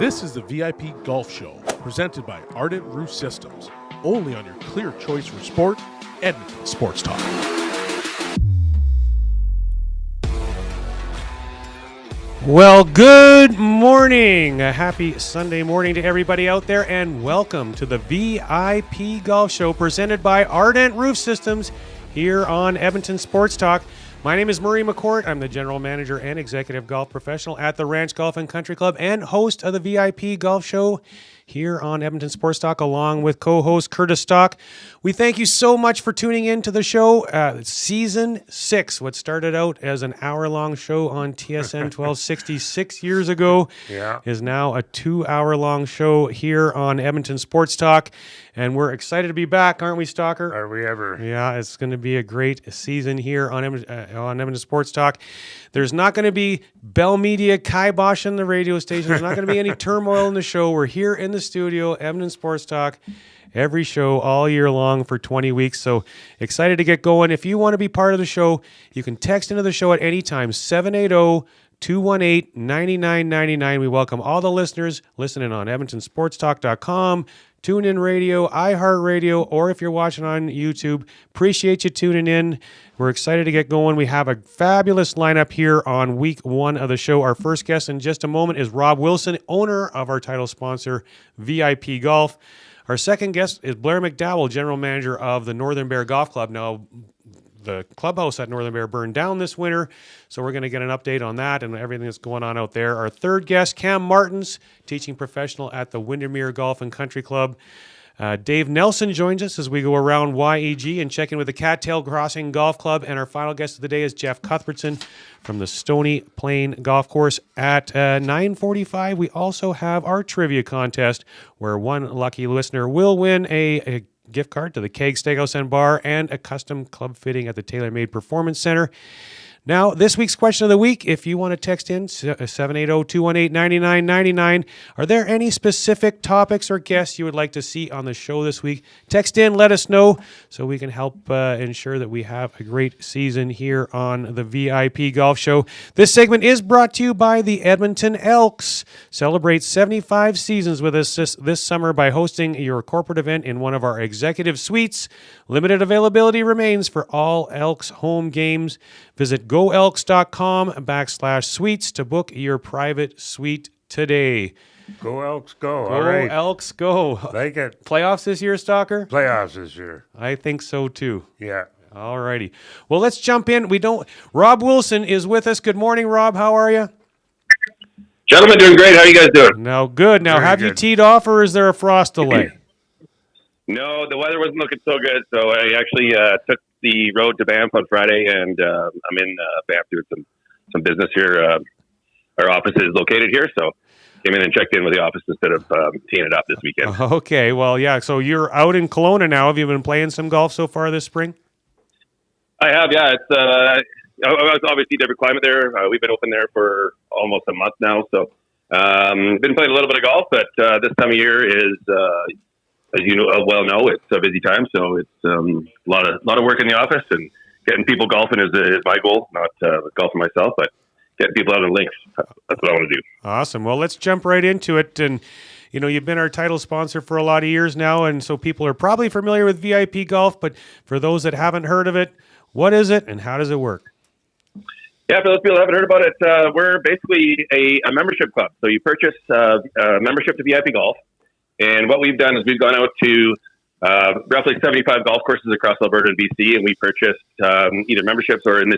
This is the VIP Golf Show, presented by Ardent Roof Systems, only on your clear choice for sport, Edmonton Sports Talk. Well, good morning. A happy Sunday morning to everybody out there, and welcome to the VIP Golf Show presented by Ardent Roof Systems here on Edmonton Sports Talk. My name is McCourt. I'm the general manager and executive golf professional at the Ranch Golf and Country Club and host of the VIP Golf Show here on Edmonton Sports Talk, along with co-host Curtis Stock. We thank you so much for tuning in to the show. Season 6, what started out as an hour-long show on TSN 1260 6 years ago, is now a 2-hour-long show here on Edmonton Sports Talk. And we're excited to be back, aren't we, Stalker? Are we ever? Yeah, it's going to be a great season here on Edmonton Sports Talk. There's not going to be Bell Media kibosh in the radio station. There's not going to be any turmoil in the show. We're here in the studio, Edmonton Sports Talk, every show all year long for 20 weeks. So excited to get going. If you want to be part of the show, you can text into the show at any time, 780-218-9999. We welcome all the listeners listening on EdmontonSportsTalk.com, TuneIn Radio, iHeartRadio, or if you're watching on YouTube, appreciate you tuning in. We're excited to get going. We have a fabulous lineup here on week 1 of the show. Our first guest in just a moment is Rob Wilson, owner of our title sponsor, VIP Golf. Our second guest is Blair McDowell, general manager of the Northern Bear Golf Club. Now, the clubhouse at Northern Bear burned down this winter, so we're going to get an update on that and everything that's going on out there. Our third guest, Cam Martens, teaching professional at the Windermere Golf and Country Club. Dave Nelson joins us as we go around YEG and check in with the Cattail Crossing Golf Club. And our final guest of the day is Jeff Cuthbertson from the Stony Plain Golf Course. At 9:45, we also have our trivia contest, where one lucky listener will win a gift card to the Keg Steakhouse and Bar and a custom club fitting at the TaylorMade Performance Center. Now, this week's question of the week, if you want to text in, 780-218-9999. Are there any specific topics or guests you would like to see on the show this week? Text in, let us know, so we can help ensure that we have a great season here on the VIP Golf Show. This segment is brought to you by the Edmonton Elks. Celebrate 75 seasons with us this summer by hosting your corporate event in one of our executive suites. Limited availability remains for all Elks home games. Visit goelks.com/suites to book your private suite today. Go Elks, go. Go All right. Elks, go. Like it. Playoffs this year, Stalker? Playoffs this year. I think so, too. Yeah. All righty. Well, let's jump in. Rob Wilson is with us. Good morning, Rob. How are you? Gentlemen, doing great. How are you guys doing? No, good. Now, Very have good. you teed off, or is there a frost delay? No, the weather wasn't looking so good, so I actually took the road to Banff on Friday, and I'm in Banff doing some business here. Our office is located here, so came in and checked in with the office instead of teeing it up this weekend. Okay, well, yeah, so you're out in Kelowna now. Have you been playing some golf so far this spring? I have, yeah. It's obviously different climate there. We've been open there for almost a month now, so been playing a little bit of golf, but this time of year is... as you know, it's a busy time, so it's a lot of work in the office, and getting people golfing is my goal. Not golfing myself, but getting people out on links. That's what I want to do. Awesome. Well, let's jump right into it. And you've been our title sponsor for a lot of years now, and so people are probably familiar with VIP Golf. But for those that haven't heard of it, what is it, and how does it work? Yeah, for those people that haven't heard about it, we're basically a membership club. So you purchase a membership to VIP Golf. And what we've done is we've gone out to roughly 75 golf courses across Alberta and BC, and we purchased either memberships or in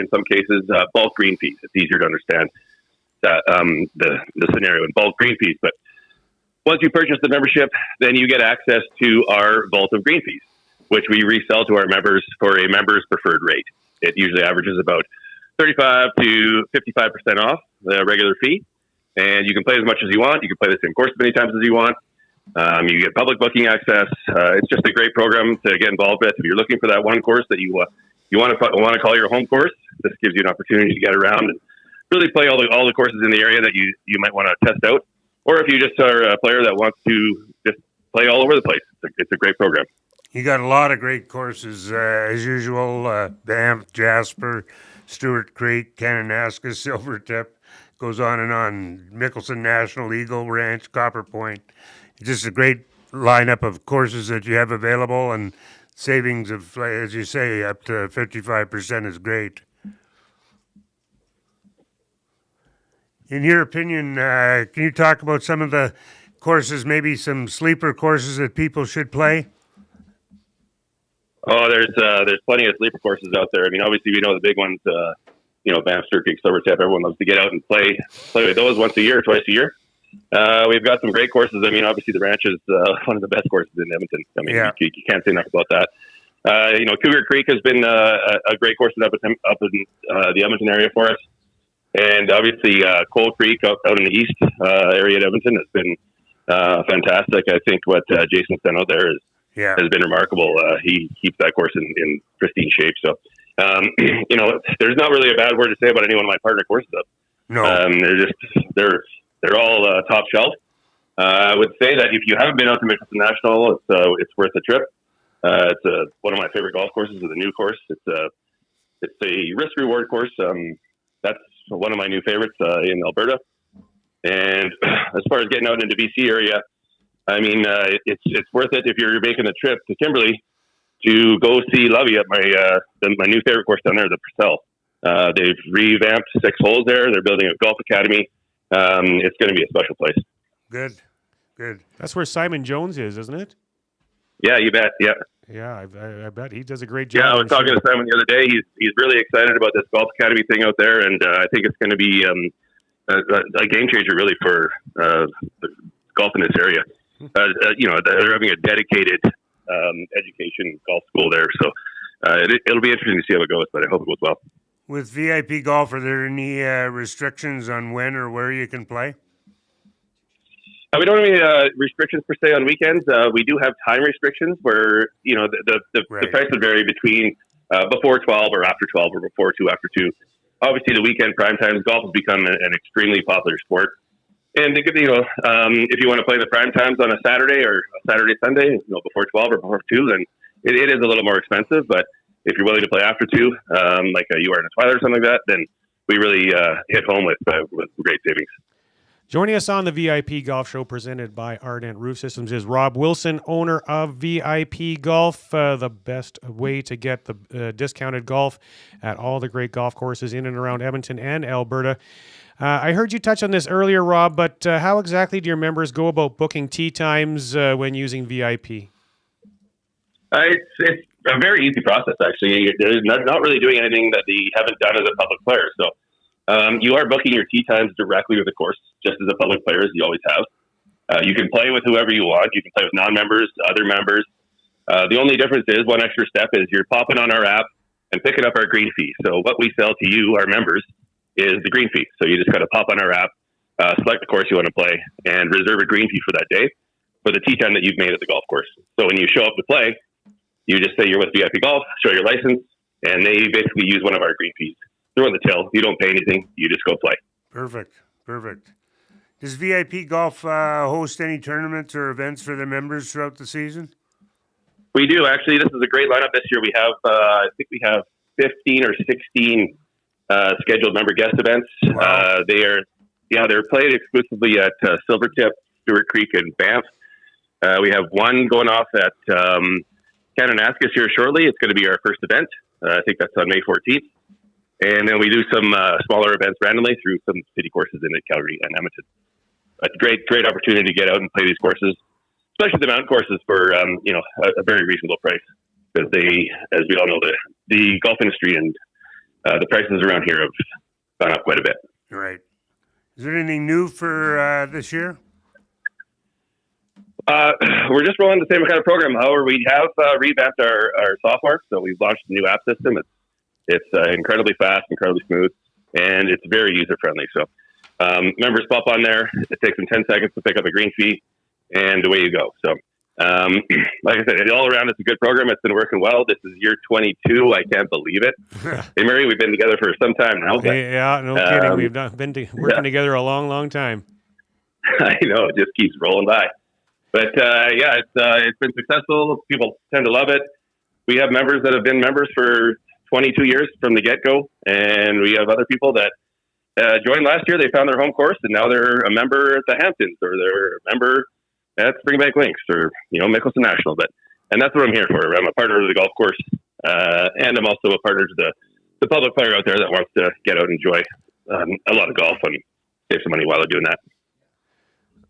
some cases bulk green fees. It's easier to understand the scenario in bulk green fees. But once you purchase the membership, then you get access to our vault of green fees, which we resell to our members for a member's preferred rate. It usually averages about 35 to 55% off the regular fee, and you can play as much as you want. You can play the same course as many times as you want. You get public booking access. It's just a great program to get involved with. If you're looking for that one course that you want to call your home course, this gives you an opportunity to get around and really play all the courses in the area that you might want to test out. Or if you just are a player that wants to just play all over the place, it's a great program. You got a lot of great courses, as usual. Banff, Jasper, Stewart Creek, Kananaskis, Silvertip. goes on and on. Mickelson National, Eagle Ranch, Copper Point. It's just a great lineup of courses that you have available, and savings of, as you say, up to 55% is great. In your opinion, can you talk about some of the courses, maybe some sleeper courses that people should play? Oh, there's plenty of sleeper courses out there. I mean, obviously we know the big ones. Banff, Creek, Silvertip. Everyone loves to get out and play with those once a year, twice a year. We've got some great courses. I mean, obviously the Ranch is one of the best courses in Edmonton. I mean, you can't say enough about that. Cougar Creek has been a great course up in the Edmonton area for us. And obviously, Coal Creek out in the east area of Edmonton has been fantastic. I think what Jason's done out there has been remarkable. He keeps that course in pristine shape. So, there's not really a bad word to say about any one of my partner courses. No, they're all top shelf. I would say that if you haven't been out to Mickelson National, it's worth a trip. It's one of my favorite golf courses. It's a new course. It's a risk reward course. That's one of my new favorites in Alberta. And as far as getting out into BC area, I mean, it's worth it if you're making a trip to Kimberley to go see Lovey at my new favorite course down there, the Purcell. They've revamped 6 holes there. They're building a golf academy. It's going to be a special place. Good. That's where Simon Jones is, isn't it? Yeah, you bet. Yeah. Yeah, I bet he does a great job. Yeah, I was talking to Simon the other day. He's really excited about this golf academy thing out there, and I think it's going to be a game changer really for golf in this area. They're having a dedicated education golf school there, so it'll be interesting to see how it goes, but I hope it goes well. With VIP golf, are there any restrictions on when or where you can play? We don't have any restrictions per se on weekends. We do have time restrictions where, the price would vary between before 12 or after 12 or before 2, after 2. Obviously, the weekend prime times, golf has become an extremely popular sport. And, if you want to play the prime times on a Saturday or a Saturday, Sunday, before 12 or before 2, then it is a little more expensive. But if you're willing to play after 2, like you are in a twilight or something like that, then we really hit home with great savings. Joining us on the VIP Golf Show presented by Ardent Roof Systems is Rob Wilson, owner of VIP Golf, the best way to get the discounted golf at all the great golf courses in and around Edmonton and Alberta. I heard you touch on this earlier, Rob, but how exactly do your members go about booking tee times when using VIP? It's a very easy process, actually. There's not really doing anything that they haven't done as a public player. So you are booking your tee times directly with the course, just as a public player, as you always have. You can play with whoever you want. You can play with non-members, other members. The only difference is one extra step is you're popping on our app and picking up our green fee. So what we sell to you, our members, is the green fee. So you just got to pop on our app, select the course you want to play, and reserve a green fee for that day for the tee time that you've made at the golf course. So when you show up to play, you just say you're with VIP Golf, show your license, and they basically use one of our green fees. They're on the till. You don't pay anything. You just go play. Perfect. Does VIP Golf host any tournaments or events for their members throughout the season? We do, actually. This is a great lineup this year. We have, I think we have 15 or 16 scheduled member guest events. Wow. They're played exclusively at Silvertip, Stewart Creek, and Banff. We have one going off at Kananaskis here shortly. It's going to be our first event. I think that's on May 14th. And then we do some smaller events randomly through some city courses in Calgary and Edmonton. A great opportunity to get out and play these courses, especially the mountain courses for a very reasonable price. Because they, as we all know, the golf industry and the prices around here have gone up quite a bit. Right. Is there anything new for this year? We're just rolling the same kind of program. However, we have revamped our software. So we've launched a new app system. It's incredibly fast, incredibly smooth, and it's very user-friendly. So members pop on there. It takes them 10 seconds to pick up a green fee, and away you go. So like I said, all around, it's a good program. It's been working well. This is year 22. I can't believe it. Hey, Murray, we've been together for some time now. But, yeah, no kidding. We've been working together a long, long time. I know. It just keeps rolling by. But, it's been successful. People tend to love it. We have members that have been members for 22 years from the get-go, and we have other people that joined last year. They found their home course, and now they're a member at the Hamptons, or they're a member at Springbank Links, or Mickelson National. And that's what I'm here for. I'm a partner of the golf course, and I'm also a partner to the public player out there that wants to get out and enjoy a lot of golf and save some money while they're doing that.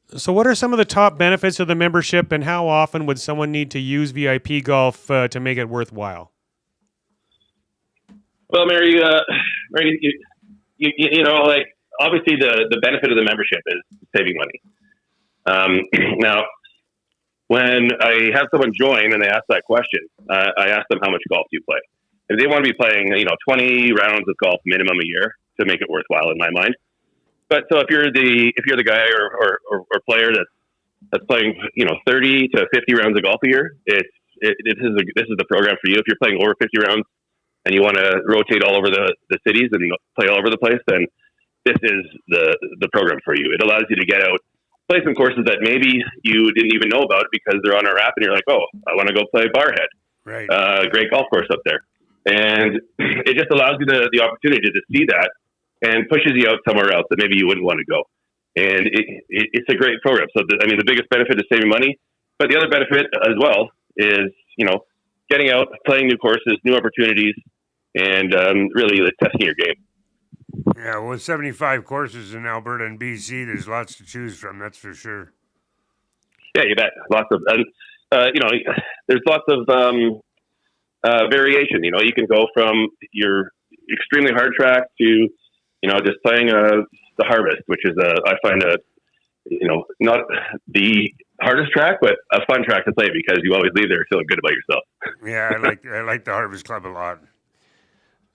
So what are some of the top benefits of the membership, and how often would someone need to use VIP Golf to make it worthwhile? Well, Mary, like, obviously the benefit of the membership is saving money. Now, when I have someone join and they ask that question, I ask them, how much golf do you play? If they want to be playing, 20 rounds of golf minimum a year to make it worthwhile in my mind. But so if you're the guy or player that's playing 30 to 50 rounds of golf a year, this is the program for you. If you're playing over 50 rounds and you want to rotate all over the cities and play all over the place, then this is the program for you. It allows you to get out, play some courses that maybe you didn't even know about because they're on our app, and you're like, oh, I want to go play Barhead. Right. Great golf course up there. And it just allows you the opportunity to see that and pushes you out somewhere else that maybe you wouldn't want to go. And it's a great program. So, the biggest benefit is saving money, but the other benefit as well is, getting out, playing new courses, new opportunities, and really testing your game. Yeah, well, 75 courses in Alberta and BC, there's lots to choose from, that's for sure. Yeah, you bet. Lots of, there's lots of variation. You can go from your extremely hard track to, just playing the Harvest, which is I find not the hardest track, but a fun track to play because you always leave there feeling good about yourself. Yeah, I like the Harvest Club a lot.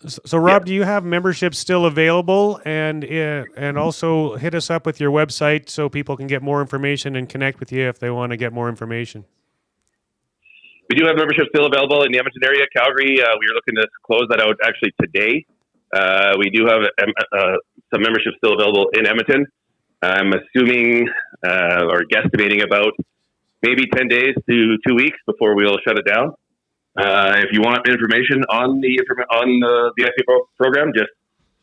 So Rob, do you have memberships still available? And also hit us up with your website so people can get more information and connect with you if they want to get more information. We do have memberships still available in the Edmonton area. Calgary, we are looking to close that out actually today. We do have some memberships still available in Edmonton. I'm assuming or guesstimating about maybe 10 days to 2 weeks before we'll shut it down. If you want information on the VIP program, just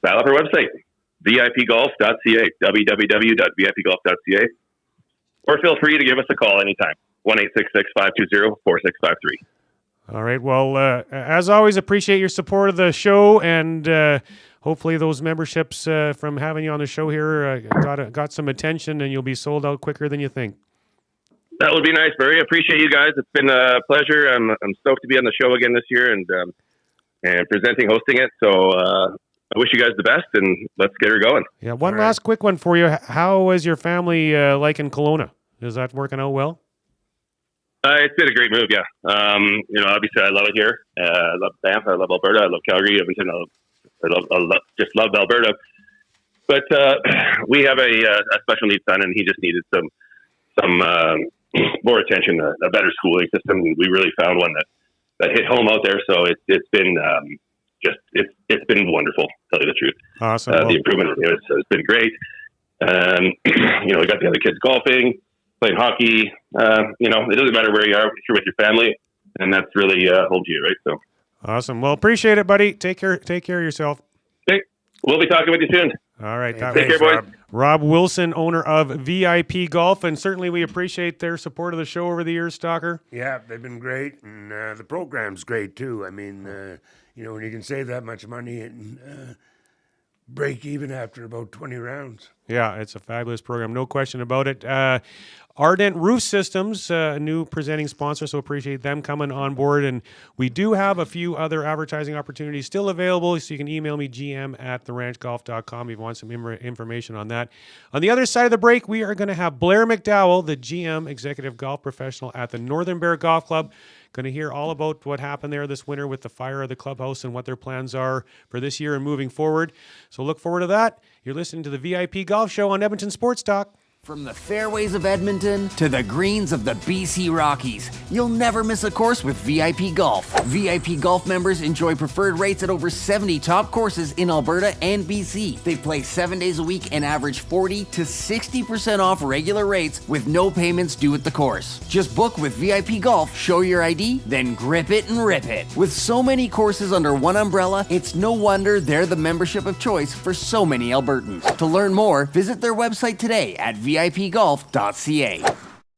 dial up our website, vipgolf.ca, www.vipgolf.ca, or feel free to give us a call anytime, 1-866-520-4653. All right. Well, as always, appreciate your support of the show, and hopefully those memberships from having you on the show here got some attention, and you'll be sold out quicker than you think. That would be nice, Barry. I appreciate you guys. It's been a pleasure. I'm stoked to be on the show again this year and hosting it. So I wish you guys the best, and let's get her going. Yeah. One last quick one for you. How is your family like in Kelowna? Is that working out well? It's been a great move, yeah. Obviously I love it here. I love Banff. I love Alberta. I love Calgary, Edmonton. I just love Alberta. But we have a special needs son, and he just needed some more attention, a better schooling system. We really found one that hit home out there. So it's been it's been wonderful, to tell you the truth. Awesome. The improvement has been great. We got the other kids golfing, playing hockey. It doesn't matter where you are, if you're with your family, and that's really holds you, right? So awesome. Well, appreciate it, buddy. Take care of yourself. Okay. We'll be talking with you soon. All right. Take care, boys. Rob Wilson, owner of VIP Golf, and certainly we appreciate their support of the show over the years, Stalker. Yeah, they've been great, and the program's great too. I mean, when you can save that much money and break even after about 20 rounds. Yeah, it's a fabulous program, no question about it. Ardent Roof Systems, a new presenting sponsor, so appreciate them coming on board. And we do have a few other advertising opportunities still available, so you can email me, gm@theranchgolf.com, if you want some information on that. On the other side of the break, we are going to have Blair McDowell, the GM, Executive Golf Professional at the Northern Bear Golf Club. Going to hear all about what happened there this winter with the fire of the clubhouse and what their plans are for this year and moving forward. So look forward to that. You're listening to the VIP Golf Show on Edmonton Sports Talk. From the fairways of Edmonton to the greens of the BC Rockies, you'll never miss a course with VIP Golf. VIP Golf members enjoy preferred rates at over 70 top courses in Alberta and BC. They play 7 days a week and average 40 to 60% off regular rates with no payments due at the course. Just book with VIP Golf, show your ID, then grip it and rip it. With so many courses under one umbrella, it's no wonder they're the membership of choice for so many Albertans. To learn more, visit their website today at vipgolf.ca.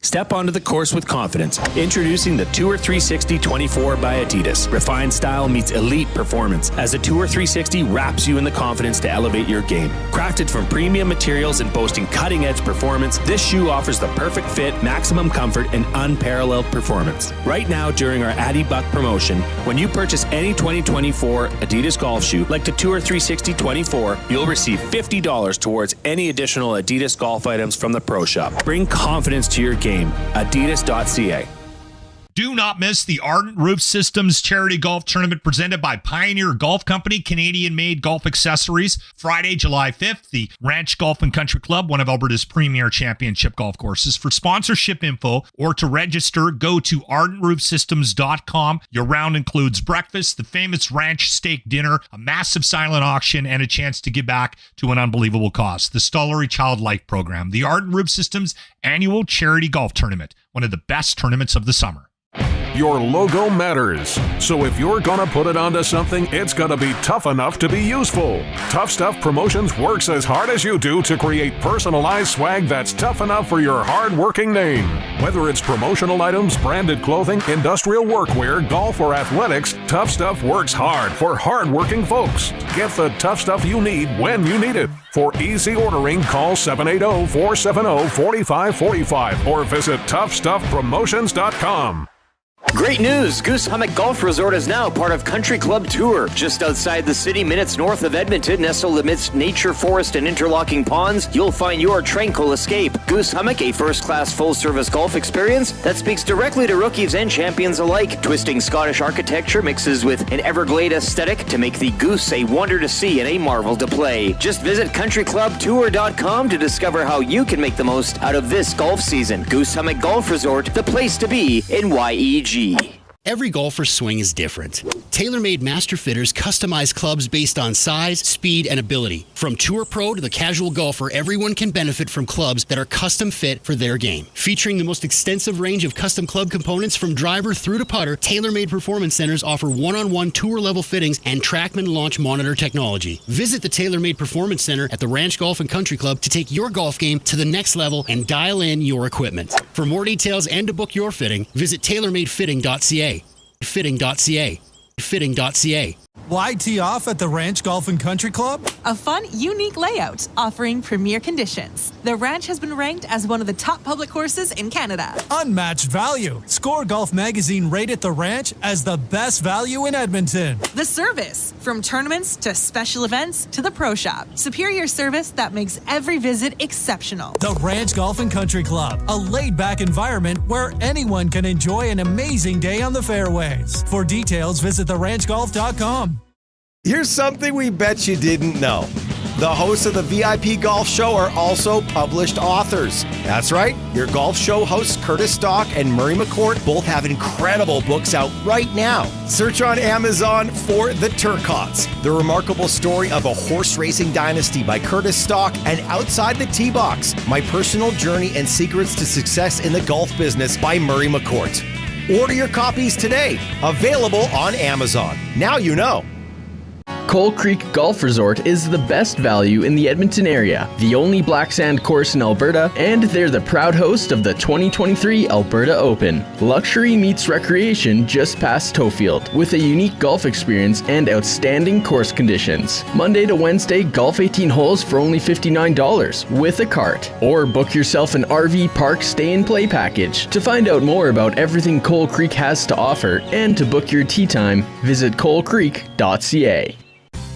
Step onto the course with confidence. Introducing the Tour 360 24 by Adidas. Refined style meets elite performance as the Tour 360 wraps you in the confidence to elevate your game. Crafted from premium materials and boasting cutting-edge performance, this shoe offers the perfect fit, maximum comfort, and unparalleled performance. Right now, during our Addy Buck promotion, when you purchase any 2024 Adidas golf shoe, like the Tour 360 24, you'll receive $50 towards any additional Adidas golf items from the Pro Shop. Bring confidence to your game. Adidas.ca. Do not miss the Ardent Roof Systems Charity Golf Tournament presented by Pioneer Golf Company, Canadian-made golf accessories. Friday, July 5th, the Ranch Golf and Country Club, one of Alberta's premier championship golf courses. For sponsorship info or to register, go to ardentroofsystems.com. Your round includes breakfast, the famous ranch steak dinner, a massive silent auction, and a chance to give back to an unbelievable cause. The Stollery Child Life Program. The Ardent Roof Systems Annual Charity Golf Tournament, one of the best tournaments of the summer. Your logo matters. So if you're gonna put it onto something, it's gonna be tough enough to be useful. Tough Stuff Promotions works as hard as you do to create personalized swag that's tough enough for your hard-working name. Whether it's promotional items, branded clothing, industrial workwear, golf, or athletics, Tough Stuff works hard for hard-working folks. Get the tough stuff you need when you need it. For easy ordering, call 780-470-4545 or visit toughstuffpromotions.com. Great news! Goose Hummock Golf Resort is now part of Country Club Tour. Just outside the city, minutes north of Edmonton, nestled amidst nature, forest, and interlocking ponds, you'll find your tranquil escape. Goose Hummock, a first-class full-service golf experience that speaks directly to rookies and champions alike. Twisting Scottish architecture mixes with an Everglade aesthetic to make the Goose a wonder to see and a marvel to play. Just visit countryclubtour.com to discover how you can make the most out of this golf season. Goose Hummock Golf Resort, the place to be in YEG. Every golfer's swing is different. TaylorMade Master Fitters customize clubs based on size, speed, and ability. From Tour Pro to the casual golfer, everyone can benefit from clubs that are custom fit for their game. Featuring the most extensive range of custom club components from driver through to putter, TaylorMade Performance Centers offer one-on-one tour-level fittings and TrackMan launch monitor technology. Visit the TaylorMade Performance Center at the Ranch Golf and Country Club to take your golf game to the next level and dial in your equipment. For more details and to book your fitting, visit TaylorMadeFitting.ca. Fitting.ca. Fitting.ca. Why tee off at the Ranch Golf and Country Club? A fun, unique layout offering premier conditions. The Ranch has been ranked as one of the top public courses in Canada. Unmatched value. Score Golf Magazine rated the Ranch as the best value in Edmonton. The service. From tournaments to special events to the Pro Shop. Superior service that makes every visit exceptional. The Ranch Golf and Country Club. A laid-back environment where anyone can enjoy an amazing day on the fairways. For details, visit theranchgolf.com. Here's something we bet you didn't know. The hosts of the VIP Golf Show are also published authors. That's right, your golf show hosts Curtis Stock and Murray McCourt both have incredible books out right now. Search on Amazon for The Turcottes, the remarkable story of a horse racing dynasty by Curtis Stock, and Outside the Tee Box, my personal journey and secrets to success in the golf business by Murray McCourt. Order your copies today, available on Amazon. Now you know. Coal Creek Golf Resort is the best value in the Edmonton area, the only black sand course in Alberta, and they're the proud host of the 2023 Alberta Open. Luxury meets recreation just past Tofield, with a unique golf experience and outstanding course conditions. Monday to Wednesday, golf 18 holes for only $59 with a cart. Or book yourself an RV park stay and play package. To find out more about everything Coal Creek has to offer and to book your tee time, visit coalcreek.ca.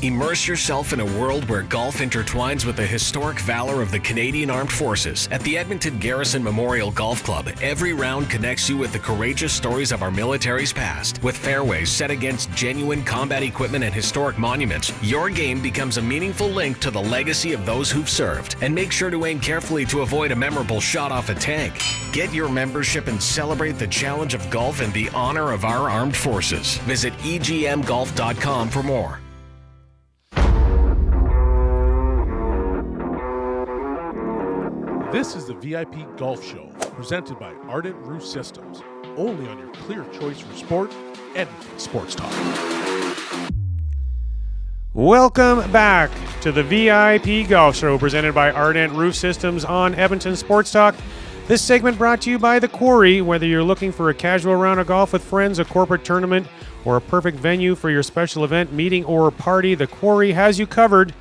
Immerse yourself in a world where golf intertwines with the historic valor of the Canadian Armed Forces. At the Edmonton Garrison Memorial Golf Club, every round connects you with the courageous stories of our military's past. With fairways set against genuine combat equipment and historic monuments, your game becomes a meaningful link to the legacy of those who've served. And make sure to aim carefully to avoid a memorable shot off a tank. Get your membership and celebrate the challenge of golf and the honor of our armed forces. Visit egmgolf.com for more. This is the VIP Golf Show, presented by Ardent Roof Systems, only on your clear choice for sport, Edmonton Sports Talk. Welcome back to the VIP Golf Show, presented by Ardent Roof Systems on Edmonton Sports Talk. This segment brought to you by The Quarry. Whether you're looking for a casual round of golf with friends, a corporate tournament, or a perfect venue for your special event, meeting, or party, The Quarry has you covered.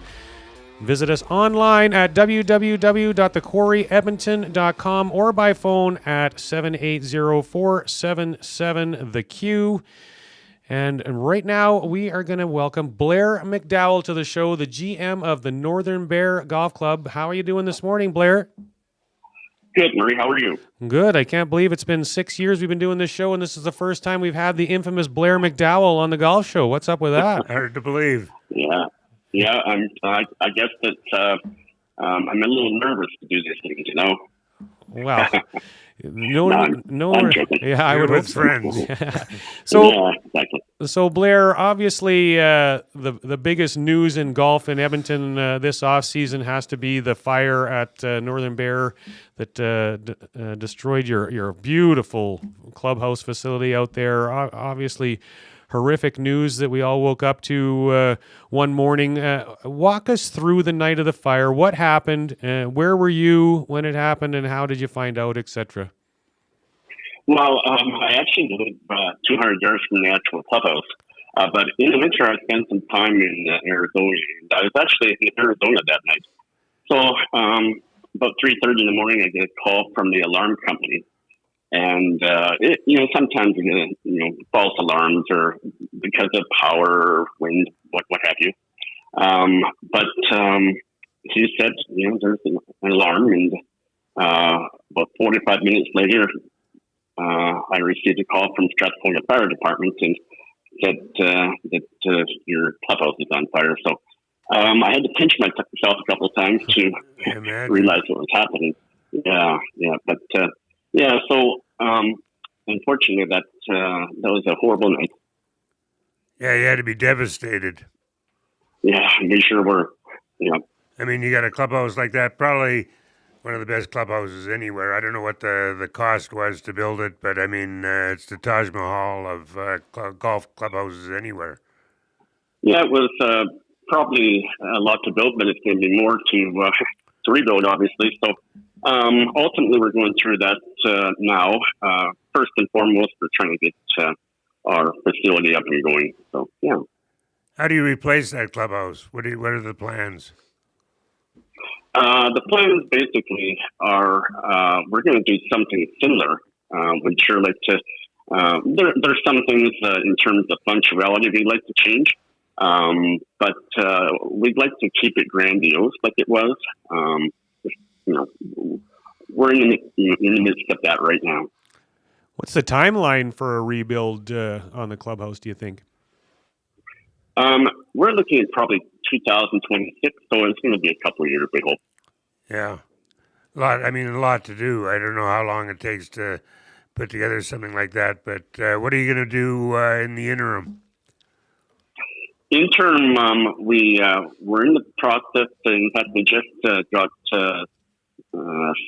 Visit us online at www.thequarryedmonton.com or by phone at 780-477-THE-Q. And right now, we are going to welcome Blair McDowell to the show, the GM of the Northern Bear Golf Club. How are you doing this morning, Blair? Good, Murray. How are you? Good. I can't believe it's been 6 years we've been doing this show, and this is the first time we've had the infamous Blair McDowell on the golf show. What's up with that? Hard to believe. Yeah, I guess that I'm a little nervous to do this thing, you know. Wow. No, I'm joking. Yeah, I would with hope friends. So, yeah, exactly. So Blair, obviously, the biggest news in golf in Edmonton this off season has to be the fire at Northern Bear that destroyed your beautiful clubhouse facility out there. Obviously, horrific news that we all woke up to one morning. Walk us through the night of the fire. What happened? Where were you when it happened, and how did you find out, etc.? Well, I actually live 200 yards from the actual clubhouse. But in the winter, I spent some time in Arizona. And I was actually in Arizona that night. So about 3:30 in the morning, I get a call from the alarm company. And, sometimes we get, false alarms or because of power or wind, what have you. But he said, there's an alarm. And about 45 minutes later, I received a call from Strathcona Fire Department and said that your clubhouse is on fire. So I had to pinch myself a couple of times to realize what was happening. So unfortunately, that was a horrible night. Yeah, you had to be devastated. Yeah, we sure were. I mean, you got a clubhouse like that, probably one of the best clubhouses anywhere. I don't know what the cost was to build it, but I mean, it's the Taj Mahal of golf clubhouses anywhere. Yeah, it was probably a lot to build, but it's going to be more to rebuild, obviously. So ultimately, we're going through that now. First and foremost, we're trying to get our facility up and going. So, yeah. How do you replace that clubhouse? What are the plans? The plans basically are we're going to do something similar. We'd sure like to. There's some things in terms of functionality we'd like to change, but we'd like to keep it grandiose like it was. We're in the midst of that right now. What's the timeline for a rebuild on the clubhouse, do you think? We're looking at probably 2026, so it's going to be a couple of years, we hope. Yeah. A lot to do. I don't know how long it takes to put together something like that, but what are you going to do in the interim? Interim, we're in the process. In fact, we just got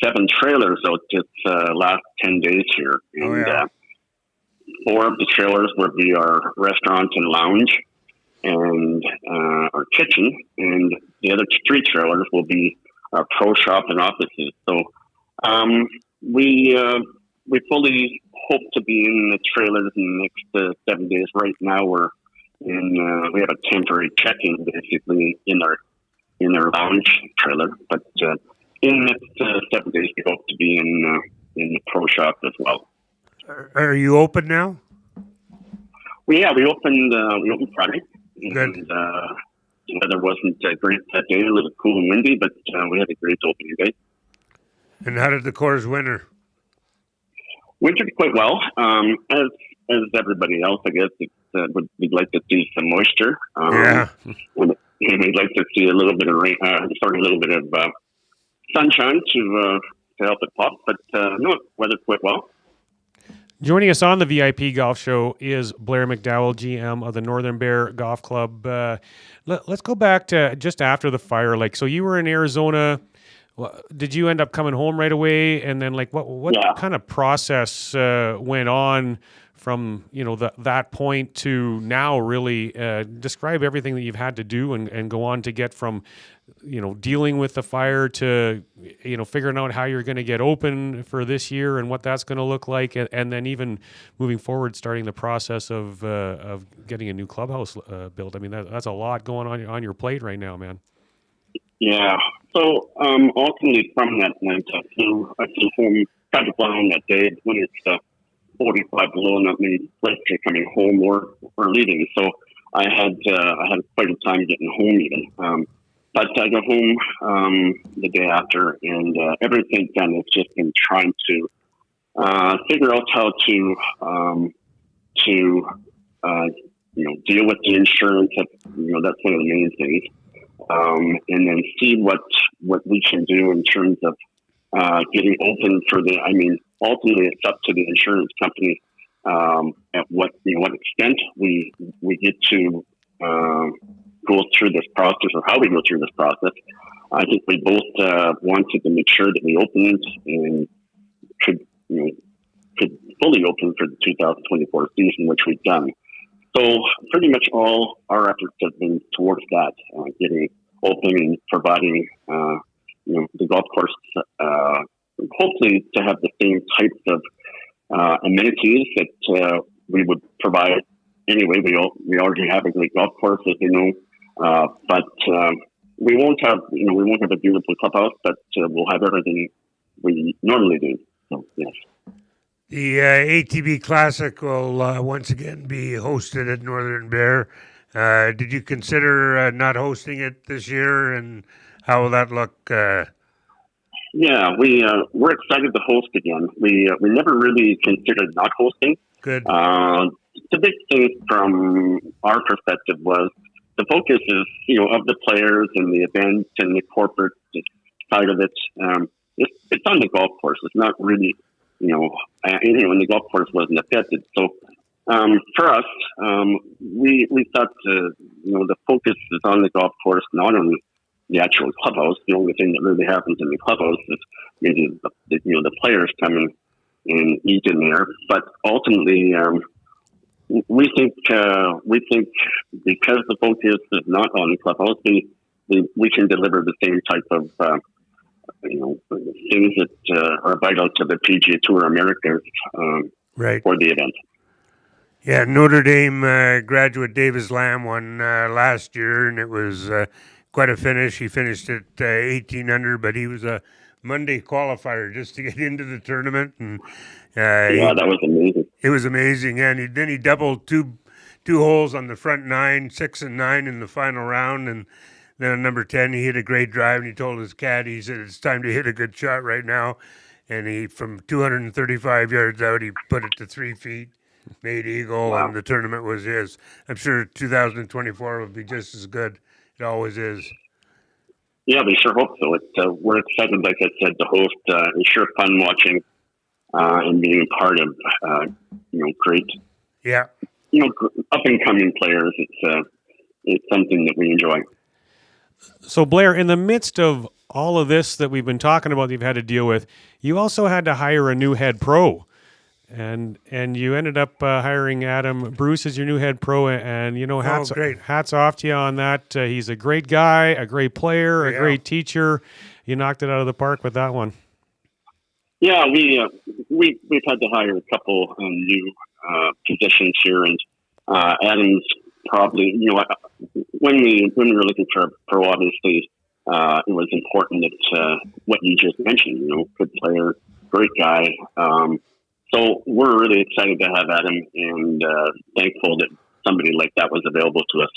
7 trailers out this last 10 days here. And 4 of the trailers will be our restaurant and lounge and our kitchen, and the other 3 trailers will be our pro shop and offices. So we fully hope to be in the trailers in the next 7 days. Right now, we have a temporary check-in basically in our lounge trailer, but in the next 7 days, we hope to be in the pro shop as well. Are you open now? We opened Friday. Good. And, The weather wasn't great that day, a little cool and windy, but we had a great opening day. And how did the course winter? Wintered quite well. As everybody else, I guess, we'd like to see some moisture. And we'd like to see a little bit of rain, a little bit of sunshine to help it pop. But no, it weathered quite well. Joining us on the VIP Golf Show is Blair McDowell, GM of the Northern Bear Golf Club. Let's go back to just after the fire. Like, so you were in Arizona. Did you end up coming home right away? And then, like, what kind of process went on from that point to now? Really, describe everything that you've had to do and go on to get from dealing with the fire to figuring out how you're going to get open for this year and what that's going to look like, and then even moving forward, starting the process of getting a new clubhouse built. I mean, that's a lot going on your plate right now, man. Yeah. So ultimately, from that night, I flew home kind of on that day when it's 45 below, not many flights are coming home or leaving. So I had quite a time getting home even. But I got home the day after, and ever since then, it's just been trying to figure out how to deal with the insurance. That's one of the main things. And then see what we can do in terms of getting open for ultimately it's up to the insurance company at what extent we get to go through this process, or how we go through this process. I think we both wanted to make sure that we opened and could fully open for the 2024 season, which we've done. So pretty much all our efforts have been towards that, getting open and providing, the golf course, hopefully to have the same types of amenities that we would provide. Anyway, we already have a great golf course, as you know, but we won't have a beautiful clubhouse, but we'll have everything we normally do. So yes. The ATV Classic will once again be hosted at Northern Bear. Did you consider not hosting it this year, and how will that look? Yeah, we're excited to host again. We never really considered not hosting. Good. The big thing from our perspective was the focus is of the players and the events and the corporate side of it. It's on the golf course. It's not really. And the golf course wasn't affected. So for us, we thought the focus is on the golf course, not on the actual clubhouse. The only thing that really happens in the clubhouse is maybe the players come and eat in there. But ultimately, we think because the focus is not on the clubhouse, we can deliver the same type of things that are vital to the PGA Tour Americas for the event. Yeah, Notre Dame graduate Davis Lamb won last year, and it was quite a finish. He finished at 18 under, but he was a Monday qualifier just to get into the tournament. And that was amazing. It was amazing, and then he doubled two holes on the front 9, 6 and 9 in the final round, and then on number 10, he hit a great drive, and he told his caddy, he said, it's time to hit a good shot right now. And he, from 235 yards out, he put it to 3 feet, made eagle, and the tournament was his. I'm sure 2024 will be just as good. It always is. Yeah, we sure hope so. We're excited, like I said, to host. It's sure fun watching and being part of, great, up-and-coming players. It's something that we enjoy. So, Blair, in the midst of all of this that we've been talking about that you've had to deal with, you also had to hire a new head pro. And you ended up hiring Adam Bruce as your new head pro. And, hats off to you on that. He's a great guy, a great player, a great teacher. You knocked it out of the park with that one. Yeah, we've had to hire a couple new positions here. And Adam's probably, when we were looking for a pro, obviously, it was important that what you just mentioned, good player, great guy. So we're really excited to have Adam and thankful that somebody like that was available to us.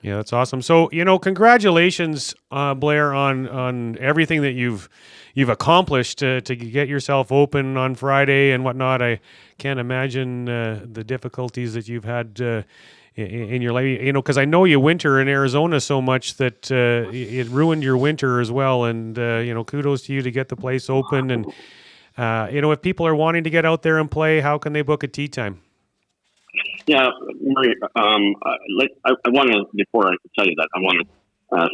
Yeah, that's awesome. So, congratulations, Blair, on everything that you've accomplished to get yourself open on Friday and whatnot. I can't imagine the difficulties that you've had in your life. Because I know you winter in Arizona so much that it ruined your winter as well. And kudos to you to get the place open. And if people are wanting to get out there and play, how can they book a tee time? Yeah, Murray, I want to, before I tell you that, I want to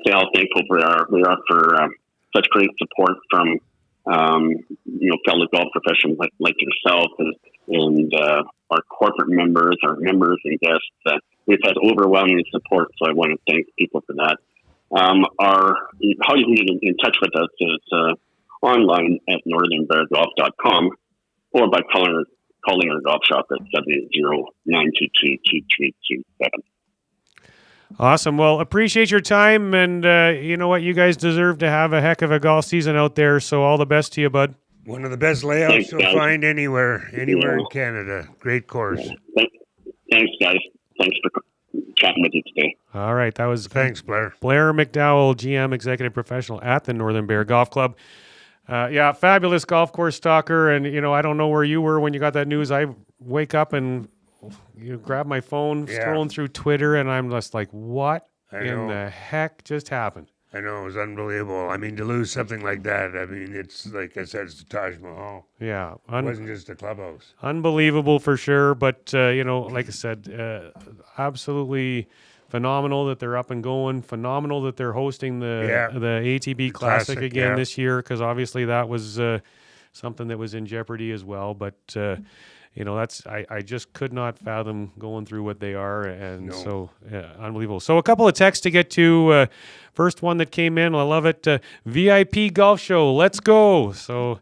say how thankful we are for such great support from, fellow golf professionals like yourself and our corporate members, our members and guests. We've had overwhelming support, so I want to thank people for that. How you can get in touch with us is online at northernbeargolf.com or by calling our golf shop at 780-922-2327. Awesome. Well, appreciate your time, and you know what? You guys deserve to have a heck of a golf season out there, so all the best to you, bud. One of the best layouts you'll find anywhere in Canada. Great course. Thanks, guys. Thanks for chatting with you today. All right. That was Thanks, Blair. Blair McDowell, GM, Executive Professional at the Northern Bear Golf Club. Fabulous golf course stalker. And, I don't know where you were when you got that news. I wake up and grab my phone, scrolling through Twitter, and I'm just like, what in the heck just happened? I know, it was unbelievable. I mean, to lose something like that, it's like I said, it's the Taj Mahal. Yeah. It wasn't just a clubhouse. Unbelievable for sure. But, like I said, absolutely phenomenal that they're up and going. Phenomenal that they're hosting the ATB Classic again this year, because obviously that was something that was in jeopardy as well. But I just could not fathom going through what they are, and so unbelievable. So a couple of texts to get to. First one that came in, I love it. VIP Golf Show, let's go. So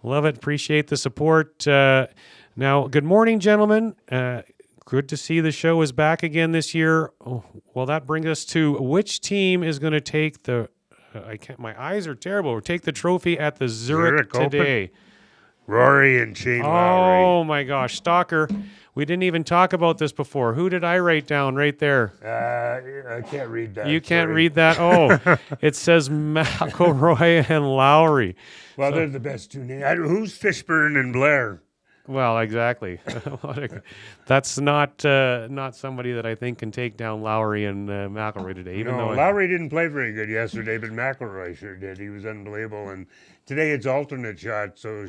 love it. Appreciate the support. Now, good morning, gentlemen. Good to see the show is back again this year. Oh, well, that brings us to which team is going to take the. My eyes are terrible. Or take the trophy at the Zurich today. Open? Rory and Shane Lowry. Oh my gosh, Stalker. We didn't even talk about this before. Who did I write down right there? I can't read that. You can't read that? Oh, it says McIlroy and Lowry. Well, they're the best two names. Who's Fishburne and Blair? Well, exactly. That's not somebody that I think can take down Lowry and McIlroy today. Even though Lowry didn't play very good yesterday, but McIlroy sure did. He was unbelievable. And today it's alternate shot, so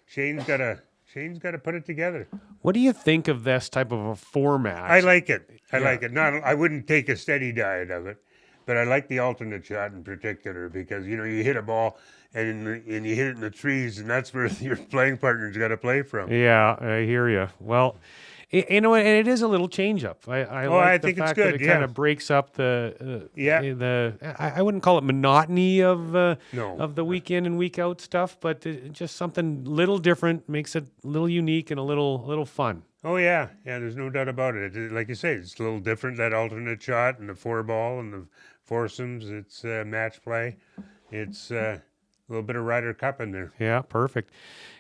Shane's got to put it together. What do you think of this type of a format? I like it. Like it. I wouldn't take a steady diet of it, but I like the alternate shot in particular because you hit a ball and you hit it in the trees, and that's where your playing partner's got to play from. Yeah, I hear you. Well, and it is a little change up. I think the fact it's good. That it kind of breaks up the I wouldn't call it monotony of the week in and week out stuff, but just something little different, makes it a little unique and a little fun. Oh yeah, there's no doubt about it. Like you say, it's a little different, that alternate shot and the 4-ball and the foursomes. It's match play. It's a little bit of Ryder Cup in there. Yeah, perfect.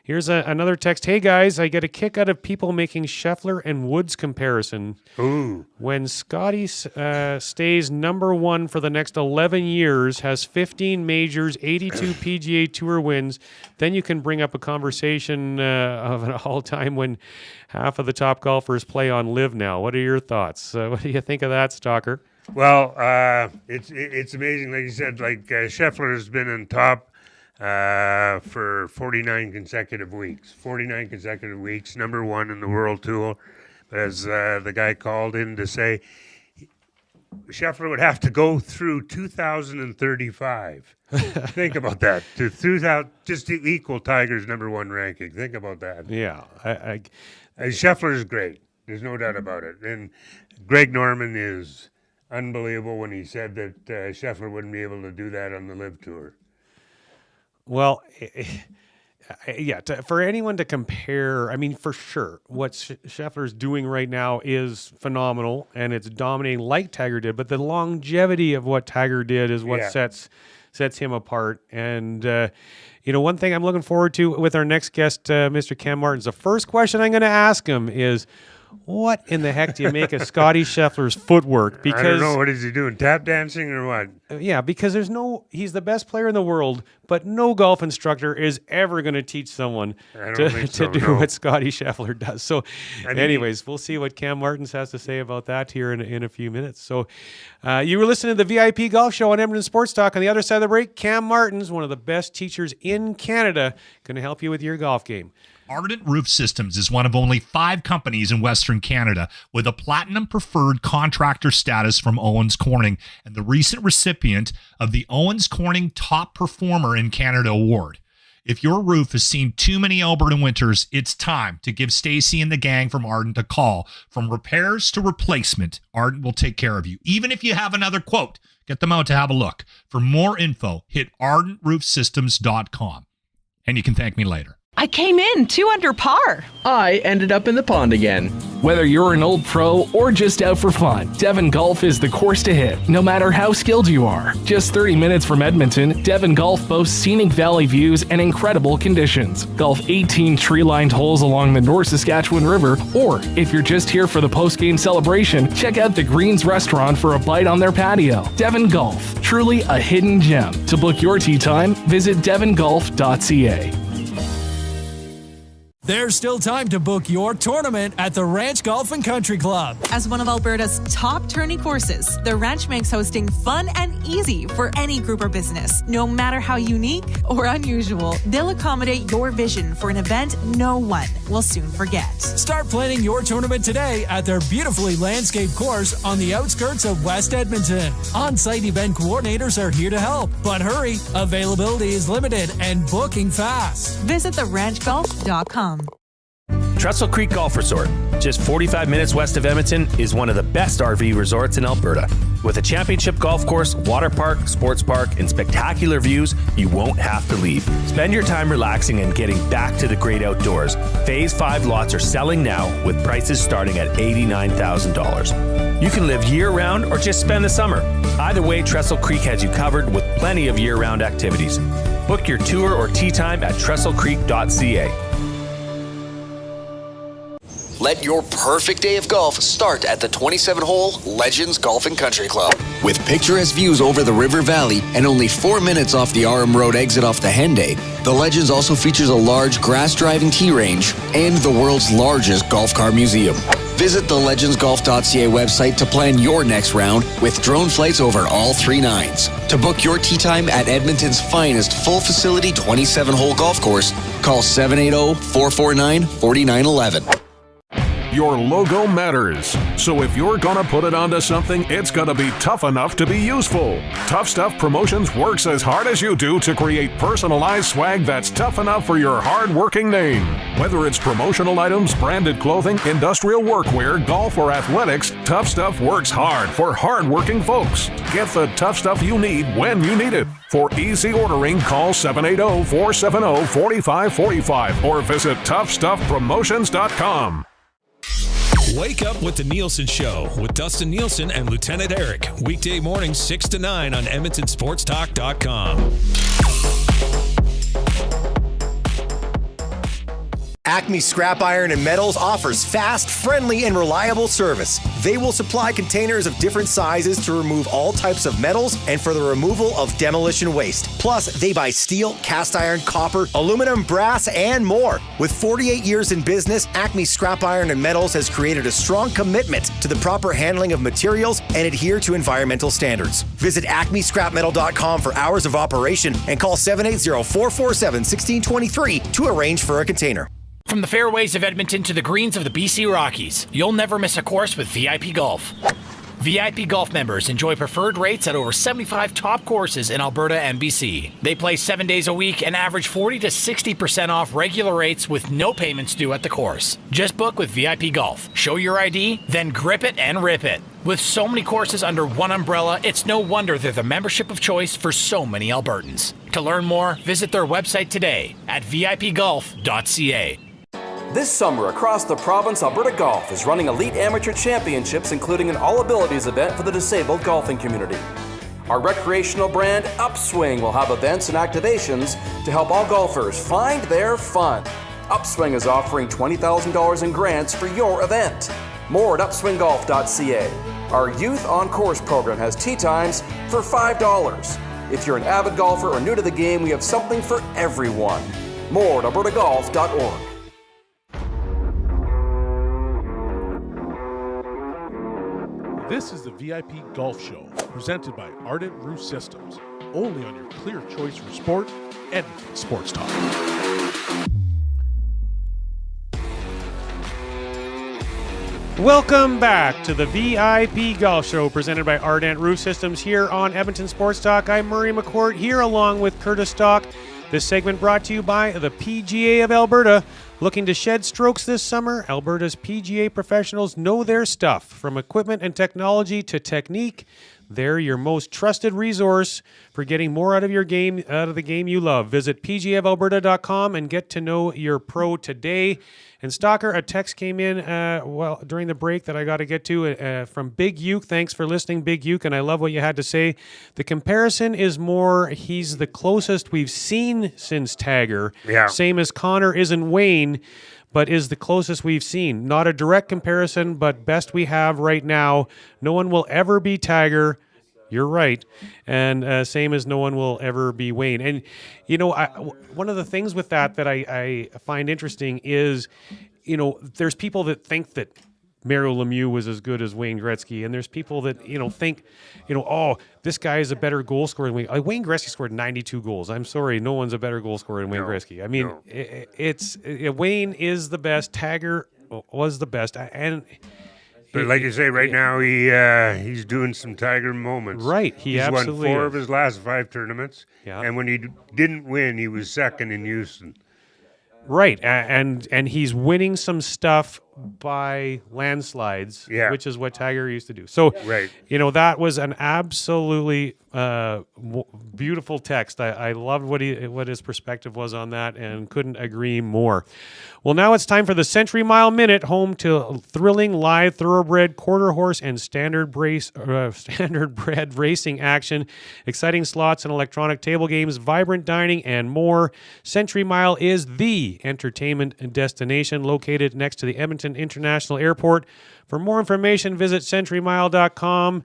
Here's another text. Hey, guys, I get a kick out of people making Scheffler and Woods comparison. Ooh. When Scotty stays number one for the next 11 years, has 15 majors, 82 PGA Tour wins, then you can bring up a conversation of an all-time when half of the top golfers play on Live now. What are your thoughts? What do you think of that, Stalker? Well, it's amazing. Like you said, Scheffler has been in top for 49 consecutive weeks. 49 consecutive weeks, number one in the World Tour. As the guy called in to say, Scheffler would have to go through 2035. Think about that. Just to equal Tiger's number one ranking. Think about that. Yeah. Scheffler is great. There's no doubt about it. And Greg Norman is unbelievable when he said that Scheffler wouldn't be able to do that on the Live Tour. Well, for anyone to compare, I mean, for sure, what Scheffler's doing right now is phenomenal, and it's dominating like Tiger did, but the longevity of what Tiger did is what sets him apart. And, one thing I'm looking forward to with our next guest, Mr. Cam Martens, the first question I'm going to ask him is, what in the heck do you make of Scotty Scheffler's footwork? Because I don't know. What is he doing? Tap dancing or what? Yeah, because he's the best player in the world, but no golf instructor is ever going to teach someone to do what Scotty Scheffler does. So anyways, we'll see what Cam Martens has to say about that here in a few minutes. So you were listening to the VIP Golf Show on Edmonton Sports Talk. On the other side of the break, Cam Martens, one of the best teachers in Canada, going to help you with your golf game. Ardent Roof Systems is one of only 5 companies in Western Canada with a Platinum Preferred Contractor status from Owens Corning and the recent recipient of the Owens Corning Top Performer in Canada Award. If your roof has seen too many Alberta winters, it's time to give Stacy and the gang from Ardent a call. From repairs to replacement, Ardent will take care of you. Even if you have another quote, get them out to have a look. For more info, hit ardentroofsystems.com. And you can thank me later. I came in 2 under par. I ended up in the pond again. Whether you're an old pro or just out for fun, Devon Golf is the course to hit, no matter how skilled you are. Just 30 minutes from Edmonton, Devon Golf boasts scenic valley views and incredible conditions. Golf 18 tree-lined holes along the North Saskatchewan River, or if you're just here for the post-game celebration, check out the Greens restaurant for a bite on their patio. Devon Golf, truly a hidden gem. To book your tee time, visit devongolf.ca. There's still time to book your tournament at the Ranch Golf and Country Club. As one of Alberta's top tourney courses, the Ranch makes hosting fun and easy for any group or business. No matter how unique or unusual, they'll accommodate your vision for an event no one will soon forget. Start planning your tournament today at their beautifully landscaped course on the outskirts of West Edmonton. On-site event coordinators are here to help, but hurry, availability is limited and booking fast. Visit theranchgolf.com. Trestle Creek Golf Resort, just 45 minutes west of Edmonton, is one of the best RV resorts in Alberta. With a championship golf course, water park, sports park, and spectacular views, you won't have to leave. Spend your time relaxing and getting back to the great outdoors. Phase 5 lots are selling now with prices starting at $89,000. You can live year-round or just spend the summer. Either way, Trestle Creek has you covered with plenty of year-round activities. Book your tour or tee time at trestlecreek.ca. Let your perfect day of golf start at the 27-hole Legends Golf and Country Club. With picturesque views over the River Valley and only 4 minutes off the RM Road exit off the Henday, the Legends also features a large grass-driving tee range and the world's largest golf car museum. Visit the legendsgolf.ca website to plan your next round with drone flights over all 3 nines. To book your tee time at Edmonton's finest full-facility 27-hole golf course, call 780-449-4911. Your logo matters. So if you're gonna put it onto something, it's gonna be tough enough to be useful. Tough Stuff Promotions works as hard as you do to create personalized swag that's tough enough for your hard-working name. Whether it's promotional items, branded clothing, industrial workwear, golf, or athletics, Tough Stuff works hard for hard-working folks. Get the tough stuff you need when you need it. For easy ordering, call 780-470-4545 or visit toughstuffpromotions.com. Wake up with the Nielsen Show with Dustin Nielsen and Lieutenant Eric. Weekday mornings 6 to 9 on EdmontonSportsTalk.com. Acme Scrap Iron and Metals offers fast, friendly, and reliable service. They will supply containers of different sizes to remove all types of metals and for the removal of demolition waste. Plus, they buy steel, cast iron, copper, aluminum, brass, and more. With 48 years in business, Acme Scrap Iron and Metals has created a strong commitment to the proper handling of materials and adhere to environmental standards. Visit acmescrapmetal.com for hours of operation and call 780-447-1623 to arrange for a container. From the fairways of Edmonton to the greens of the BC Rockies, you'll never miss a course with VIP Golf. VIP Golf members enjoy preferred rates at over 75 top courses in Alberta and BC. They play 7 days a week and average 40 to 60% off regular rates with no payments due at the course. Just book with VIP Golf. Show your ID, then grip it and rip it. With so many courses under one umbrella, it's no wonder they're the membership of choice for so many Albertans. To learn more, visit their website today at vipgolf.ca. This summer, across the province, Alberta Golf is running elite amateur championships, including an all-abilities event for the disabled golfing community. Our recreational brand, Upswing, will have events and activations to help all golfers find their fun. Upswing is offering $20,000 in grants for your event. More at upswinggolf.ca. Our Youth on Course program has tee times for $5. If you're an avid golfer or new to the game, we have something for everyone. More at albertagolf.org. This is the VIP Golf Show, presented by Ardent Roof Systems, only on your clear choice for sport, Edmonton Sports Talk. Welcome back to the VIP Golf Show, presented by Ardent Roof Systems here on Edmonton Sports Talk. I'm Murray McCourt here along with Curtis Stock. This segment brought to you by the PGA of Alberta. Looking to shed strokes this summer? Alberta's PGA professionals know their stuff. From equipment and technology to technique, they're your most trusted resource for getting more out of your game, out of the game you love. Visit pgaofalberta.com and get to know your pro today. And Stalker, a text came in during the break that I got to get to from Big Uke. Thanks for listening, Big Uke, and I love what you had to say. The comparison is more, he's the closest we've seen since Tagger. Yeah. Same as Connor isn't Wayne, but is the closest we've seen. Not a direct comparison, but best we have right now. No one will ever be Tagger. You're right. And same as no one will ever be Wayne. And, you know, one of the things with that I find interesting is, you know, there's people that think that Mario Lemieux was as good as Wayne Gretzky. And there's people that, you know, think, you know, oh, this guy is a better goal scorer than Wayne. Wayne Gretzky scored 92 goals. I'm sorry, no one's a better goal scorer than Wayne Gretzky. I mean, Wayne is the best. Tagger was the best. But like you say, right now he's doing some Tiger moments. Right, he's absolutely won 4 of his last 5 tournaments. Yeah. And when he didn't win, he was second in Houston. Right, and he's winning some stuff by landslides, which is what Tiger used to do. So, you know, that was an absolutely beautiful text. I loved what his perspective was on that, and couldn't agree more. Well, now it's time for the Century Mile Minute, home to thrilling live thoroughbred, quarter horse, and standardbred racing action, exciting slots and electronic table games, vibrant dining, and more. Century Mile is the entertainment destination located next to the Edmonton International Airport. For more information, visit centurymile.com.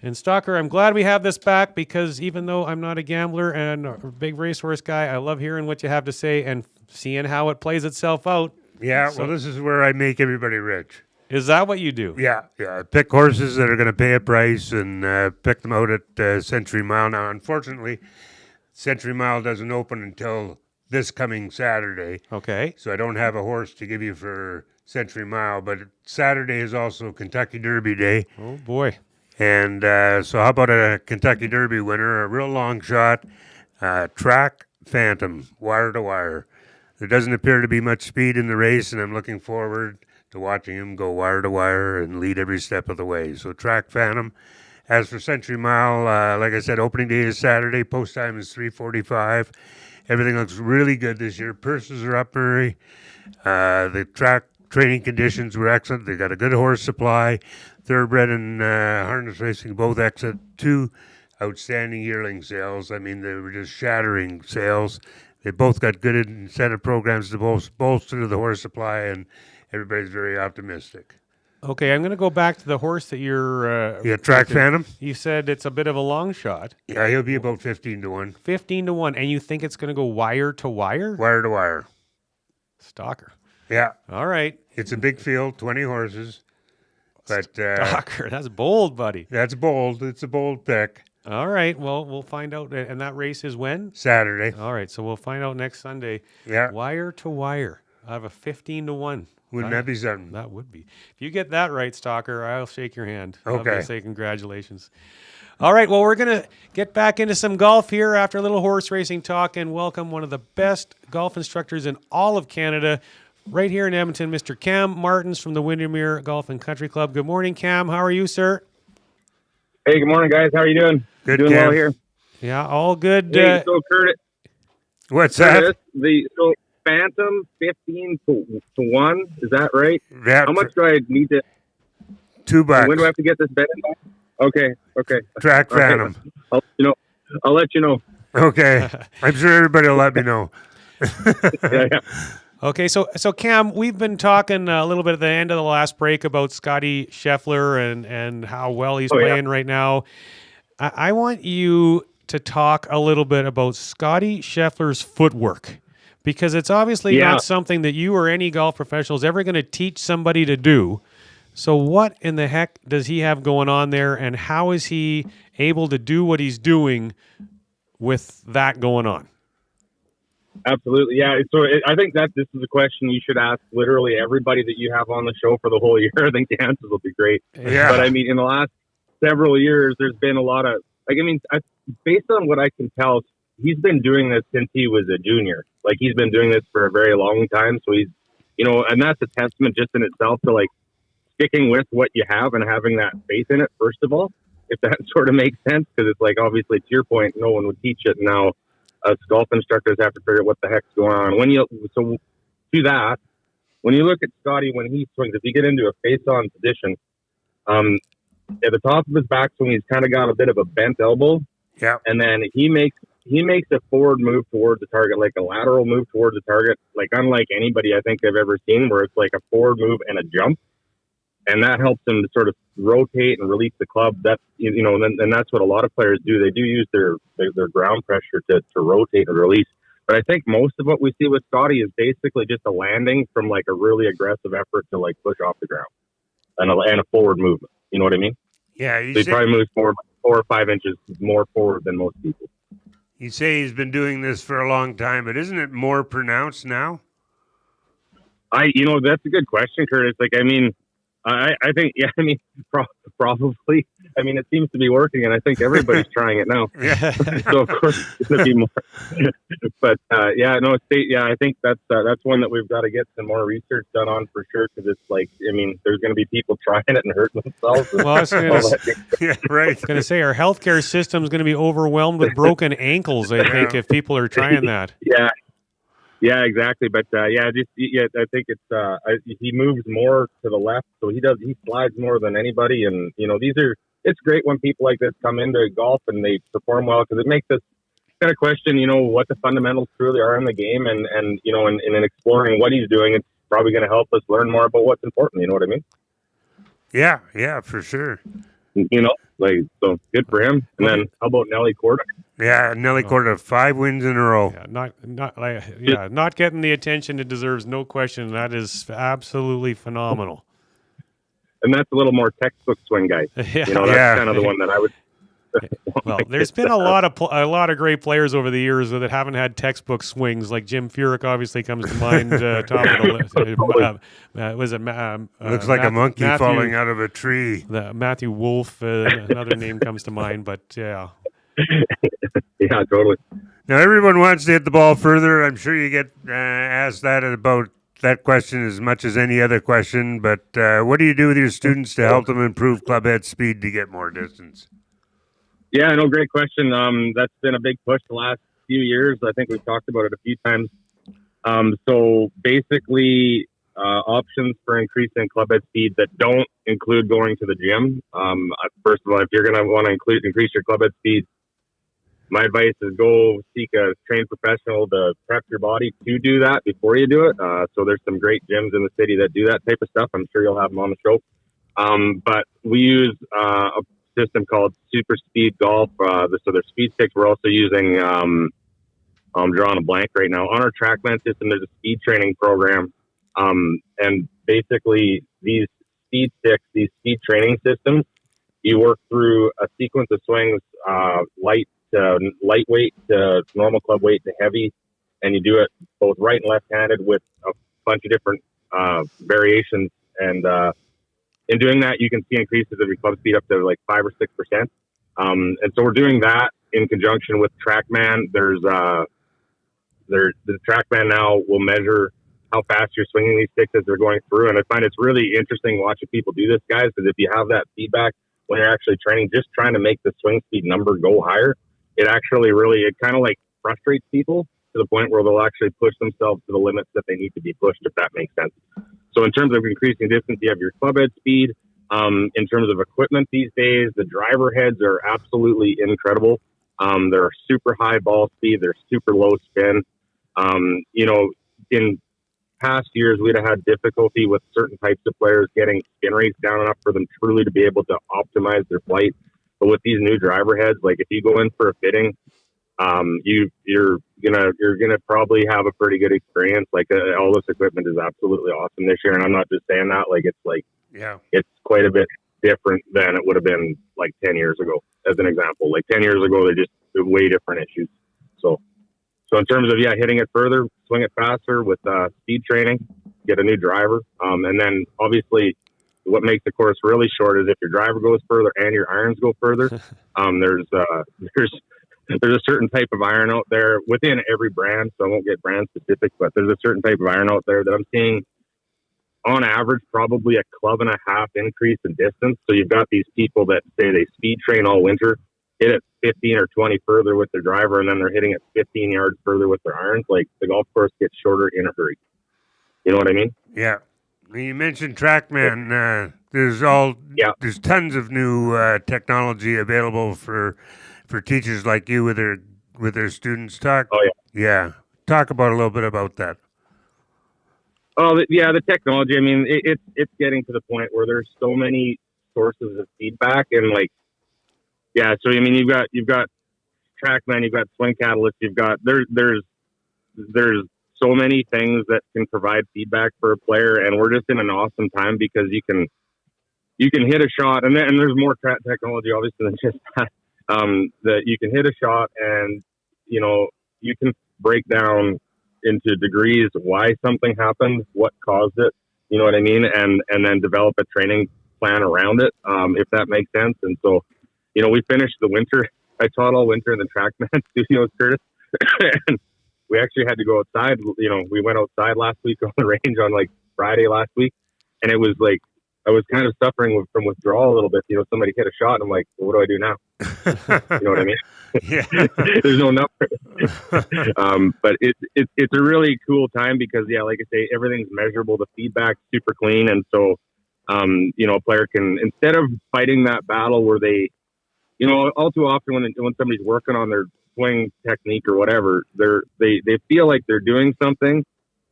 And Stalker, I'm glad we have this back, because even though I'm not a gambler and a big racehorse guy, I love hearing what you have to say and seeing how it plays itself out. Yeah, well, this is where I make everybody rich. Is that what you do? Yeah. I pick horses that are going to pay a price and pick them out at Century Mile. Now, unfortunately, Century Mile doesn't open until this coming Saturday. Okay. So I don't have a horse to give you for Century Mile, but Saturday is also Kentucky Derby Day. Oh, boy. And so how about a Kentucky Derby winner, a real long shot, Track Phantom, wire to wire. There doesn't appear to be much speed in the race, and I'm looking forward to watching him go wire to wire and lead every step of the way. So Track Phantom. As for Century Mile, like I said, opening day is Saturday. Post time is 3:45. Everything looks really good this year. Purses are up, Murray. The track training conditions were excellent. They got a good horse supply. Thoroughbred and harness racing both excellent. 2 outstanding yearling sales. I mean, they were just shattering sales. They both got good incentive programs to bolster the horse supply, and everybody's very optimistic. Okay, I'm going to go back to the horse that you're... Track Phantom? You said it's a bit of a long shot. Yeah, he'll be about 15 to 1. 15 to 1, and you think it's going to go wire to wire? Wire to wire. Stalker. Yeah. All right. It's a big field, 20 horses. But Stalker, that's bold, buddy. That's bold. It's a bold pick. All right. Well, we'll find out. And that race is when? Saturday. All right. So we'll find out next Sunday. Yeah. Wire to wire. I have a 15 to 1. Wouldn't that be something? That would be. If you get that right, Stalker, I'll shake your hand. Okay. I'll say congratulations. All right. Well, we're going to get back into some golf here after a little horse racing talk, and welcome one of the best golf instructors in all of Canada, right here in Edmonton, Mr. Cam Martens from the Windermere Golf and Country Club. Good morning, Cam. How are you, sir? Hey, good morning, guys. How are you doing? Good, doing Cam. well here. Yeah, all good. Hey, so Curtis, what's Curtis, that? So Phantom 15 to 1. Is that right? Yeah. How much do I need to? $2. When do I have to get this bet? Okay. Track Phantom. Okay. I'll let you know. Okay. I'm sure everybody will let me know. Yeah. Okay, so Cam, we've been talking a little bit at the end of the last break about Scotty Scheffler and how well he's playing right now. I want you to talk a little bit about Scotty Scheffler's footwork, because it's obviously not something that you or any golf professional is ever going to teach somebody to do. So what in the heck does he have going on there, and how is he able to do what he's doing with that going on? Absolutely, yeah. So I think that this is a question you should ask literally everybody that you have on the show for the whole year. I think the answers will be great. Yeah. But I mean, in the last several years, there's been a lot of based on what I can tell, he's been doing this since he was a junior. Like, he's been doing this for a very long time. So he's, and that's a testament just in itself to like sticking with what you have and having that faith in it. First of all, if that sort of makes sense, because it's like, obviously to your point, no one would teach it now. Us golf instructors have to figure out what the heck's going on. When you look at Scotty when he swings, if you get into a face-on position, at the top of his backswing, he's kind of got a bit of a bent elbow. Yeah, and then he makes a forward move towards the target, like a lateral move towards the target, like unlike anybody I think I've ever seen, where it's like a forward move and a jump, and that helps him to sort of rotate and release the club. That's and that's what a lot of players do. They do use their ground pressure to rotate and release. But I think most of what we see with Scotty is basically just a landing from like a really aggressive effort to like push off the ground and a forward movement. You know what I mean? Yeah, so he probably moves forward 4 or 5 inches more forward than most people. You say he's been doing this for a long time, but isn't it more pronounced now? That's a good question, Curtis. Like, I mean, I think, probably. I mean, it seems to be working, and I think everybody's trying it now. So of course it's going to be more. But I think that's one that we've got to get some more research done on for sure. Because it's like, I mean, there's going to be people trying it and hurting themselves. Well, I was going to say our healthcare system is going to be overwhelmed with broken ankles. I think if people are trying that. Yeah, exactly. But I think it's he moves more to the left, so he slides more than anybody. And it's great when people like this come into golf and they perform well, because it makes us kind of question, what the fundamentals truly are in the game, and in exploring what he's doing, it's probably going to help us learn more about what's important. You know what I mean? Yeah, for sure. So good for him. And then how about Nelly Korda? Yeah, Nelly Korda, 5 wins in a row. Yeah, not getting the attention it deserves, no question. That is absolutely phenomenal. And that's a little more textbook swing, guys. That's kind of the one that I would. Well, there's been a lot of great players over the years that haven't had textbook swings. Like Jim Furyk obviously comes to mind. Top of the list. Looks like a monkey falling out of a tree. Matthew Wolf, another name comes to mind. But yeah. Yeah, totally. Now everyone wants to hit the ball further. I'm sure you get asked about that question as much as any other question. But what do you do with your students to help them improve club head speed to get more distance? Yeah, no, great question. That's been a big push the last few years. I think we've talked about it a few times. So basically, options for increasing club head speed that don't include going to the gym. First of all, if you're going to want to increase your club head speed, my advice is go seek a trained professional to prep your body to do that before you do it. So there's some great gyms in the city that do that type of stuff. I'm sure you'll have them on the show. But we use a system called Super Speed Golf. So there's speed sticks. We're also using, I'm drawing a blank right now. On our TrackMan system, there's a speed training program. And basically these speed sticks, these speed training systems, you work through a sequence of swings, lightweight to normal club weight to heavy, and you do it both right and left-handed with a bunch of different variations. And in doing that, you can see increases of your club speed up to like 5 or 6%. And so we're doing that in conjunction with TrackMan. The TrackMan now will measure how fast you're swinging these sticks as they're going through. And I find it's really interesting watching people do this, guys, because if you have that feedback when you're actually training, just trying to make the swing speed number go higher, it actually it kind of like frustrates people to the point where they'll actually push themselves to the limits that they need to be pushed, if that makes sense. So in terms of increasing distance, you have your club head speed. In terms of equipment these days, the driver heads are absolutely incredible. They're super high ball speed. They're super low spin. past years, we'd have had difficulty with certain types of players getting spin rates down enough for them truly to be able to optimize their flight. But with these new driver heads, like if you go in for a fitting, you're gonna probably have a pretty good experience. Like all this equipment is absolutely awesome this year, and I'm not just saying that. Like it's quite a bit different than it would have been like 10 years ago, as an example. Like 10 years ago, they're way different issues. So in terms of hitting it further, swing it faster with speed training, get a new driver, and then obviously what makes the course really short is if your driver goes further and your irons go further. There's a certain type of iron out there within every brand, so I won't get brand specific, but there's a certain type of iron out there that I'm seeing on average probably a club and a half increase in distance. So you've got these people that say they speed train all winter, hit it 15 or 20 further with their driver, and then they're hitting it 15 yards further with their irons. Like the golf course gets shorter in a hurry. You know what I mean? Yeah. You mentioned TrackMan. There's tons of new technology available for teachers like you with their students. Yeah. Talk about a little bit about that. Oh, the technology. I mean, it's getting to the point where there's so many sources of feedback, and so I mean, you've got TrackMan, you've got Swing Catalyst, you've got there's so many things that can provide feedback for a player, and we're just in an awesome time because you can hit a shot, and there's more technology obviously than just that. That you can hit a shot, and you can break down into degrees why something happened, what caused it, you know what I mean, and then develop a training plan around it, if that makes sense. And so, we finished the winter. I taught all winter in the TrackMan studios, Curtis, and we actually had to go outside. We went outside last week on the range on Friday last week, and it was like I was kind of suffering from withdrawal a little bit. Somebody hit a shot, and I'm like, well, what do I do now? You know what I mean? Yeah. There's no number. But it's a really cool time because, like I say, everything's measurable. The feedback's super clean. And so, a player can, instead of fighting that battle where they, all too often when somebody's working on their swing technique or whatever, they feel like they're doing something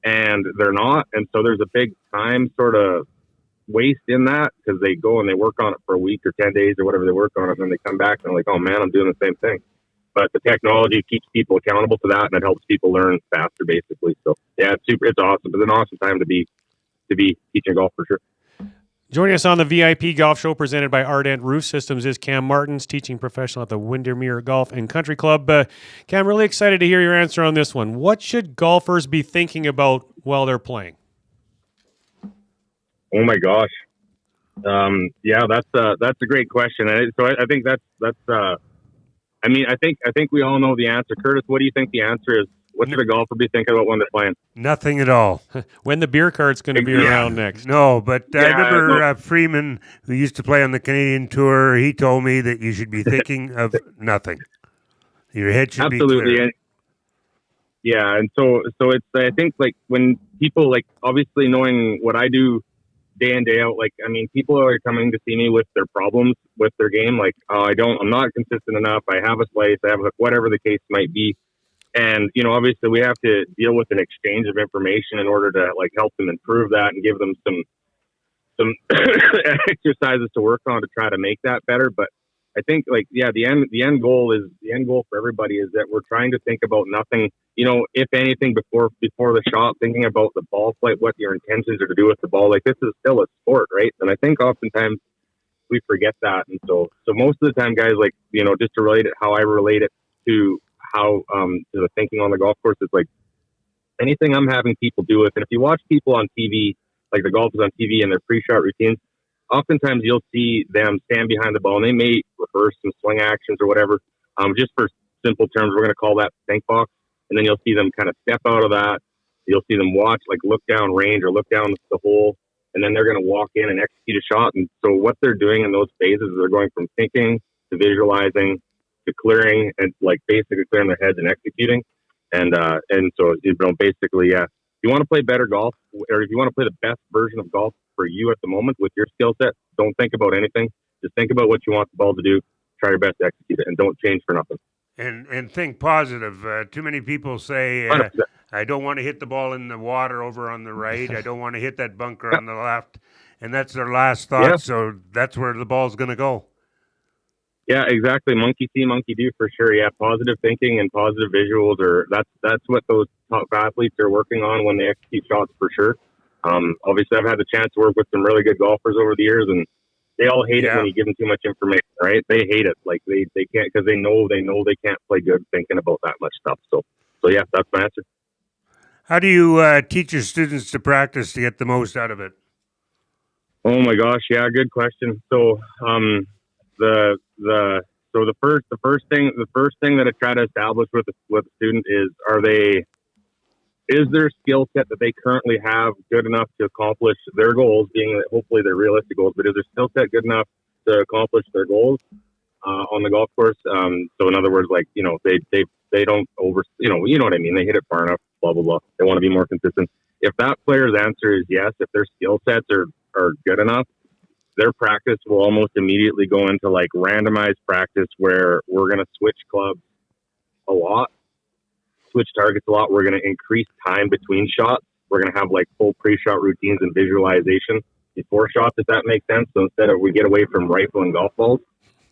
and they're not. And so there's a big time sort of waste in that because they go and they work on it for a week or 10 days or whatever they work on it, and then they come back and they're like, oh man, I'm doing the same thing. But the technology keeps people accountable to that, and it helps people learn faster, basically. So it's awesome. It's an awesome time to be teaching golf for sure. Joining us on the VIP Golf Show presented by Ardent Roof Systems is Cam Martens, teaching professional at the Windermere Golf and Country Club. Cam, really excited to hear your answer on this one. What should golfers be thinking about while they're playing? Oh my gosh. That's a great question. And so I think I think we all know the answer. Curtis, what do you think the answer is? What should a golfer be thinking about when they're playing? Nothing at all. When the beer cart's going to be around next. No, but I remember Freeman, who used to play on the Canadian Tour, he told me that you should be thinking of nothing. Your head should be clear. Yeah, and so it's, I think, when people, obviously knowing what I do day in, day out, people are coming to see me with their problems with their game. I'm not consistent enough. I have a slice, I have whatever the case might be. And, obviously we have to deal with an exchange of information in order to help them improve that and give them some exercises to work on to try to make that better. But I think the end goal for everybody is that we're trying to think about nothing, if anything before the shot, thinking about the ball flight, what your intentions are to do with the ball. This is still a sport, right? And I think oftentimes we forget that. And so most of the time, guys, just to relate it, how I relate it to how, to the thinking on the golf course is anything I'm having people do with. And if you watch people on TV, the golfers on TV and their pre-shot routines, oftentimes you'll see them stand behind the ball and they may reverse some swing actions or whatever. Just for simple terms, we're going to call that think box. And then you'll see them kind of step out of that. You'll see them watch, look down range or look down the hole. And then they're going to walk in and execute a shot. And so what they're doing in those phases is they're going from thinking to visualizing to clearing and basically clearing their heads and executing. And so, basically, if you want to play better golf, or if you want to play the best version of golf for you at the moment with your skill set, don't think about anything. Just think about what you want the ball to do. Try your best to execute it, and don't change for nothing. And think positive. Too many people say I don't want to hit the ball in the water over on the right. I don't want to hit that bunker on the left. And that's their last thought. Yeah. So that's where the ball's going to go. Yeah, exactly. Monkey see, monkey do for sure. Yeah, positive thinking and positive visuals that's what those top athletes are working on when they execute shots for sure. Obviously, I've had the chance to work with some really good golfers over the years, and they all hate it when you give them too much information, right? They hate it. Like they can't, because they know they can't play good thinking about that much stuff. So yeah, that's my answer. How do you teach your students to practice to get the most out of it? Oh my gosh, yeah, good question. So the first thing that I try to establish with a student is their skill set that they currently have good enough to accomplish their goals, being that hopefully they're realistic goals, but is their skill set good enough to accomplish their goals on the golf course? So in other words, like, you know, they don't over, you know what I mean? They hit it far enough, blah, blah, blah. They want to be more consistent. If that player's answer is yes, if their skill sets are good enough, their practice will almost immediately go into like randomized practice where we're going to switch clubs a lot, switch targets a lot. We're going to increase time between shots. We're going to have like full pre-shot routines and visualization before shots, if that makes sense. So instead of we get away from rifling golf balls,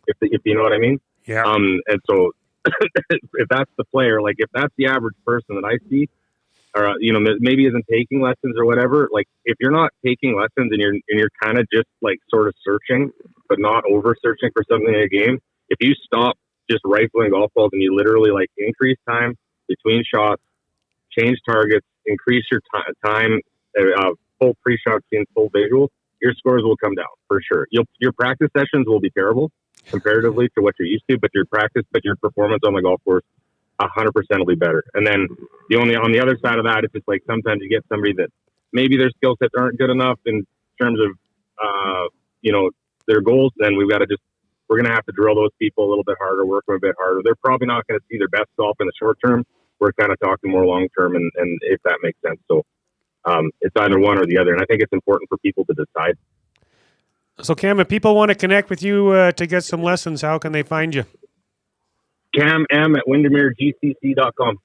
if you know what I mean. Yeah. And so if that's the player, like if that's the average person that I see, or you know, maybe isn't taking lessons or whatever. Like if you're not taking lessons and you're kind of just like sort of searching, but not over searching for something in a game. If you stop just rifling golf balls and you literally like increase time between shots, change targets, increase your time, full pre-shot scenes, full visual, your scores will come down for sure. Your practice sessions will be terrible comparatively to what you're used to, but your performance on the golf course 100% will be better. And then on the other side of that, it's just like sometimes you get somebody that maybe their skill sets aren't good enough in terms of their goals. Then we're going to have to drill those people a little bit harder, work them a bit harder. They're probably not going to see their best golf in the short term. We're kind of talking more long term, and if that makes sense. So it's either one or the other, and I think it's important for people to decide. So Cam, if people want to connect with you to get some lessons, how can they find you? Cam M at WindermereGCC.com.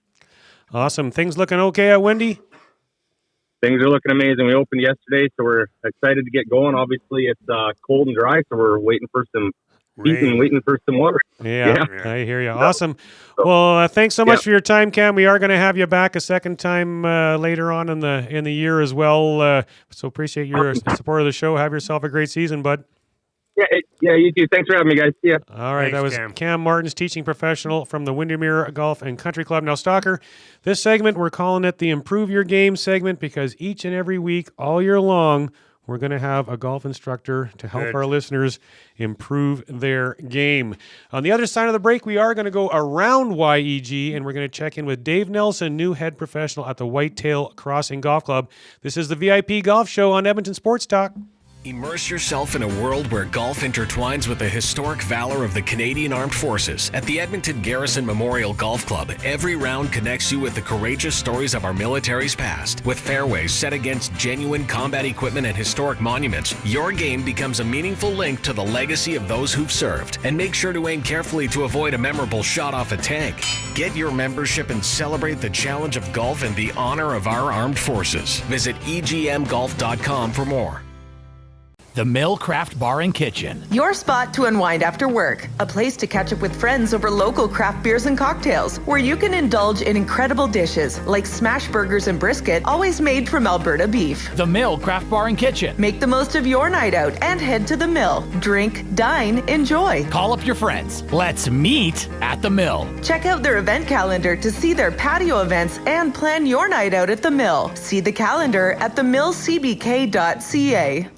Awesome. Things looking okay at Windy? Things are looking amazing. We opened yesterday, so we're excited to get going. Obviously, it's cold and dry, so we're waiting for some heat and waiting for some water. Yeah. I hear you. Awesome. Well, thanks so much for your time, Cam. We are going to have you back a second time later on in the year as well. So appreciate your support of the show. Have yourself a great season, bud. Yeah, you too. Thanks for having me, guys. See ya. All right, Thanks, that was Cam Martens, teaching professional from the Windermere Golf and Country Club. Now, Stalker, this segment, we're calling it the Improve Your Game segment because each and every week, all year long, we're going to have a golf instructor to help our listeners improve their game. On the other side of the break, we are going to go around YEG, and we're going to check in with Dave Nelson, new head professional at the Whitetail Crossing Golf Club. This is the VIP Golf Show on Edmonton Sports Talk. Immerse yourself in a world where golf intertwines with the historic valor of the Canadian Armed Forces. At the Edmonton Garrison Memorial Golf Club, every round connects you with the courageous stories of our military's past. With fairways set against genuine combat equipment and historic monuments, your game becomes a meaningful link to the legacy of those who've served. And make sure to aim carefully to avoid a memorable shot off a tank. Get your membership and celebrate the challenge of golf and the honor of our armed forces. Visit egmgolf.com for more. The Mill Craft Bar and Kitchen. Your spot to unwind after work. A place to catch up with friends over local craft beers and cocktails, where you can indulge in incredible dishes like smash burgers and brisket, always made from Alberta beef. The Mill Craft Bar and Kitchen. Make the most of your night out and head to the Mill. Drink, dine, enjoy. Call up your friends. Let's meet at the Mill. Check out their event calendar to see their patio events and plan your night out at the Mill. See the calendar at themillcbk.ca.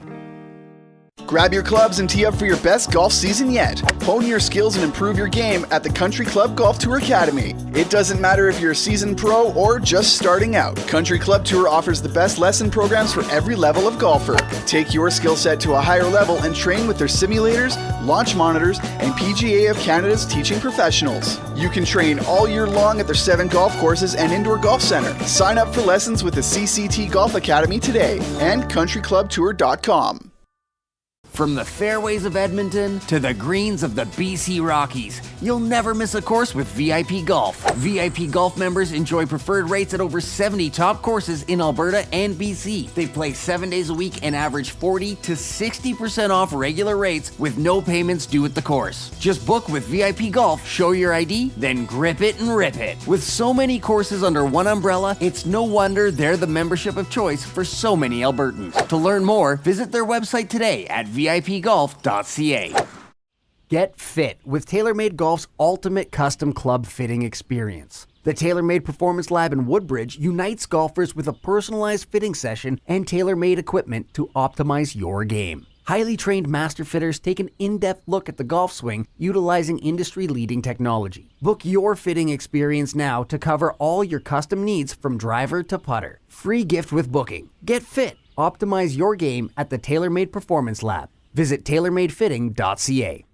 Grab your clubs and tee up for your best golf season yet. Hone your skills and improve your game at the Country Club Golf Tour Academy. It doesn't matter if you're a seasoned pro or just starting out. Country Club Tour offers the best lesson programs for every level of golfer. Take your skill set to a higher level and train with their simulators, launch monitors, and PGA of Canada's teaching professionals. You can train all year long at their 7 golf courses and indoor golf center. Sign up for lessons with the CCT Golf Academy today and countryclubtour.com. From the fairways of Edmonton to the greens of the BC Rockies, you'll never miss a course with VIP Golf. VIP Golf members enjoy preferred rates at over 70 top courses in Alberta and BC. They play 7 days a week and average 40 to 60% off regular rates with no payments due at the course. Just book with VIP Golf, show your ID, then grip it and rip it. With so many courses under one umbrella, it's no wonder they're the membership of choice for so many Albertans. To learn more, visit their website today at vipgolf.ca. Get fit with TaylorMade Golf's ultimate custom club fitting experience. The TaylorMade Performance Lab in Woodbridge unites golfers with a personalized fitting session and tailor-made equipment to optimize your game. Highly trained master fitters take an in-depth look at the golf swing utilizing industry-leading technology. Book your fitting experience now to cover all your custom needs from driver to putter. Free gift with booking. Get fit. Optimize your game at the TaylorMade Performance Lab. Visit tailormadefitting.ca.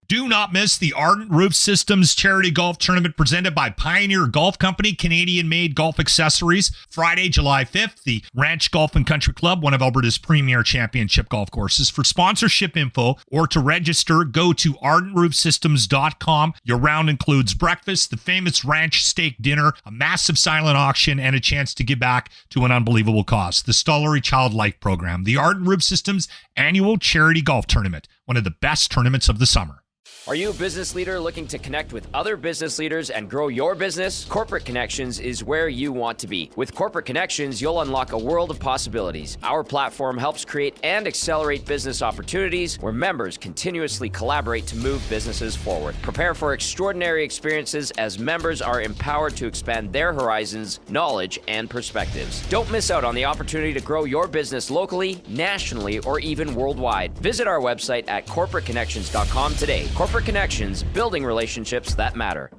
Do not miss the Ardent Roof Systems Charity Golf Tournament presented by Pioneer Golf Company, Canadian-made golf accessories. Friday, July 5th, the Ranch Golf and Country Club, one of Alberta's premier championship golf courses. For sponsorship info or to register, go to ardentroofsystems.com. Your round includes breakfast, the famous ranch steak dinner, a massive silent auction, and a chance to give back to an unbelievable cause. The Stollery Child Life Program, the Ardent Roof Systems Annual Charity Golf Tournament, one of the best tournaments of the summer. Are you a business leader looking to connect with other business leaders and grow your business? Corporate Connections is where you want to be. With Corporate Connections, you'll unlock a world of possibilities. Our platform helps create and accelerate business opportunities where members continuously collaborate to move businesses forward. Prepare for extraordinary experiences as members are empowered to expand their horizons, knowledge, and perspectives. Don't miss out on the opportunity to grow your business locally, nationally, or even worldwide. Visit our website at corporateconnections.com today. Corporate Connections, building relationships that matter.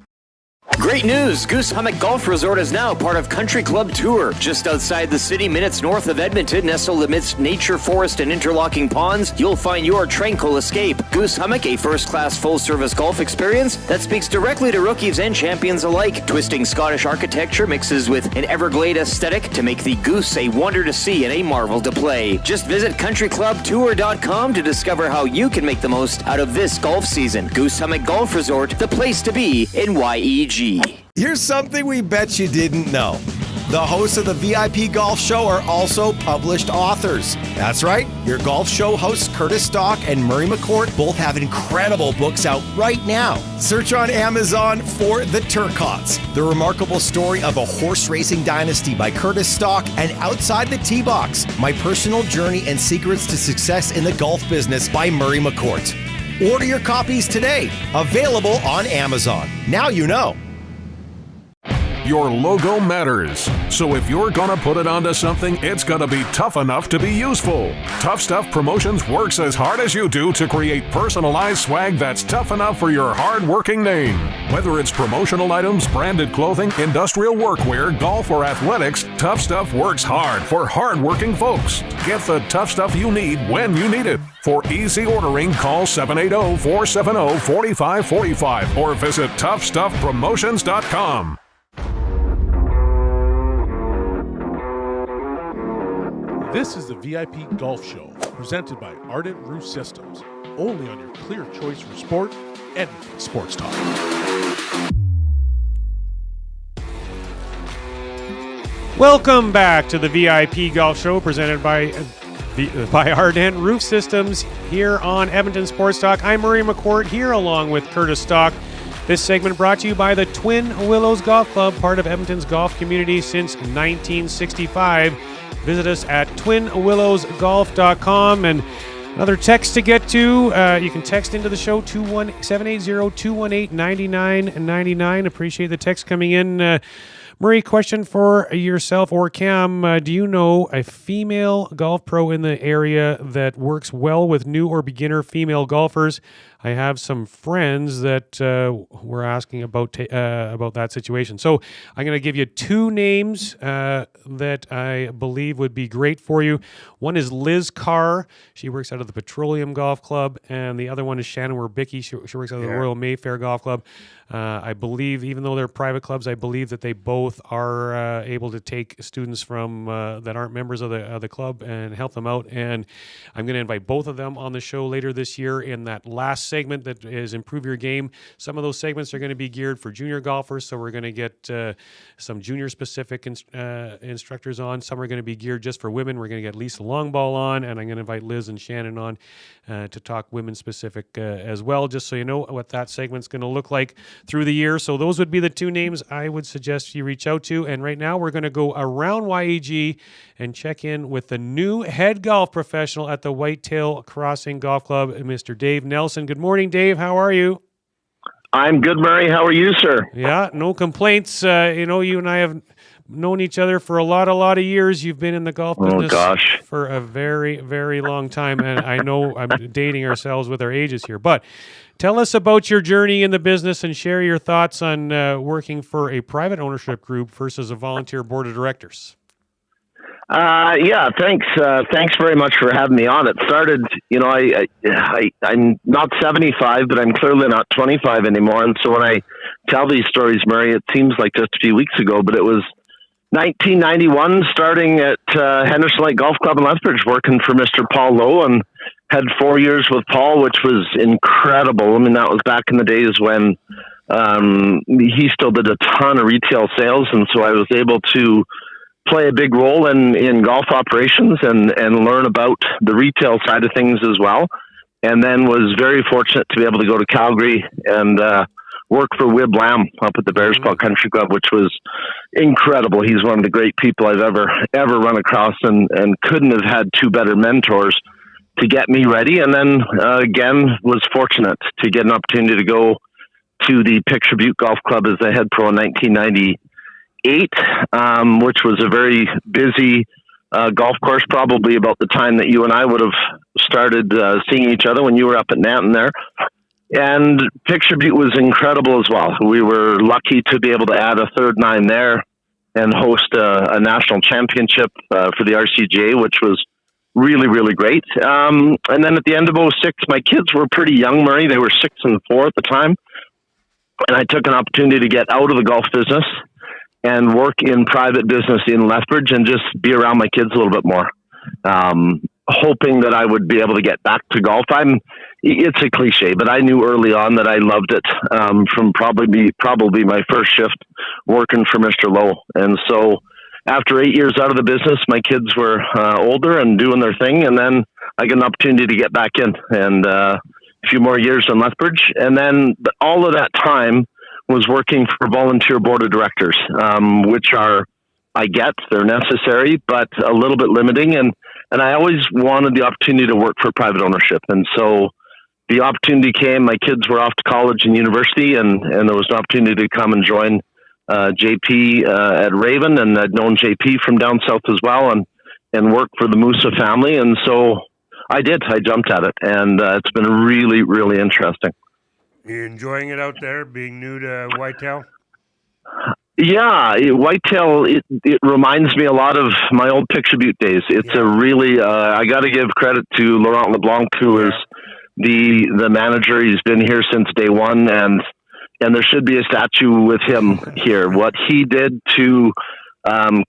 Great news! Goose Hummock Golf Resort is now part of Country Club Tour. Just outside the city, minutes north of Edmonton, nestled amidst nature, forest, and interlocking ponds, you'll find your tranquil escape. Goose Hummock, a first-class full-service golf experience that speaks directly to rookies and champions alike. Twisting Scottish architecture mixes with an Everglade aesthetic to make the Goose a wonder to see and a marvel to play. Just visit countryclubtour.com to discover how you can make the most out of this golf season. Goose Hummock Golf Resort, the place to be in YEG. Here's something we bet you didn't know. The hosts of the VIP Golf Show are also published authors. That's right, your golf show hosts Curtis Stock and Murray McCourt both have incredible books out right now. Search on Amazon for The Turcots, the remarkable story of a horse racing dynasty by Curtis Stock, and Outside the Tee Box, my personal journey and secrets to success in the golf business by Murray McCourt. Order your copies today. Available on Amazon. Now you know. Your logo matters. So if you're gonna put it onto something, it's gonna be tough enough to be useful. Tough Stuff Promotions works as hard as you do to create personalized swag that's tough enough for your hard-working name. Whether it's promotional items, branded clothing, industrial workwear, golf, or athletics, Tough Stuff works hard for hard-working folks. Get the tough stuff you need when you need it. For easy ordering, call 780-470-4545 or visit toughstuffpromotions.com. This is the VIP Golf Show, presented by Ardent Roof Systems, only on your clear choice for sport, Edmonton Sports Talk. Welcome back to the VIP Golf Show, presented by Ardent Roof Systems here on Edmonton Sports Talk. I'm Murray McCourt here along with Curtis Stock. This segment brought to you by the Twin Willows Golf Club, part of Edmonton's golf community since 1965. Visit us at twinwillowsgolf.com. And another text to get to, you can text into the show, 780-218-9999. Appreciate the text coming in. Murray, question for yourself or Cam. Do you know a female golf pro in the area that works well with new or beginner female golfers? I have some friends that were asking about that situation. So I'm going to give you two names that I believe would be great for you. One is Liz Carr. She works out of the Petroleum Golf Club, and the other one is Shannon Werbicki. She works out of the Royal Mayfair Golf Club. I believe, even though they're private clubs, I believe that they both are able to take students from that aren't members of the club and help them out. And I'm going to invite both of them on the show later this year in that last segment that is Improve Your Game. Some of those segments are going to be geared for junior golfers, so we're going to get some junior-specific instructors on. Some are going to be geared just for women. We're going to get Lisa Longball on, and I'm going to invite Liz and Shannon on to talk women-specific as well, just so you know what that segment's going to look like through the year. So those would be the two names I would suggest you reach out to. And right now we're going to go around YEG and check in with the new head golf professional at the Whitetail Crossing Golf Club, Mr. Dave Nelson. Good morning, Dave. How are you? I'm good, Murray. How are you, sir? Yeah, no complaints. You and I have known each other for a lot of years. You've been in the golf business for a very, very long time. And I know I'm dating ourselves with our ages here. But tell us about your journey in the business and share your thoughts on working for a private ownership group versus a volunteer board of directors. Thanks. Thanks very much for having me on. It started, I'm not 75, but I'm clearly not 25 anymore. And so when I tell these stories, Murray, it seems like just a few weeks ago, but it was 1991, starting at Henderson Lake Golf Club in Lethbridge, working for Mr. Paul Lowe, and had 4 years with Paul, which was incredible. I mean, that was back in the days when he still did a ton of retail sales, and so I was able to play a big role in golf operations and learn about the retail side of things as well. And then was very fortunate to be able to go to Calgary and work for Wib Lamb up at the Bearspaw Country Club, which was incredible. He's one of the great people I've ever run across, and couldn't have had two better mentors to get me ready. And then again, was fortunate to get an opportunity to go to the Picture Butte Golf Club as the head pro in 1998, which was a very busy golf course, probably about the time that you and I would have started seeing each other when you were up at Nanton there. And Picture Butte was incredible as well. We were lucky to be able to add a third nine there and host a national championship for the RCGA, which was really, really great. And then at the end of 2006, my kids were pretty young, Murray. They were 6 and 4 at the time. And I took an opportunity to get out of the golf business and work in private business in Lethbridge and just be around my kids a little bit more. Hoping that I would be able to get back to golf. It's a cliche, but I knew early on that I loved it from probably my first shift working for Mr. Lowe. And so after 8 years out of the business, my kids were older and doing their thing. And then I got an opportunity to get back in and a few more years in Lethbridge. And then all of that time was working for volunteer board of directors, which are, they're necessary, but a little bit limiting. And I always wanted the opportunity to work for private ownership. And so the opportunity came. My kids were off to college and university, and there was an opportunity to come and join JP at Raven. And I'd known JP from down south as well, and work for the Musa family. And so I did. I jumped at it, and it's been really, really interesting. You enjoying it out there, being new to Whitetail? Yeah, Whitetail, it reminds me a lot of my old Picture Butte days. It's a really, I got to give credit to Laurent LeBlanc, who is the manager. He's been here since day one, and there should be a statue with him here. What he did to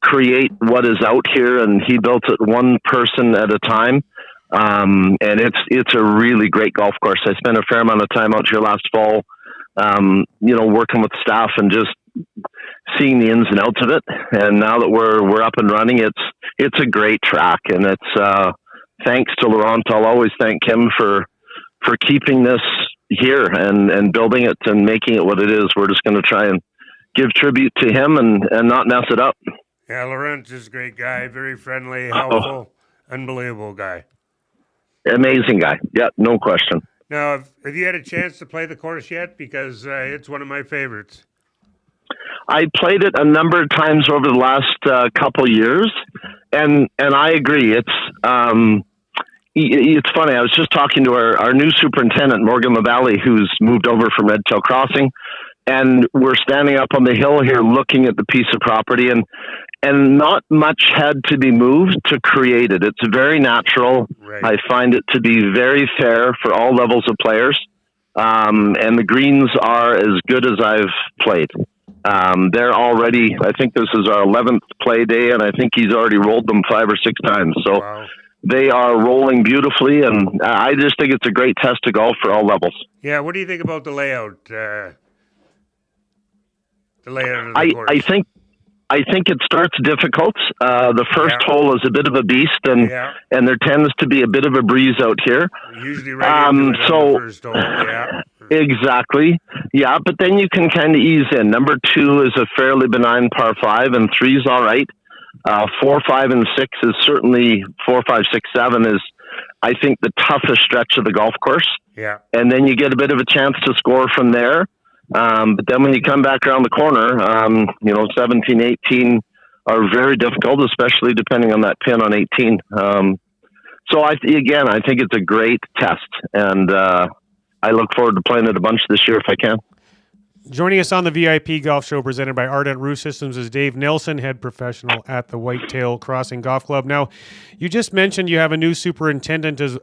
create what is out here, and he built it one person at a time. And it's a really great golf course. I spent a fair amount of time out here last fall, working with staff and just seeing the ins and outs of it. And now that we're up and running, it's a great track, and it's thanks to Laurent. I'll always thank him for keeping this here and building it and making it what it is. We're just going to try and give tribute to him and not mess it up. Yeah, Laurent is a great guy, very friendly, helpful, unbelievable guy. Amazing guy. Yeah, no question. Now, have you had a chance to play the course yet? Because it's one of my favorites. I played it a number of times over the last couple years, and I agree. It's funny. I was just talking to our new superintendent, Morgan LaValle, who's moved over from Red Tail Crossing, and we're standing up on the hill here looking at the piece of property, and not much had to be moved to create it. It's very natural. Right. I find it to be very fair for all levels of players, and the greens are as good as I've played. They're already, I think this is our 11th play day, and I think he's already rolled them 5 or 6 times. So wow. They are rolling beautifully, and I just think it's a great test of golf for all levels. Yeah, what do you think about the layout? The layout of the course? I think it starts difficult. The first hole is a bit of a beast, and there tends to be a bit of a breeze out here. Usually right into the first hole, yeah. Exactly. Yeah, but then you can kind of ease in. Number 2 is a fairly benign par 5, and 3 is all right. 4, 5, and 6 is certainly 4, 5, 6, 7 is, I think, the toughest stretch of the golf course. Yeah. And then you get a bit of a chance to score from there. But then when you come back around the corner, 17, 18 are very difficult, especially depending on that pin on 18. So I think it's a great test, and I look forward to playing it a bunch this year if I can. Joining us on the VIP Golf Show presented by Ardent Roof Systems is Dave Nelson, head professional at the Whitetail Crossing Golf Club. Now, you just mentioned you have a new superintendent as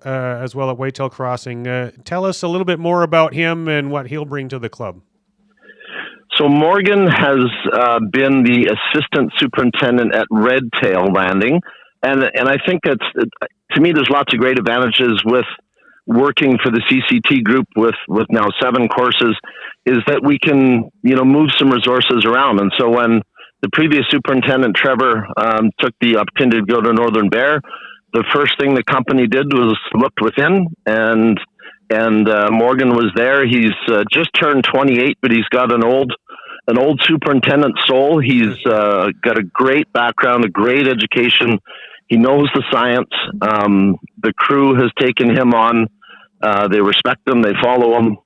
well at Whitetail Crossing. Tell us a little bit more about him and what he'll bring to the club. So Morgan has been the assistant superintendent at Red Tail Landing, and I think that's, to me, there's lots of great advantages with working for the CCT group with now 7 courses, is that we can, move some resources around. And so when the previous superintendent, Trevor, took the opportunity to go to Northern Bear, the first thing the company did was looked within, and Morgan was there. He's just turned 28, but he's got an old superintendent soul. He's got a great background, a great education. He knows the science. The crew has taken him on. They respect him. They follow him.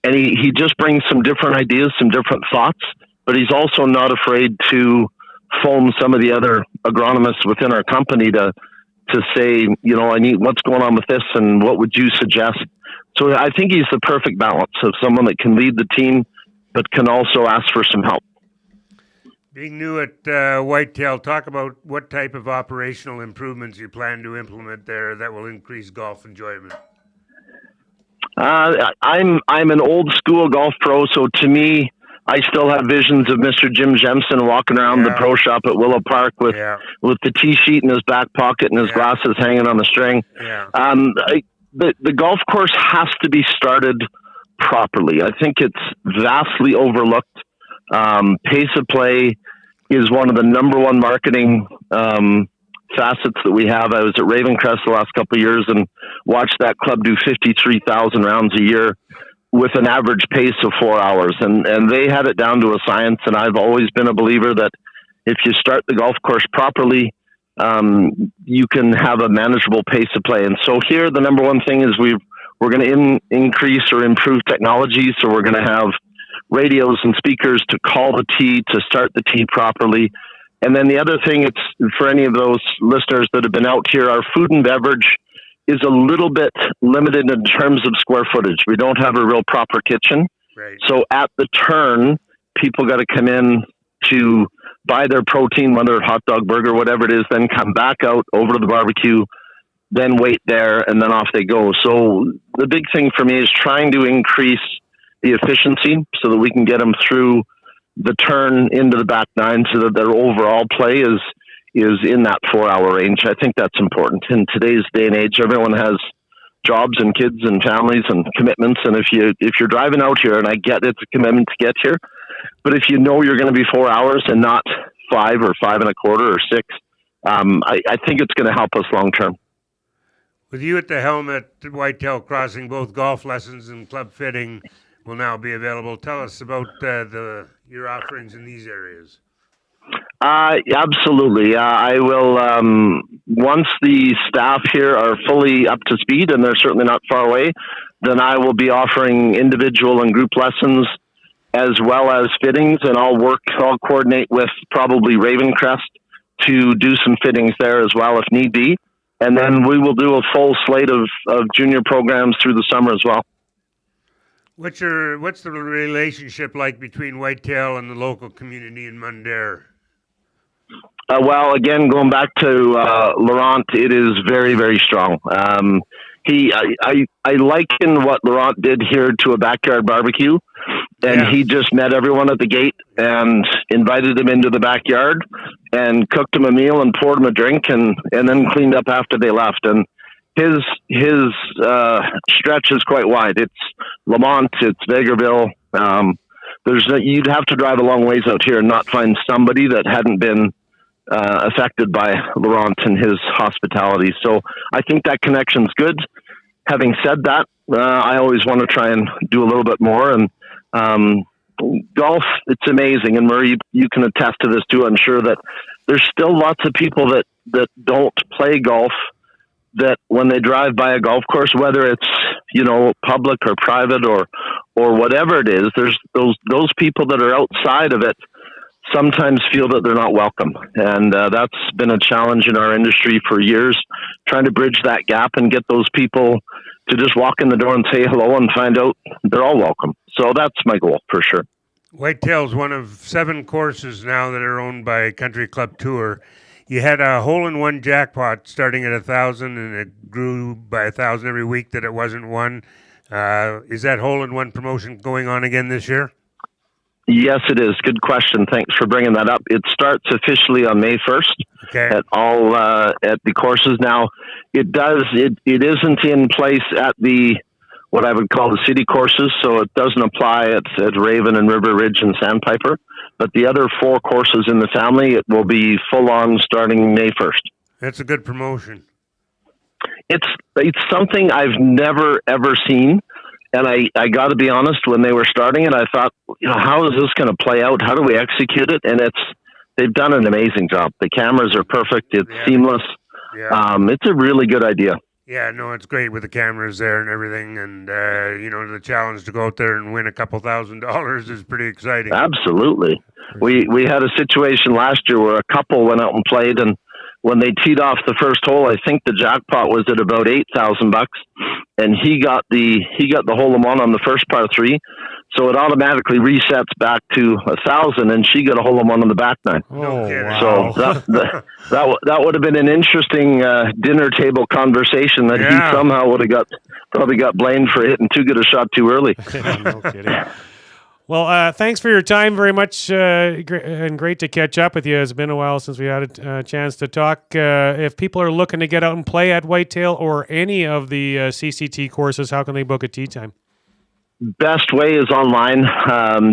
And he just brings some different ideas, some different thoughts, but he's also not afraid to phone some of the other agronomists within our company to say, I need, what's going on with this and what would you suggest? So I think he's the perfect balance of someone that can lead the team, but can also ask for some help. Being new at Whitetail, talk about what type of operational improvements you plan to implement there that will increase golf enjoyment. I'm an old school golf pro, so to me, I still have visions of Mr. Jim Jemison walking around the pro shop at Willow Park with the tee sheet in his back pocket and his glasses hanging on the string. Yeah. The golf course has to be started properly. I think it's vastly overlooked. Pace of play is one of the number one marketing facets that we have. I was at Ravencrest the last couple of years and watched that club do 53,000 rounds a year with an average pace of 4 hours. And they had it down to a science. And I've always been a believer that if you start the golf course properly, you can have a manageable pace of play. And so here, the number one thing is we're going to increase or improve technology. So we're going to have radios and speakers to call the tee, to start the tee properly. And then the other thing, it's for any of those listeners that have been out here, our food and beverage is a little bit limited in terms of square footage. We don't have a real proper kitchen. Right. So at the turn, people got to come in to buy their protein, whether it's hot dog, burger, whatever it is, then come back out over to the barbecue, then wait there, and then off they go. So the big thing for me is trying to increase the efficiency so that we can get them through the turn into the back nine so that their overall play is in that 4 hour range. I think that's important. In today's day and age, everyone has jobs and kids and families and commitments. And if you're driving out here, and I get it's a commitment to get here, but if you know you're going to be 4 hours and not 5 or 5 1/4 or 6, I think it's going to help us long term. With you at the helm at Whitetail Crossing, both golf lessons and club fitting will now be available. Tell us about your offerings in these areas. Absolutely. I will, once the staff here are fully up to speed, and they're certainly not far away, then I will be offering individual and group lessons as well as fittings, and I'll coordinate with probably Ravencrest to do some fittings there as well if need be. And then we will do a full slate of junior programs through the summer as well. What's the relationship like between Whitetail and the local community in Mundare? Well, again, going back to Laurent, it is very, very strong. I liken what Laurent did here to a backyard barbecue, and he just met everyone at the gate and invited them into the backyard and cooked them a meal and poured them a drink and then cleaned up after they left. And his stretch is quite wide. It's Lamont, it's Vegreville. You'd have to drive a long ways out here and not find somebody that hadn't been affected by Laurent and his hospitality. So I think that connection's good. Having said that, I always want to try and do a little bit more. And golf, it's amazing. And Murray, you can attest to this too. I'm sure that there's still lots of people that don't play golf, that when they drive by a golf course, whether it's, public or private or whatever it is, there's those people that are outside of it sometimes feel that they're not welcome. And that's been a challenge in our industry for years, trying to bridge that gap and get those people to just walk in the door and say hello and find out they're all welcome. So that's my goal for sure. Whitetail's one of 7 courses now that are owned by Country Club Tour. You had a hole-in-one jackpot starting at 1,000, and it grew by 1,000 every week that it wasn't won. Is that hole-in-one promotion going on again this year? Yes, it is. Good question. Thanks for bringing that up. It starts officially on May 1st at all at the courses. Now, it isn't in place at what I would call the city courses, so it doesn't apply at Raven and River Ridge and Sandpiper. But the other 4 courses in the family, it will be full on starting May 1st. That's a good promotion. It's something I've never ever seen. And I got to be honest, when they were starting it, I thought, how is this going to play out? How do we execute it? And they've done an amazing job. The cameras are perfect. It's seamless. Yeah. It's a really good idea. Yeah, no, it's great with the cameras there and everything. And, the challenge to go out there and win a couple $1,000s is pretty exciting. Absolutely. We had a situation last year where a couple went out and played, and when they teed off the first hole, I think the jackpot was at about $8,000, and he got the hole-in-one on the first par 3, so it automatically resets back to 1,000, and she got a hole-in-one on the back 9. No kidding. Wow. So that would have been an interesting dinner table conversation that he somehow would have probably got blamed for hitting too good a shot too early. No kidding. Well, thanks for your time very much, and great to catch up with you. It's been a while since we had a chance to talk. If people are looking to get out and play at Whitetail or any of the CCT courses, how can they book a tee time? Best way is online,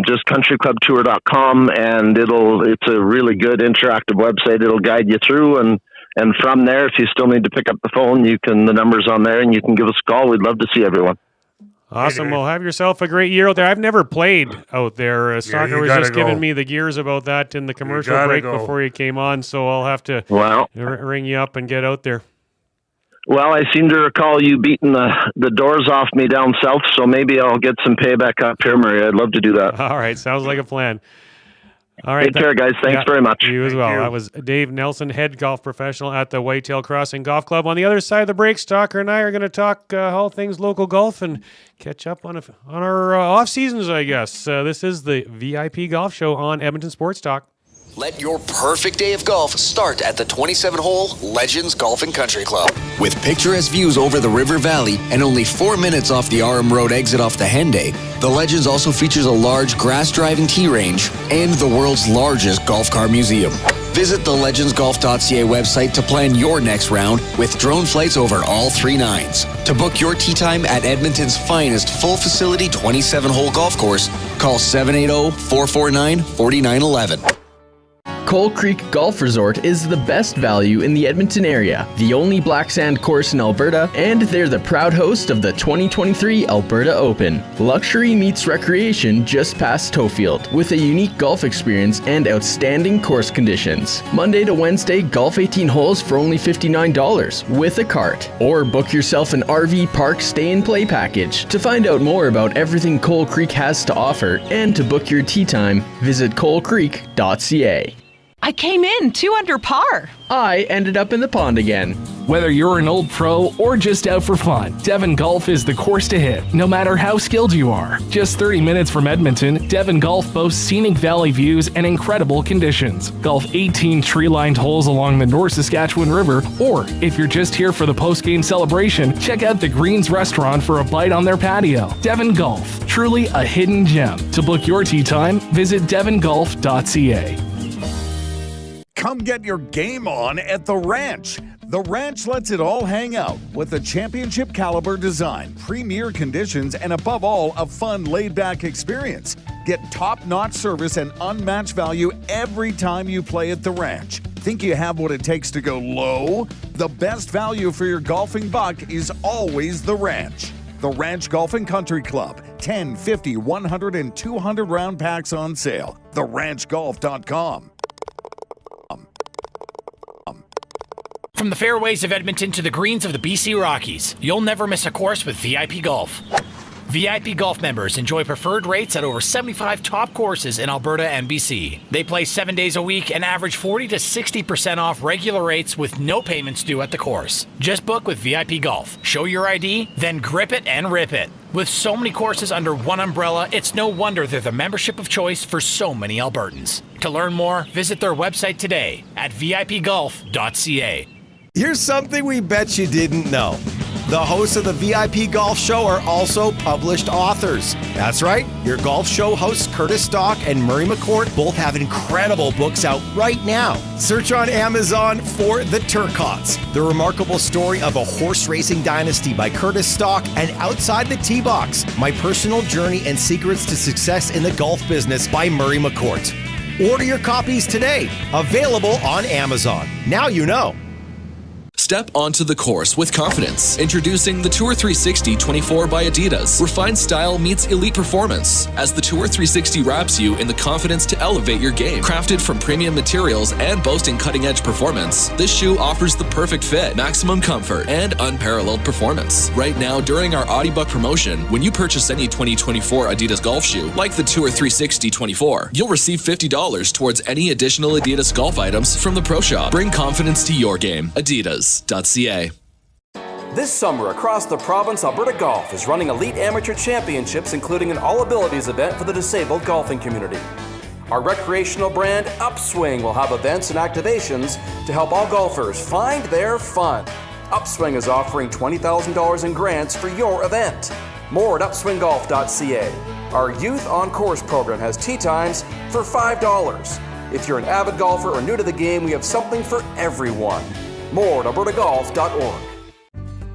just countryclubtour.com, and it's a really good interactive website. It'll guide you through, and from there, if you still need to pick up the phone, the number's on there, and you can give us a call. We'd love to see everyone. Awesome. Well, have yourself a great year out there. I've never played out there. Stalker was just giving me the gears about that in the commercial break before you came on, so I'll have to ring you up and get out there. Well, I seem to recall you beating the doors off me down south, so maybe I'll get some payback up here, Murray. I'd love to do that. All right. Sounds like a plan. All right. Take care, guys. Thanks very much. You as well. That was Dave Nelson, head golf professional at the Whitetail Crossing Golf Club. On the other side of the break, Stalker and I are going to talk all things local golf and catch up on our off seasons, I guess. This is the VIP Golf Show on Edmonton Sports Talk. Let your perfect day of golf start at the 27-hole Legends Golf and Country Club. With picturesque views over the River Valley and only 4 minutes off the RM Road exit off the Henday, the Legends also features a large grass-driving tee range and the world's largest golf car museum. Visit the legendsgolf.ca website to plan your next round with drone flights over all 3 nines. To book your tee time at Edmonton's finest full-facility 27-hole golf course, call 780-449-4911. Coal Creek Golf Resort is the best value in the Edmonton area, the only black sand course in Alberta, and they're the proud host of the 2023 Alberta Open. Luxury meets recreation just past Tofield, with a unique golf experience and outstanding course conditions. Monday to Wednesday, golf 18 holes for only $59 with a cart. Or book yourself an RV park stay and play package. To find out more about everything Coal Creek has to offer and to book your tee time, visit coalcreek.ca. I came in 2 under par. I ended up in the pond again. Whether you're an old pro or just out for fun, Devon Golf is the course to hit, no matter how skilled you are. Just 30 minutes from Edmonton, Devon Golf boasts scenic valley views and incredible conditions. Golf 18 tree-lined holes along the North Saskatchewan River, or if you're just here for the post-game celebration, check out the Greens restaurant for a bite on their patio. Devon Golf, truly a hidden gem. To book your tee time, visit devongolf.ca. Come get your game on at The Ranch. The Ranch lets it all hang out with a championship caliber design, premier conditions, and above all, a fun laid-back experience. Get top-notch service and unmatched value every time you play at The Ranch. Think you have what it takes to go low? The best value for your golfing buck is always The Ranch. The Ranch Golf and Country Club. 10, 50, 100, and 200 round packs on sale. TheRanchGolf.com. From the fairways of Edmonton to the greens of the BC Rockies, you'll never miss a course with VIP Golf. VIP Golf members enjoy preferred rates at over 75 top courses in Alberta and BC. They play 7 days a week and average 40 to 60% off regular rates with no payments due at the course. Just book with VIP Golf. Show your ID, then grip it and rip it. With so many courses under one umbrella, it's no wonder they're the membership of choice for so many Albertans. To learn more, visit their website today at vipgolf.ca. Here's something we bet you didn't know. The hosts of the VIP Golf Show are also published authors. That's right, your golf show hosts Curtis Stock and Murray McCourt both have incredible books out right now. Search on Amazon for The Turcots, the remarkable story of a horse racing dynasty by Curtis Stock, and Outside the Tee Box, my personal journey and secrets to success in the golf business by Murray McCourt. Order your copies today, available on Amazon. Now you know. Step onto the course with confidence. Introducing the Tour 360 24 by Adidas. Refined style meets elite performance as the Tour 360 wraps you in the confidence to elevate your game. Crafted from premium materials and boasting cutting-edge performance, this shoe offers the perfect fit, maximum comfort, and unparalleled performance. Right now, during our Audiobook promotion, when you purchase any 2024 Adidas golf shoe, like the Tour 360 24, you'll receive $50 towards any additional Adidas golf items from the Pro Shop. Bring confidence to your game. Adidas.ca. This summer, across the province, Alberta Golf is running elite amateur championships, including an all-abilities event for the disabled golfing community. Our recreational brand, Upswing, will have events and activations to help all golfers find their fun. Upswing is offering $20,000 in grants for your event. More at upswinggolf.ca. Our Youth on Course program has tee times for $5. If you're an avid golfer or new to the game, we have something for everyone. More at albertagolf.org.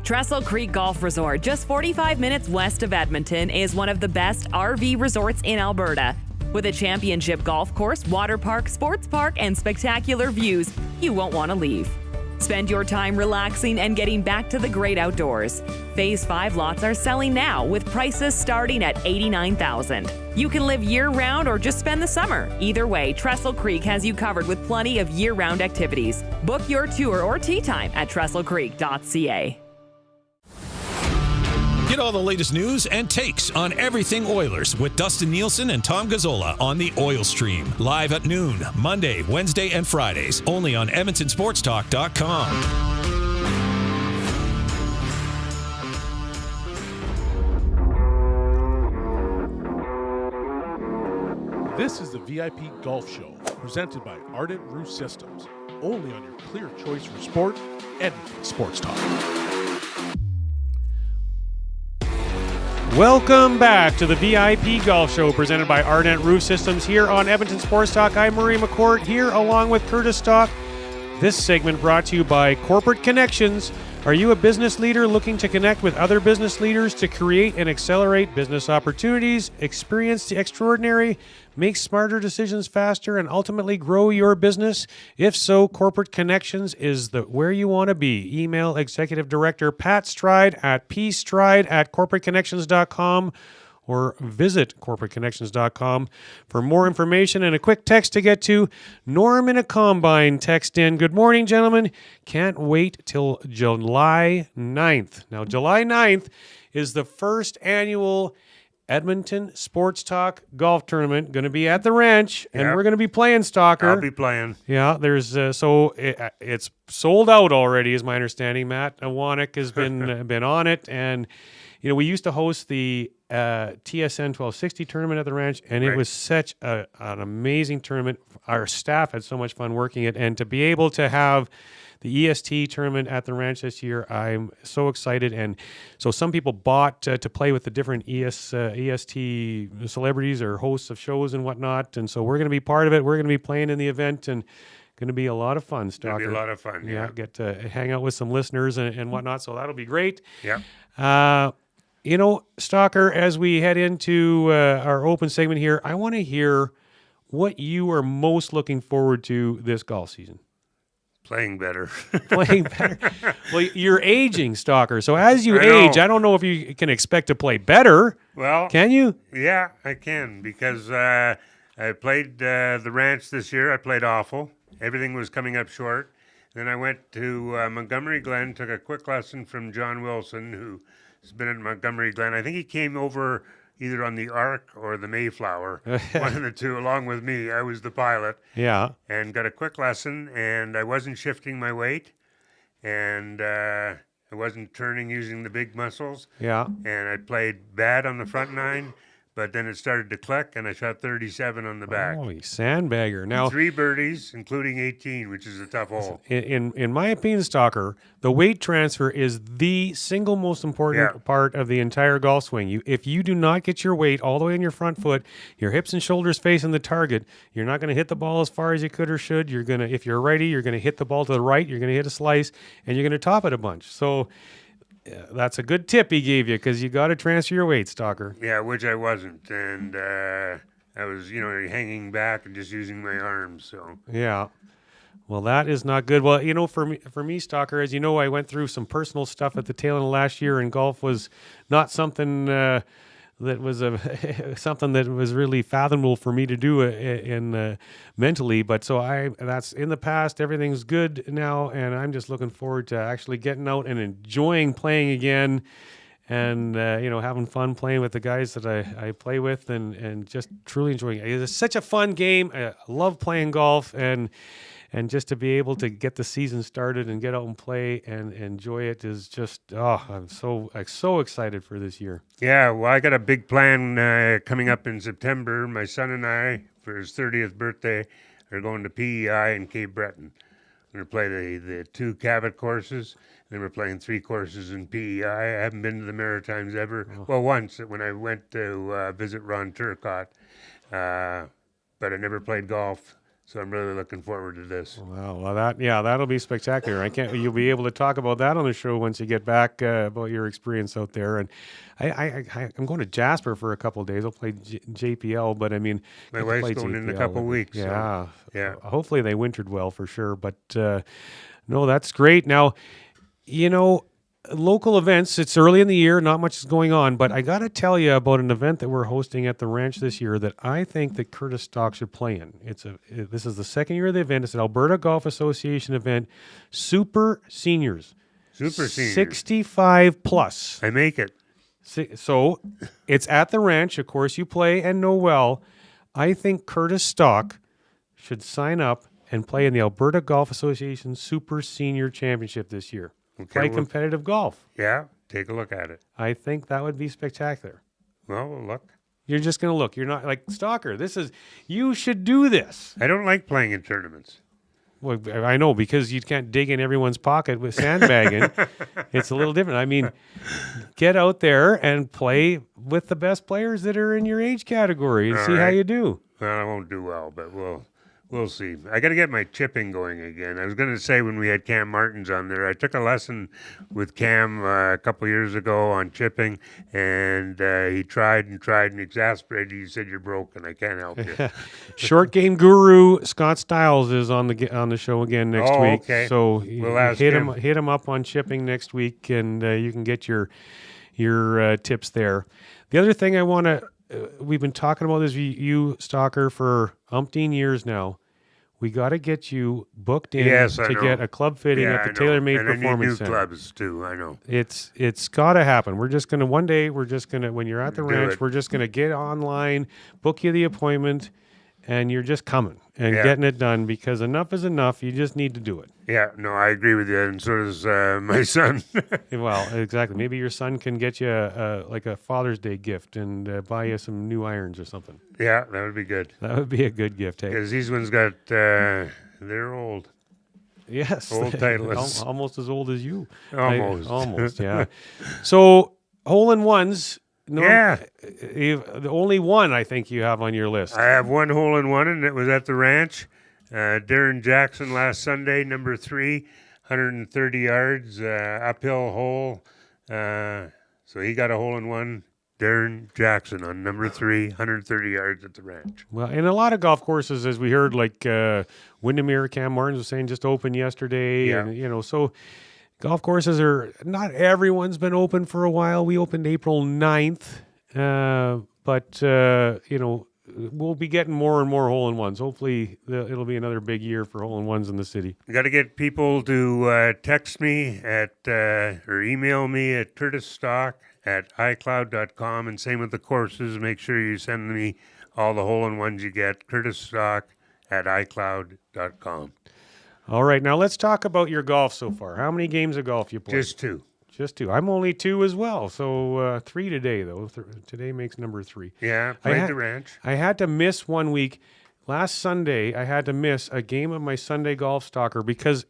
Trestle Creek Golf Resort, just 45 minutes west of Edmonton, is one of the best RV resorts in Alberta. With a championship golf course, water park, sports park, and spectacular views, you won't want to leave. Spend your time relaxing and getting back to the great outdoors. Phase 5 lots are selling now with prices starting at $89,000. You can live year-round or just spend the summer. Either way, Trestle Creek has you covered with plenty of year-round activities. Book your tour or tee time at trestlecreek.ca. Get all the latest news and takes on everything Oilers with Dustin Nielsen and Tom Gazzola on the Oil Stream. Live at noon, Monday, Wednesday, and Fridays. Only on EdmontonSportsTalk.com. This is the VIP Golf Show, presented by Ardent Roof Systems. Only on your clear choice for sport, Edmonton Sports Talk. Welcome back to the VIP Golf Show presented by Ardent Roof Systems here on Edmonton Sports Talk. I'm Murray McCourt here along with Curtis Stock. This segment brought to you by Corporate Connections. Are you a business leader looking to connect with other business leaders to create and accelerate business opportunities, experience the extraordinary, make smarter decisions faster, and ultimately grow your business? If so, Corporate Connections is where you want to be. Email Executive Director Pat Stride at pstride@corporateconnections.com or visit corporateconnections.com for more information and a quick text to get to. Norm in a Combine text in. Good morning, gentlemen. Can't wait till July 9th. Now, July 9th is the first annual Edmonton Sports Talk Golf Tournament, going to be at the ranch, and Yeah. we're going to be playing, Stalker. I'll be playing. Yeah, there's it's sold out already, is my understanding. Matt Wanek has been on it, and we used to host the TSN 1260 tournament at the ranch, and it Right. was such an amazing tournament. Our staff had so much fun working it, and to be able to have the EST tournament at the ranch this year, I'm so excited. And so some people bought to play with the different EST celebrities or hosts of shows and whatnot. And so we're going to be part of it. We're going to be playing in the event, and going to be a lot of fun, Stalker. It'll be a lot of fun, yeah. Get to hang out with some listeners and whatnot. So that'll be great. Yeah. Stalker, as we head into our open segment here, I want to hear what you are most looking forward to this golf season. Playing better. Playing better. Well, you're aging, Stalker. So as you age, I don't know if you can expect to play better. Well, can you? Yeah, I can, because I played the ranch this year. I played awful. Everything was coming up short. Then I went to Montgomery Glen, took a quick lesson from John Wilson, who's been at Montgomery Glen. I think he came over either on the Ark or the Mayflower, one of the two, along with me. I was the pilot. Yeah. And got a quick lesson, and I wasn't shifting my weight, and I wasn't turning using the big muscles. Yeah. And I played bad on the front nine, but then it started to click, and I shot 37 on the back. Oh, you sandbagger. Now, 3 birdies, including 18, which is a tough hole. In my opinion, Stalker, the weight transfer is the single most important part of the entire golf swing. If you do not get your weight all the way in your front foot, your hips and shoulders facing the target, you're not going to hit the ball as far as you could or should. You're going to, if you're righty, you're going to hit the ball to the right, you're going to hit a slice, and you're going to top it a bunch. So that's a good tip he gave you, because you got to transfer your weight, Stalker. Yeah, which I wasn't, and I was, hanging back and just using my arms. So yeah, well, that is not good. Well, for me, Stalker, as you know, I went through some personal stuff at the tail end of last year, and golf was not something that was something that was really fathomable for me to do mentally. But so that's in the past. Everything's good now, and I'm just looking forward to actually getting out and enjoying playing again, and having fun playing with the guys that I play with, and just truly enjoying it. It's such a fun game. I love playing golf, and just to be able to get the season started and get out and play and enjoy it is just, I'm so excited for this year. Yeah, well, I got a big plan coming up in September. My son and I, for his 30th birthday, are going to PEI in Cape Breton. We're going to play the 2 Cabot courses, and then we're playing 3 courses in PEI. I haven't been to the Maritimes ever. Well, once when I went to visit Ron Turcotte, but I never played golf. So I'm really looking forward to this. Well, that'll be spectacular. You'll be able to talk about that on the show once you get back about your experience out there. And I'm going to Jasper for a couple of days. I'll play JPL, but I mean, my wife's going in a couple of weeks. Yeah, so, yeah. Hopefully they wintered well for sure. But no, that's great. Now, local events, it's early in the year, not much is going on, but I got to tell you about an event that we're hosting at the ranch this year that I think that Curtis Stock should play in. This is the second year of the event. It's an Alberta Golf Association event, Super Seniors. 65 plus. I make it. So it's at the ranch. Of course, you play and know well. I think Curtis Stock should sign up and play in the Alberta Golf Association Super Senior Championship this year. Play competitive golf. Yeah, take a look at it. I think that would be spectacular. Well, we'll look. You're just going to look. You're not like, Stalker, you should do this. I don't like playing in tournaments. Well, I know, because you can't dig in everyone's pocket with sandbagging. It's a little different. I mean, get out there and play with the best players that are in your age category and see how you do. Well, I won't do well, but we'll see. I got to get my chipping going again. I was going to say when we had Cam Martens on there, I took a lesson with Cam a couple years ago on chipping, and he tried and exasperated. He said, "You're broken. I can't help you." Short game guru Scott Stiles is on the show again next week. Okay. So we'll ask hit him. hit him up on chipping next week, and you can get your tips there. The other thing I want to we've been talking about this, you Stalker, for umpteen years now. we got to get you booked in Yes, I to know. get a club fitting Yeah, at the I know. TaylorMade And I need Performance new Center. clubs too. I know. It's got to happen. We're just gonna when you're at the Do ranch, it. we're just gonna get online, book you the appointment, and you're just coming and Yeah. getting it done because enough is enough. You just need to do it. Yeah, no, I agree with you, and so does my son. Well, exactly. Maybe your son can get you like a Father's Day gift and buy you some new irons or something. Yeah, that would be good. That would be a good gift, hey? Because these ones got, they're old. Yes. Old Titleists. Almost as old as you. Almost. Almost, yeah. So, hole-in-ones. No, Yeah. The only one I think you have on your list. I have one hole-in-one, and it was at the ranch. Darren Jackson last Sunday, number 3, 130 yards, uphill hole. So he got a hole-in-one. Darren Jackson on number 3, 130 yards at the ranch. Well, and a lot of golf courses, as we heard, like Windermere, Cam Martens was saying, just opened yesterday. Yeah. And, so golf courses not everyone's been open for a while. We opened April 9th, but we'll be getting more and more hole-in-ones. Hopefully, it'll be another big year for hole-in-ones in the city. You got to get people to text me or email me at curtisstock@icloud.com, and same with the courses. Make sure you send me all the hole-in-ones you get, curtisstock@icloud.com. All right, now let's talk about your golf so far. How many games of golf you played? Just 2. Just 2. I'm only 2 as well, so 3 today, though. Today makes number 3. Yeah, played the ranch. I had to miss 1 week. Last Sunday, I had to miss a game of my Sunday golf stalker because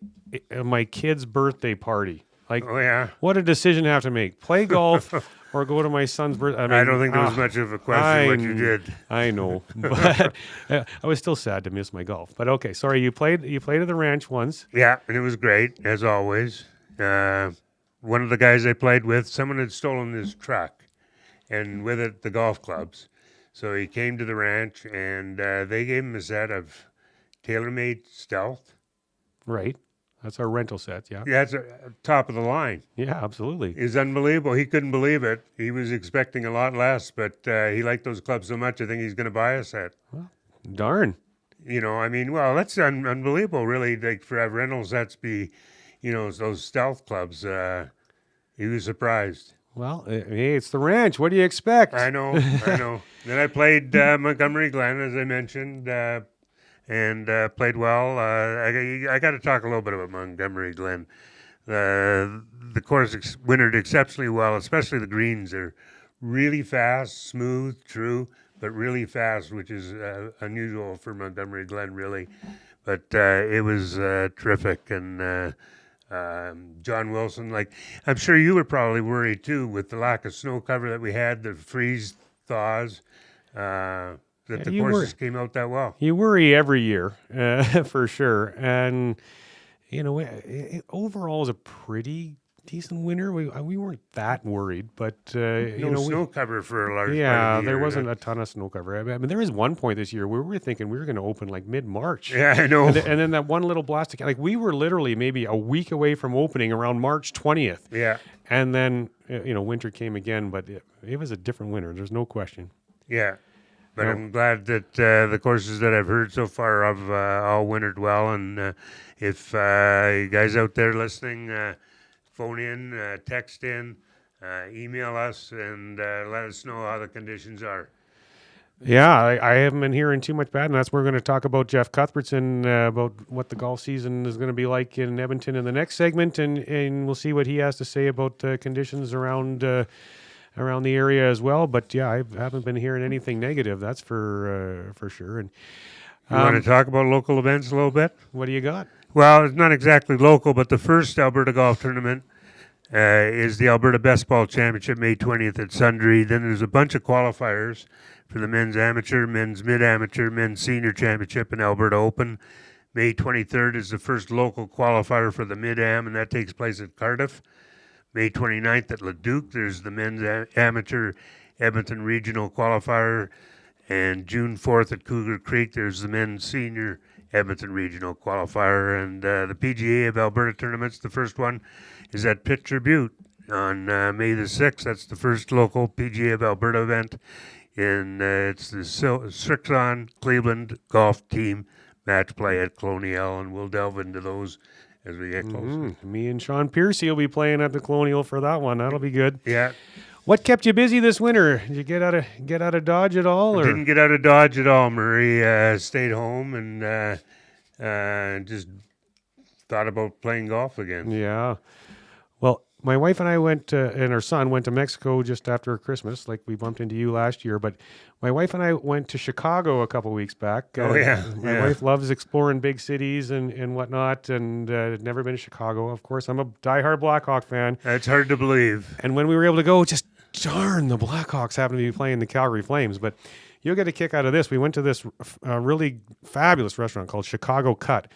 of my kid's birthday party. Like, oh, yeah. What a decision I have to make. Play golf or go to my son's birthday. I don't think there was much of a question what you did. I know, but I was still sad to miss my golf. But okay, sorry, you played at the ranch once. Yeah, and it was great, as always. One of the guys I played with, someone had stolen his truck, and with it, the golf clubs. So he came to the ranch, and they gave him a set of TaylorMade Stealth. Right. That's our rental set, yeah. Yeah, it's top of the line. Yeah, absolutely. It's unbelievable. He couldn't believe it. He was expecting a lot less, but he liked those clubs so much, I think he's going to buy a set. Well, darn. That's unbelievable, really, like, for have rental sets be, those Stealth clubs. He was surprised. Well, hey, it's the ranch. What do you expect? I know. Then I played Montgomery Glen, as I mentioned, and played well. I got to talk a little bit about Montgomery Glen. The course wintered exceptionally well, especially the greens. They're really fast, smooth, true, but really fast, which is unusual for Montgomery Glen, really. But it was terrific. And John Wilson, I'm sure you were probably worried too with the lack of snow cover that we had, the freeze thaws, that the courses came out that well. You worry every year, for sure. And, overall, it was a pretty decent winter. We weren't that worried, but snow cover for a large part of the year. there wasn't a ton of snow cover. I mean, there was one point this year where we were thinking we were going to open like mid-March. Yeah, I know. And then that one little blast, we were literally maybe a week away from opening around March 20th. Yeah. And then winter came again, but it was a different winter. There's no question. Yeah. But I'm glad that the courses that I've heard so far have all wintered well. And if you guys out there listening, phone in, text in, email us, and let us know how the conditions are. Yeah, I haven't been hearing too much bad, and that's where we're going to talk about Jeff Cuthbertson, about what the golf season is going to be like in Edmonton in the next segment, and we'll see what he has to say about conditions around the area as well. But yeah, I haven't been hearing anything negative. That's for sure. And you want to talk about local events a little bit? What do you got? Well, it's not exactly local, but the first Alberta Golf Tournament is the Alberta Best Ball Championship, May 20th at Sundre. Then there's a bunch of qualifiers for the men's amateur, men's mid-amateur, men's senior championship, and Alberta Open. May 23rd is the first local qualifier for the mid-am, and that takes place at Cardiff. May 29th at Leduc, there's the men's amateur Edmonton Regional Qualifier. And June 4th at Cougar Creek, there's the men's senior Edmonton Regional Qualifier. And the PGA of Alberta tournaments, the first one is at Pitcher Butte on May the 6th. That's the first local PGA of Alberta event. And it's the Srixon Cleveland Golf Team match play at Colonial, and we'll delve into those as we get closer. Me and Sean Piercy will be playing at the Colonial for that one. That'll be good. Yeah. What kept you busy this winter? Did you get out of Dodge at all? Or? Didn't get out of Dodge at all, Murray. Stayed home and just thought about playing golf again. Yeah. Well, my wife and I went and our son went to Mexico just after Christmas, like we bumped into you last year. But my wife and I went to Chicago a couple weeks back. My wife loves exploring big cities and whatnot, and had never been to Chicago. Of course, I'm a diehard Blackhawk fan. That's hard to believe. And when we were able to go, just darn, the Blackhawks happen to be playing the Calgary Flames. But you'll get a kick out of this. We went to this really fabulous restaurant called Chicago Cut,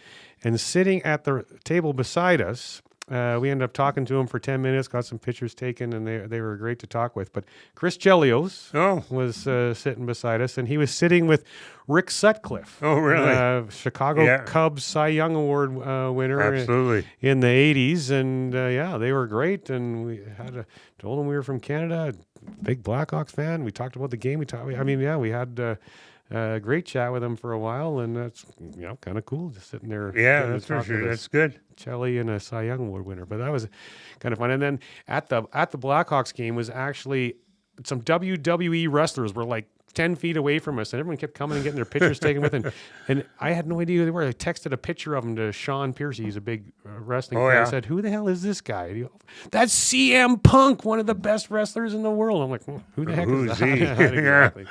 and sitting at the table beside us, we ended up talking to him for 10 minutes, got some pictures taken, and they were great to talk with. But Chris Chelios was sitting beside us, and he was sitting with Rick Sutcliffe. Oh, really? Chicago Cubs Cy Young Award winner. Absolutely. In the 80s. And, they were great. And we told him we were from Canada, big Blackhawks fan. We talked about the game. We had a great chat with him for a while, and that's kind of cool, just sitting there. Yeah, that's for sure. That's good. Chelly and a Cy Young Award winner, but that was kind of fun. And then at the Blackhawks game was actually some WWE wrestlers were like 10 feet away from us, and everyone kept coming and getting their pictures taken with him. And I had no idea who they were. I texted a picture of him to Sean Piercy. He's a big wrestling fan. Yeah. I said, "Who the hell is this guy?" That's CM Punk, one of the best wrestlers in the world. I'm like, who the heck is that? He? Exactly.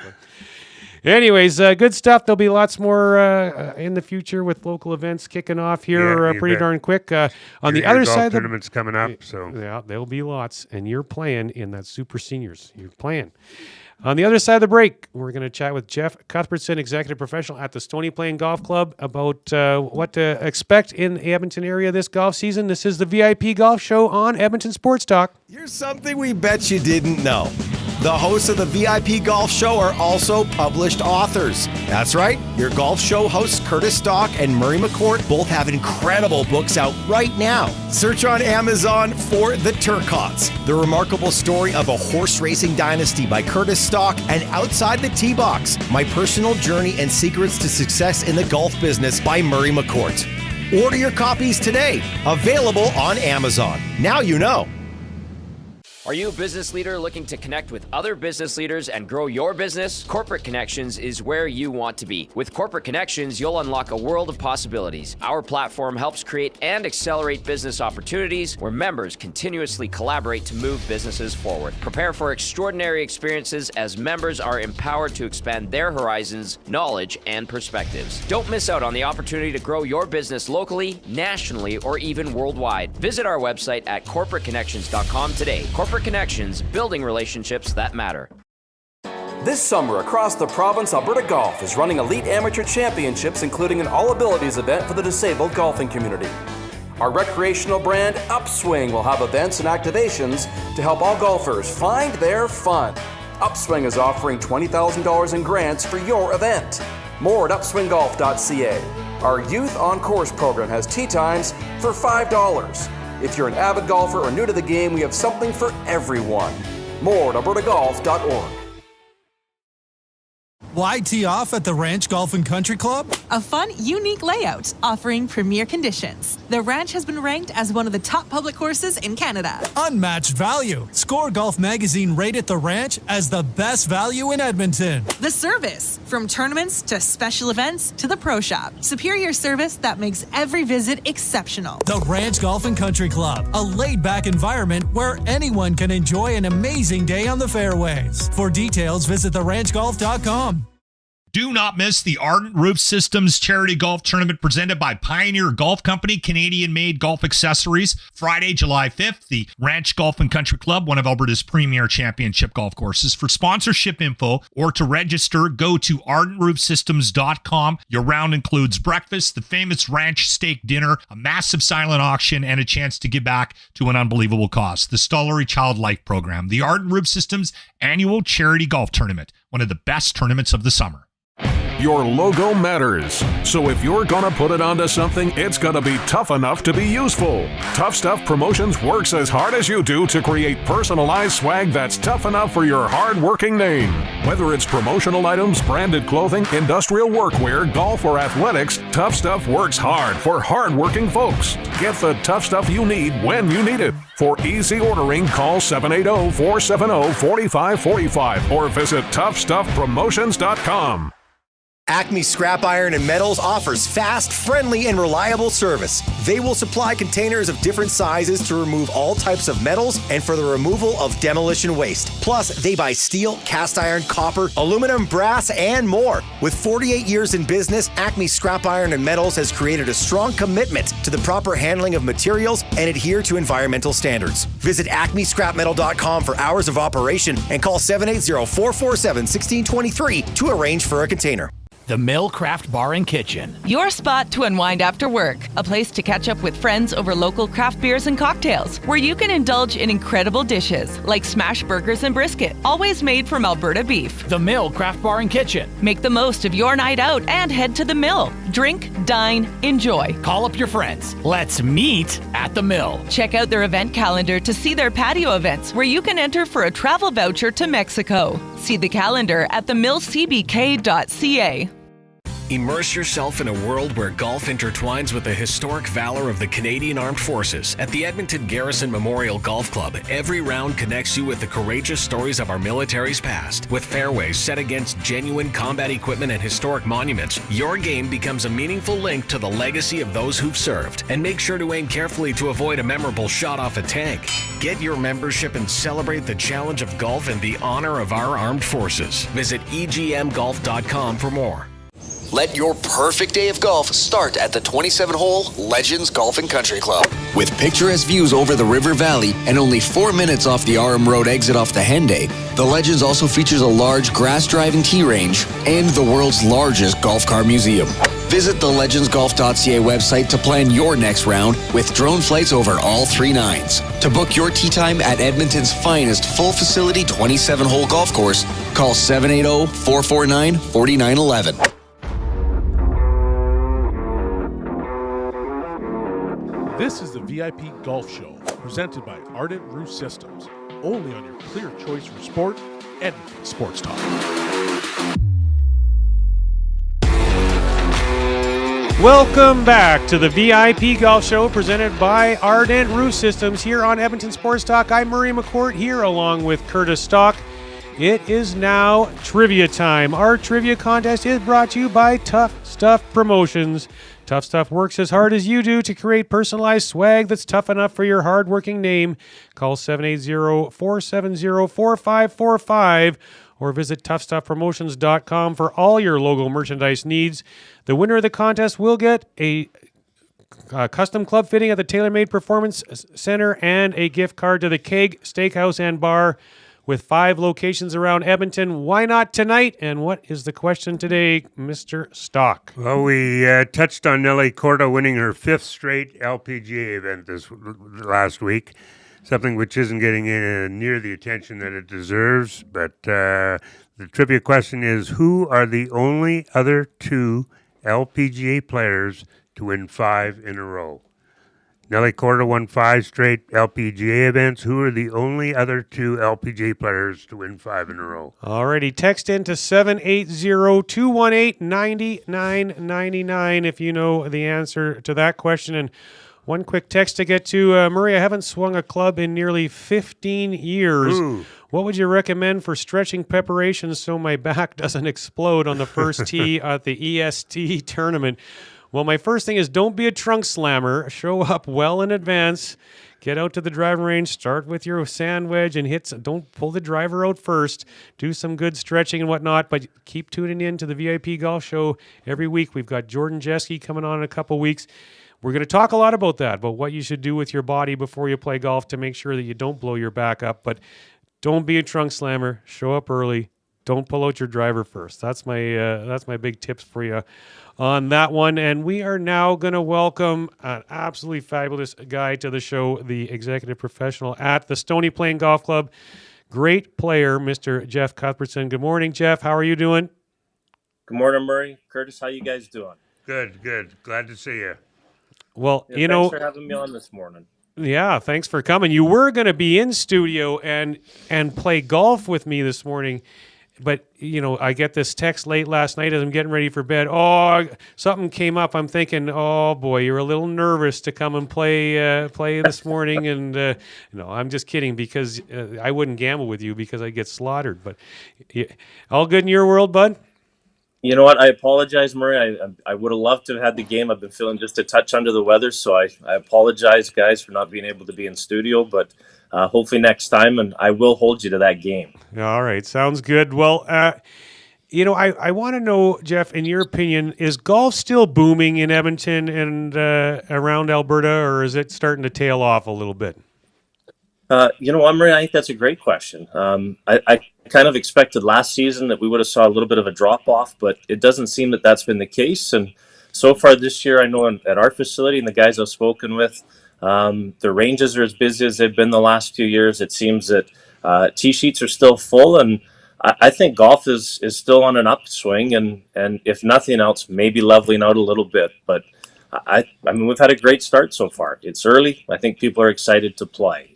But anyways, good stuff. There'll be lots more in the future with local events kicking off here pretty darn quick. On the other side, the tournament's coming up, so yeah, there'll be lots, and you're playing in that Super Seniors. You're playing. On the other side of the break, we're going to chat with Jeff Cuthbertson, executive professional at the Stony Plain Golf Club, about what to expect in the Edmonton area this golf season. This is the VIP Golf Show on Edmonton Sports Talk. Here's something we bet you didn't know. The hosts of the VIP Golf Show are also published authors. That's right. Your golf show hosts Curtis Stock and Murray McCourt both have incredible books out right now. Search on Amazon for The Turcots, the remarkable story of a horse racing dynasty by Curtis Stock, and Outside the Tee Box, my personal journey and secrets to success in the golf business by Murray McCourt. Order your copies today. Available on Amazon. Now you know. Are you a business leader looking to connect with other business leaders and grow your business? Corporate Connections is where you want to be. With Corporate Connections, you'll unlock a world of possibilities. Our platform helps create and accelerate business opportunities where members continuously collaborate to move businesses forward. Prepare for extraordinary experiences as members are empowered to expand their horizons, knowledge, and perspectives. Don't miss out on the opportunity to grow your business locally, nationally, or even worldwide. Visit our website at corporateconnections.com today. Corporate Connections, building relationships that matter. This summer, across the province, Alberta Golf is running elite amateur championships, including an all-abilities event for the disabled golfing community. Our recreational brand, Upswing, will have events and activations to help all golfers find their fun. Upswing is offering $20,000 in grants for your event. More at upswinggolf.ca. Our Youth on Course program has tee times for $5. If you're an avid golfer or new to the game, we have something for everyone. More at albertagolf.org. Why tee off at the Ranch Golf and Country Club? A fun, unique layout offering premier conditions. The Ranch has been ranked as one of the top public courses in Canada. Unmatched value. Score Golf Magazine rated the Ranch as the best value in Edmonton. The service, from tournaments to special events to the pro shop. Superior service that makes every visit exceptional. The Ranch Golf and Country Club, a laid-back environment where anyone can enjoy an amazing day on the fairways. For details, visit theranchgolf.com. Do not miss the Ardent Roof Systems Charity Golf Tournament presented by Pioneer Golf Company, Canadian-made golf accessories. Friday, July 5th, the Ranch Golf and Country Club, one of Alberta's premier championship golf courses. For sponsorship info or to register, go to ardentroofsystems.com. Your round includes breakfast, the famous ranch steak dinner, a massive silent auction, and a chance to give back to an unbelievable cause. The Stollery Child Life Program, the Ardent Roof Systems annual charity golf tournament, one of the best tournaments of the summer. Your logo matters. So if you're gonna put it onto something, it's gonna be tough enough to be useful. Tough Stuff Promotions works as hard as you do to create personalized swag that's tough enough for your hard-working name. Whether it's promotional items, branded clothing, industrial workwear, golf, or athletics, Tough Stuff works hard for hard-working folks. Get the tough stuff you need when you need it. For easy ordering, call 780-470-4545 or visit toughstuffpromotions.com. Acme Scrap Iron and Metals offers fast, friendly, and reliable service. They will supply containers of different sizes to remove all types of metals and for the removal of demolition waste. Plus, they buy steel, cast iron, copper, aluminum, brass, and more. With 48 years in business, Acme Scrap Iron and Metals has created a strong commitment to the proper handling of materials and adhere to environmental standards. Visit acmescrapmetal.com for hours of operation and call 780-447-1623 to arrange for a container. The Mill Craft Bar and Kitchen. Your spot to unwind after work. A place to catch up with friends over local craft beers and cocktails, where you can indulge in incredible dishes like smash burgers and brisket, always made from Alberta beef. The Mill Craft Bar and Kitchen. Make the most of your night out and head to the Mill. Drink, dine, enjoy. Call up your friends. Let's meet at the Mill. Check out their event calendar to see their patio events, where you can enter for a travel voucher to Mexico. See the calendar at themillcbk.ca. Immerse yourself in a world where golf intertwines with the historic valor of the Canadian Armed Forces. At the Edmonton Garrison Memorial Golf Club, every round connects you with the courageous stories of our military's past. With fairways set against genuine combat equipment and historic monuments, your game becomes a meaningful link to the legacy of those who've served. And make sure to aim carefully to avoid a memorable shot off a tank. Get your membership and celebrate the challenge of golf and the honor of our armed forces. Visit egmgolf.com for more. Let your perfect day of golf start at the 27-hole Legends Golf and Country Club. With picturesque views over the River Valley and only 4 minutes off the RM Road exit off the Henday, the Legends also features a large grass-driving tee range and the world's largest golf car museum. Visit the legendsgolf.ca website to plan your next round with drone flights over all 3 nines. To book your tee time at Edmonton's finest full-facility 27-hole golf course, call 780-449-4911. This is the VIP Golf Show, presented by Ardent Roof Systems, only on your clear choice for sport, Edmonton Sports Talk. Welcome back to the VIP Golf Show, presented by Ardent Roof Systems here on Edmonton Sports Talk. I'm Murray McCourt here along with Curtis Stock. It is now trivia time. Our trivia contest is brought to you by Tough Stuff Promotions. Tough Stuff works as hard as you do to create personalized swag that's tough enough for your hard-working name. Call 780-470-4545 or visit toughstuffpromotions.com for all your logo merchandise needs. The winner of the contest will get a custom club fitting at the TaylorMade Performance Center and a gift card to the Keg Steakhouse and Bar. With 5 locations around Edmonton. Why not tonight? And what is the question today, Mr. Stock? Well, we touched on Nelly Corda winning her 5th straight LPGA event this last week, something which isn't getting near the attention that it deserves. But the trivia question is, who are the only other 2 LPGA players to win 5 in a row? Nelly Corda won 5 straight LPGA events. Who are the only other 2 LPGA players to win 5 in a row? Alrighty, text in to 780-218-9999 if you know the answer to that question. And one quick text to get to. Murray, I haven't swung a club in nearly 15 years. Ooh. What would you recommend for stretching preparations so my back doesn't explode on the first tee at the EST tournament? Well, my first thing is don't be a trunk slammer. Show up well in advance. Get out to the driving range. Start with your sand wedge and don't pull the driver out first. Do some good stretching and whatnot, but keep tuning in to the VIP Golf Show every week. We've got Jordan Jeske coming on in a couple weeks. We're going to talk a lot about that, about what you should do with your body before you play golf to make sure that you don't blow your back up. But don't be a trunk slammer. Show up early. Don't pull out your driver first. That's my big tips for you on that one. And we are now going to welcome an absolutely fabulous guy to the show, the executive professional at the Stony Plain Golf Club. Great player, Mr. Jeff Cuthbertson. Good morning, Jeff. How are you doing? Good morning, Murray. Curtis, how you guys doing? Good, good. Glad to see you. Well, Yeah, thanks for having me on this morning. Yeah, thanks for coming. You were going to be in studio and play golf with me this morning, but I get this text late last night as I'm getting ready for bed. Oh, something came up. I'm thinking, oh boy, you're a little nervous to come and play this morning, and no, I'm just kidding because I wouldn't gamble with you because I get slaughtered. But all good in your world, bud? You know what? I apologize, Murray. I would have loved to have had the game. I've been feeling just a touch under the weather, so I apologize, guys, for not being able to be in studio. But hopefully next time, and I will hold you to that game. All right, sounds good. Well, I want to know, Jeff, in your opinion, is golf still booming in Edmonton and around Alberta, or is it starting to tail off a little bit? Murray, I think that's a great question. I kind of expected last season that we would have saw a little bit of a drop-off, but it doesn't seem that that's been the case. And so far this year, I know at our facility and the guys I've spoken with, the ranges are as busy as they've been the last few years. It seems that tee sheets are still full, and I think golf is still on an upswing, and if nothing else, maybe leveling out a little bit. But I mean, we've had a great start so far. It's early. I think people are excited to play.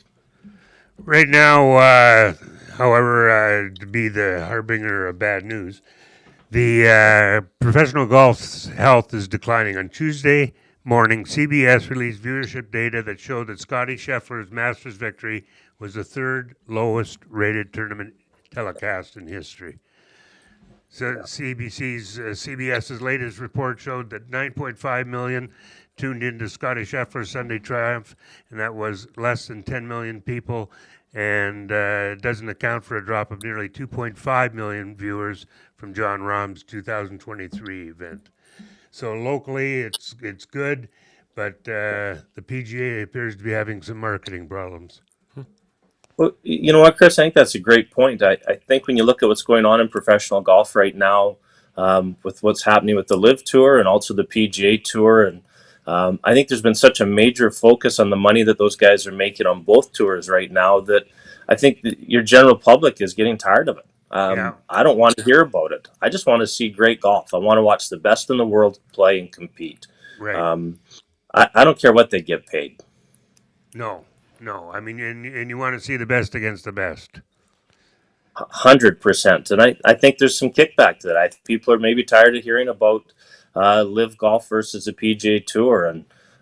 Right now, however, to be the harbinger of bad news, the professional golf's health is declining. On Tuesday morning, CBS released viewership data that showed that Scotty Scheffler's Masters victory was the third lowest rated tournament telecast in history. So CBS's latest report showed that 9.5 million tuned into Scotty Scheffler's Sunday triumph, and that was less than 10 million people, and it doesn't account for a drop of nearly 2.5 million viewers from John Rahm's 2023 event. So locally, it's good, but the PGA appears to be having some marketing problems. Well, you know what, Chris? I think that's a great point. I think when you look at what's going on in professional golf right now, with what's happening with the LIV Tour and also the PGA Tour, and I think there's been such a major focus on the money that those guys are making on both tours right now that I think that your general public is getting tired of it. I don't want to hear about it. I just want to see great golf. I want to watch the best in the world play and compete. Right. I don't care what they get paid. No. I mean, and you want to see the best against the best. 100%. And I think there's some kickback to that. I think people are maybe tired of hearing about LIV Golf versus the PGA Tour.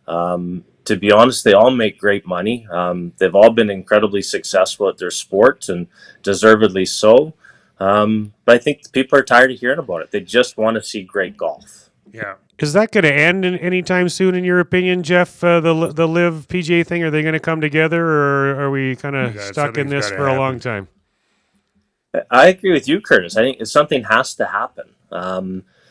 And to be honest, they all make great money. They've all been incredibly successful at their sport, and deservedly so. But I think people are tired of hearing about it. They just want to see great golf. Yeah. Is that going to end anytime soon, in your opinion, Jeff? The LIV PGA thing, are they going to come together, or are we kind of stuck in this for a long time? I agree with you, Curtis. I think something has to happen.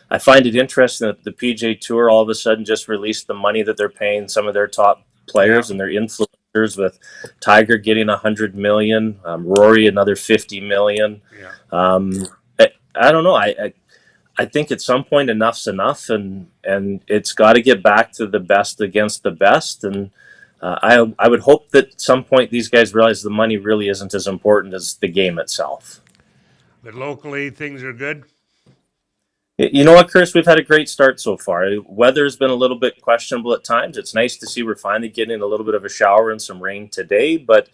I find it interesting that the PGA Tour all of a sudden just released the money that they're paying some of their top players and their influencers, with Tiger getting $100 million, Rory another $50 million. I don't know. I think at some point enough's enough, and it's got to get back to the best against the best. And I would hope that at some point these guys realize the money really isn't as important as the game itself. But locally, things are good? You know what, Chris? We've had a great start so far. Weather's been a little bit questionable at times. It's nice to see we're finally getting a little bit of a shower and some rain today. But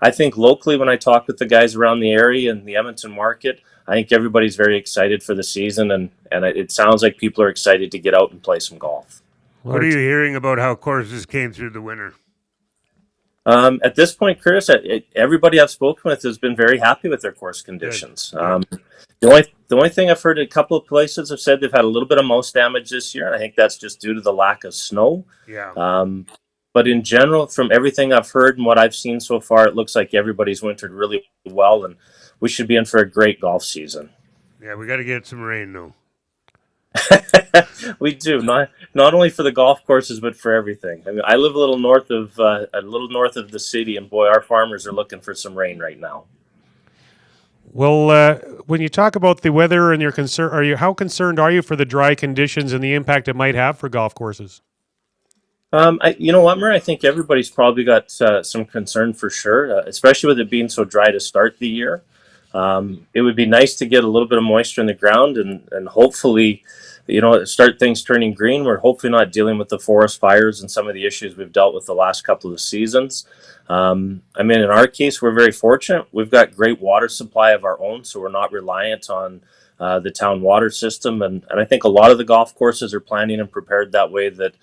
I think locally, when I talk with the guys around the area and the Edmonton market, I think everybody's very excited for the season, and it sounds like people are excited to get out and play some golf. What are you hearing about how courses came through the winter? At this point, Chris, everybody I've spoken with has been very happy with their course conditions. The only thing I've heard, a couple of places have said they've had a little bit of mouse damage this year, and I think that's just due to the lack of snow. Yeah. But in general, from everything I've heard and what I've seen so far, it looks like everybody's wintered really well, and we should be in for a great golf season. Yeah, we got to get some rain, though. We do, not only for the golf courses, but for everything. I mean, I live a little north of the city, and boy, our farmers are looking for some rain right now. Well, when you talk about the weather and your concern, how concerned are you for the dry conditions and the impact it might have for golf courses? You know what, Murray? I think everybody's probably got some concern for sure, especially with it being so dry to start the year. It would be nice to get a little bit of moisture in the ground and hopefully, start things turning green. We're hopefully not dealing with the forest fires and some of the issues we've dealt with the last couple of seasons. In our case, we're very fortunate. We've got great water supply of our own, so we're not reliant on the town water system. And I think a lot of the golf courses are planning and prepared that way, that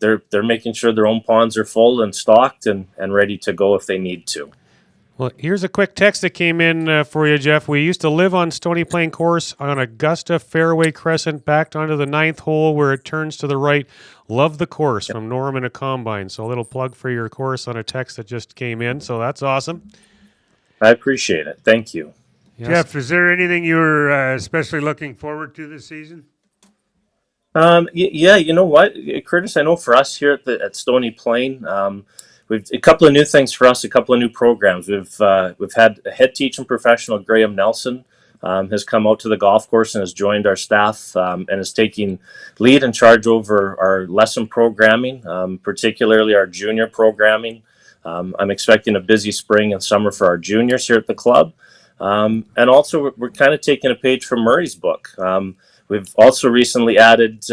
they're making sure their own ponds are full and stocked and ready to go if they need to. Well, here's a quick text that came in for you, Jeff. We used to live on Stony Plain course on Augusta Fairway Crescent, backed onto the 9th hole where it turns to the right. Love the course, from Norman at Combine. So a little plug for your course on a text that just came in. So that's awesome. I appreciate it. Thank you. Yes. Jeff, is there anything you're especially looking forward to this season? Yeah, you know what, Curtis, I know for us here at Stony Plain, we've a couple of new things for us, a couple of new programs. We've had a head teaching professional, Graham Nelson, has come out to the golf course and has joined our staff and is taking lead and charge over our lesson programming, particularly our junior programming. I'm expecting a busy spring and summer for our juniors here at the club. And also we're kind of taking a page from Murray's book. We've also recently added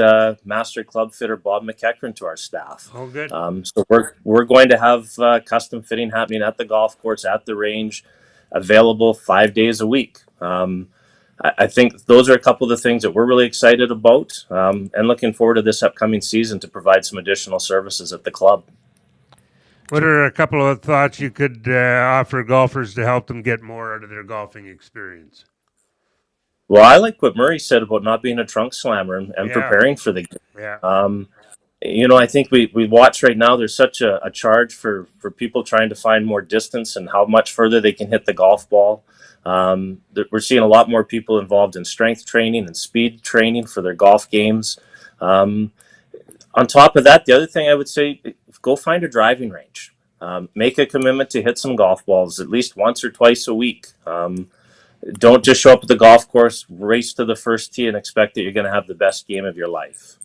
Master Club Fitter Bob McEachran to our staff. Oh, good. So we're going to have custom fitting happening at the golf course, at the range, available 5 days a week. I think those are a couple of the things that we're really excited about and looking forward to this upcoming season to provide some additional services at the club. What are a couple of thoughts you could offer golfers to help them get more out of their golfing experience? Well, I like what Murray said about not being a trunk slammer and preparing for the game. Yeah. I think we watch right now, there's such a charge for people trying to find more distance and how much further they can hit the golf ball. We're seeing a lot more people involved in strength training and speed training for their golf games. On top of that, the other thing I would say, go find a driving range. Make a commitment to hit some golf balls at least once or twice a week. Don't just show up at the golf course, race to the first tee, and expect that you're going to have the best game of your life.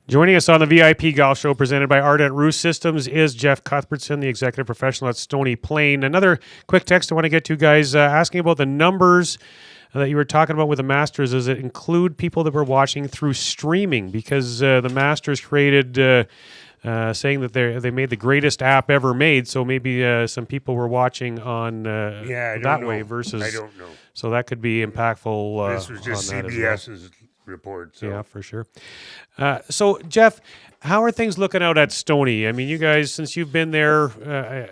Joining us on the VIP Golf Show presented by Ardent Roof Systems is Jeff Cuthbertson, the executive professional at Stony Plain. Another quick text I want to get to, guys, asking about the numbers that you were talking about with the Masters. Does it include people that were watching through streaming? Because the Masters created... saying that they made the greatest app ever made, so maybe some people were watching on that way versus. I don't know. So that could be impactful. This was just on that CBS's report. So. Yeah, for sure. So Jeff, how are things looking out at Stony? I mean, you guys, since you've been there,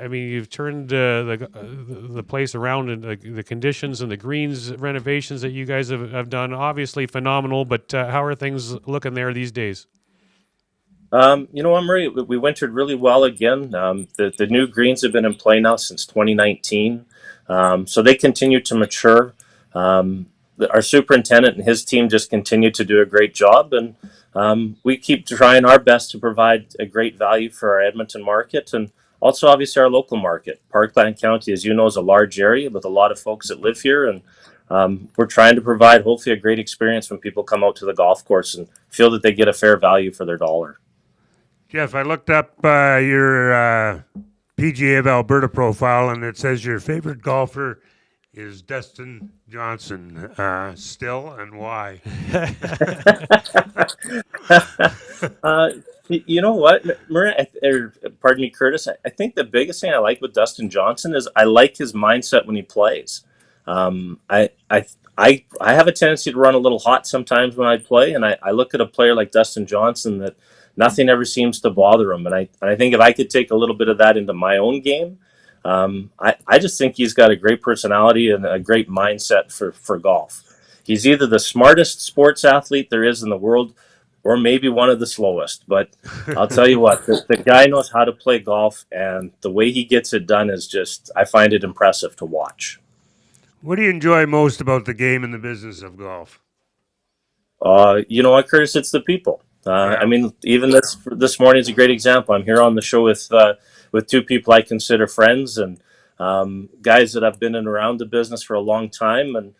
you've turned the place around, and the conditions and the greens renovations that you guys have done, obviously phenomenal. But how are things looking there these days? You know what, Murray? We wintered really well again. The new greens have been in play now since 2019, so they continue to mature. Our superintendent and his team just continue to do a great job, and we keep trying our best to provide a great value for our Edmonton market and also obviously our local market. Parkland County, as you know, is a large area with a lot of folks that live here, and we're trying to provide hopefully a great experience when people come out to the golf course and feel that they get a fair value for their dollar. Jeff, I looked up your PGA of Alberta profile, and it says your favorite golfer is Dustin Johnson. Still, and why? You know what, Murray, pardon me, Curtis, I think the biggest thing I like with Dustin Johnson is I like his mindset when he plays. I have a tendency to run a little hot sometimes when I play, and I look at a player like Dustin Johnson that nothing ever seems to bother him. And I think if I could take a little bit of that into my own game, I just think he's got a great personality and a great mindset for golf. He's either the smartest sports athlete there is in the world or maybe one of the slowest. But I'll tell you what, the guy knows how to play golf, and the way he gets it done is just, I find it impressive to watch. What do you enjoy most about the game and the business of golf? You know what, Curtis? It's the people. I mean, even this morning is a great example. I'm here on the show with two people I consider friends and guys that have been in around the business for a long time. And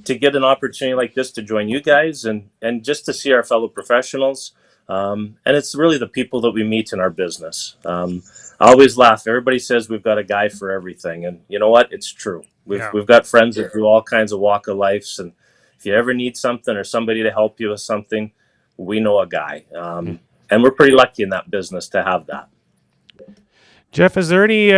to get an opportunity like this to join you guys and just to see our fellow professionals. And it's really the people that we meet in our business. I always laugh. Everybody says we've got a guy for everything. And you know what? It's true. We've got friends that do all kinds of walk of lives, and if you ever need something or somebody to help you with something, we know a guy. And we're pretty lucky in that business to have that. Jeff, is there any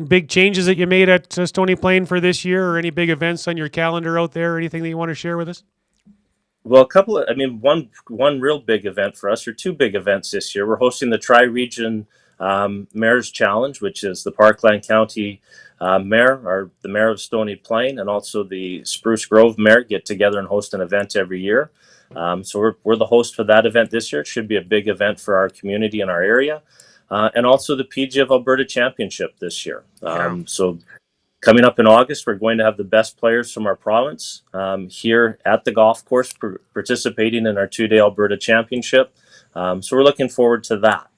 big changes that you made at Stony Plain for this year, or any big events on your calendar out there, or anything that you want to share with us? Well, one real big event for us, or two big events this year. We're hosting the Tri-Region Mayor's Challenge, which is the Parkland County Mayor, or the Mayor of Stony Plain, and also the Spruce Grove Mayor get together and host an event every year. So we're the host for that event this year. It should be a big event for our community and our area. And also the PGA of Alberta Championship this year. So coming up in August, we're going to have the best players from our province here at the golf course participating in our 2-day Alberta Championship. So we're looking forward to that.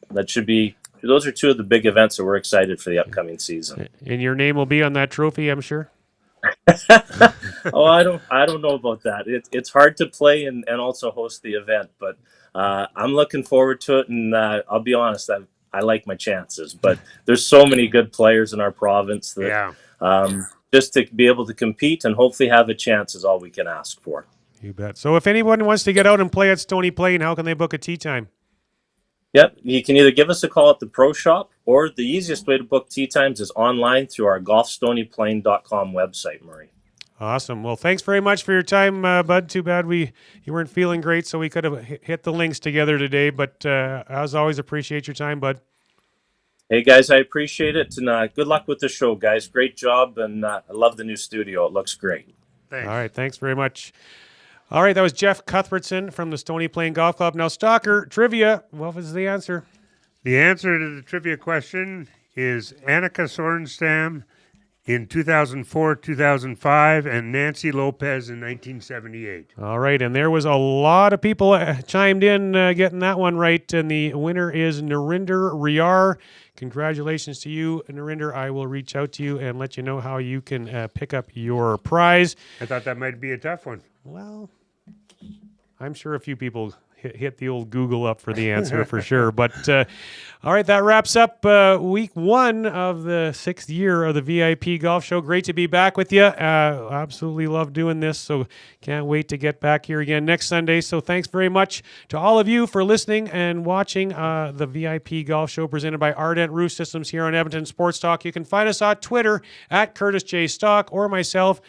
Those are two of the big events that we're excited for the upcoming season. And your name will be on that trophy, I'm sure? Oh, I don't know about that. It's hard to play and also host the event, but I'm looking forward to it. And I'll be honest, I like my chances, but there's so many good players in our province that just to be able to compete and hopefully have a chance is all we can ask for. You bet. So if anyone wants to get out and play at Stony Plain, how can they book a tee time? Yep, you can either give us a call at the Pro Shop, or the easiest way to book tee times is online through our golfstonyplain.com website, Murray. Awesome. Well, thanks very much for your time, Bud. Too bad you weren't feeling great, so we could have hit the links together today. But as always, appreciate your time, Bud. Hey, guys, I appreciate it. And good luck with the show, guys. Great job. And I love the new studio. It looks great. Thanks. All right. Thanks very much. All right. That was Jeff Cuthbertson from the Stony Plain Golf Club. Now, Stalker, trivia. What was the answer? The answer to the trivia question is Annika Sorenstam in 2004, 2005, and Nancy Lopez in 1978. All right, and there was a lot of people chimed in getting that one right, and the winner is Narinder Riyar. Congratulations to you, Narinder. I will reach out to you and let you know how you can pick up your prize. I thought that might be a tough one. Well, I'm sure a few people hit the old Google up for the answer for sure. But all right, that wraps up week 1 of the 6th year of the VIP Golf Show. Great to be back with you. Absolutely love doing this, so can't wait to get back here again next Sunday. So thanks very much to all of you for listening and watching the VIP Golf Show presented by Ardent Roof Systems here on Edmonton Sports Talk. You can find us on Twitter at Curtis J. Stock or myself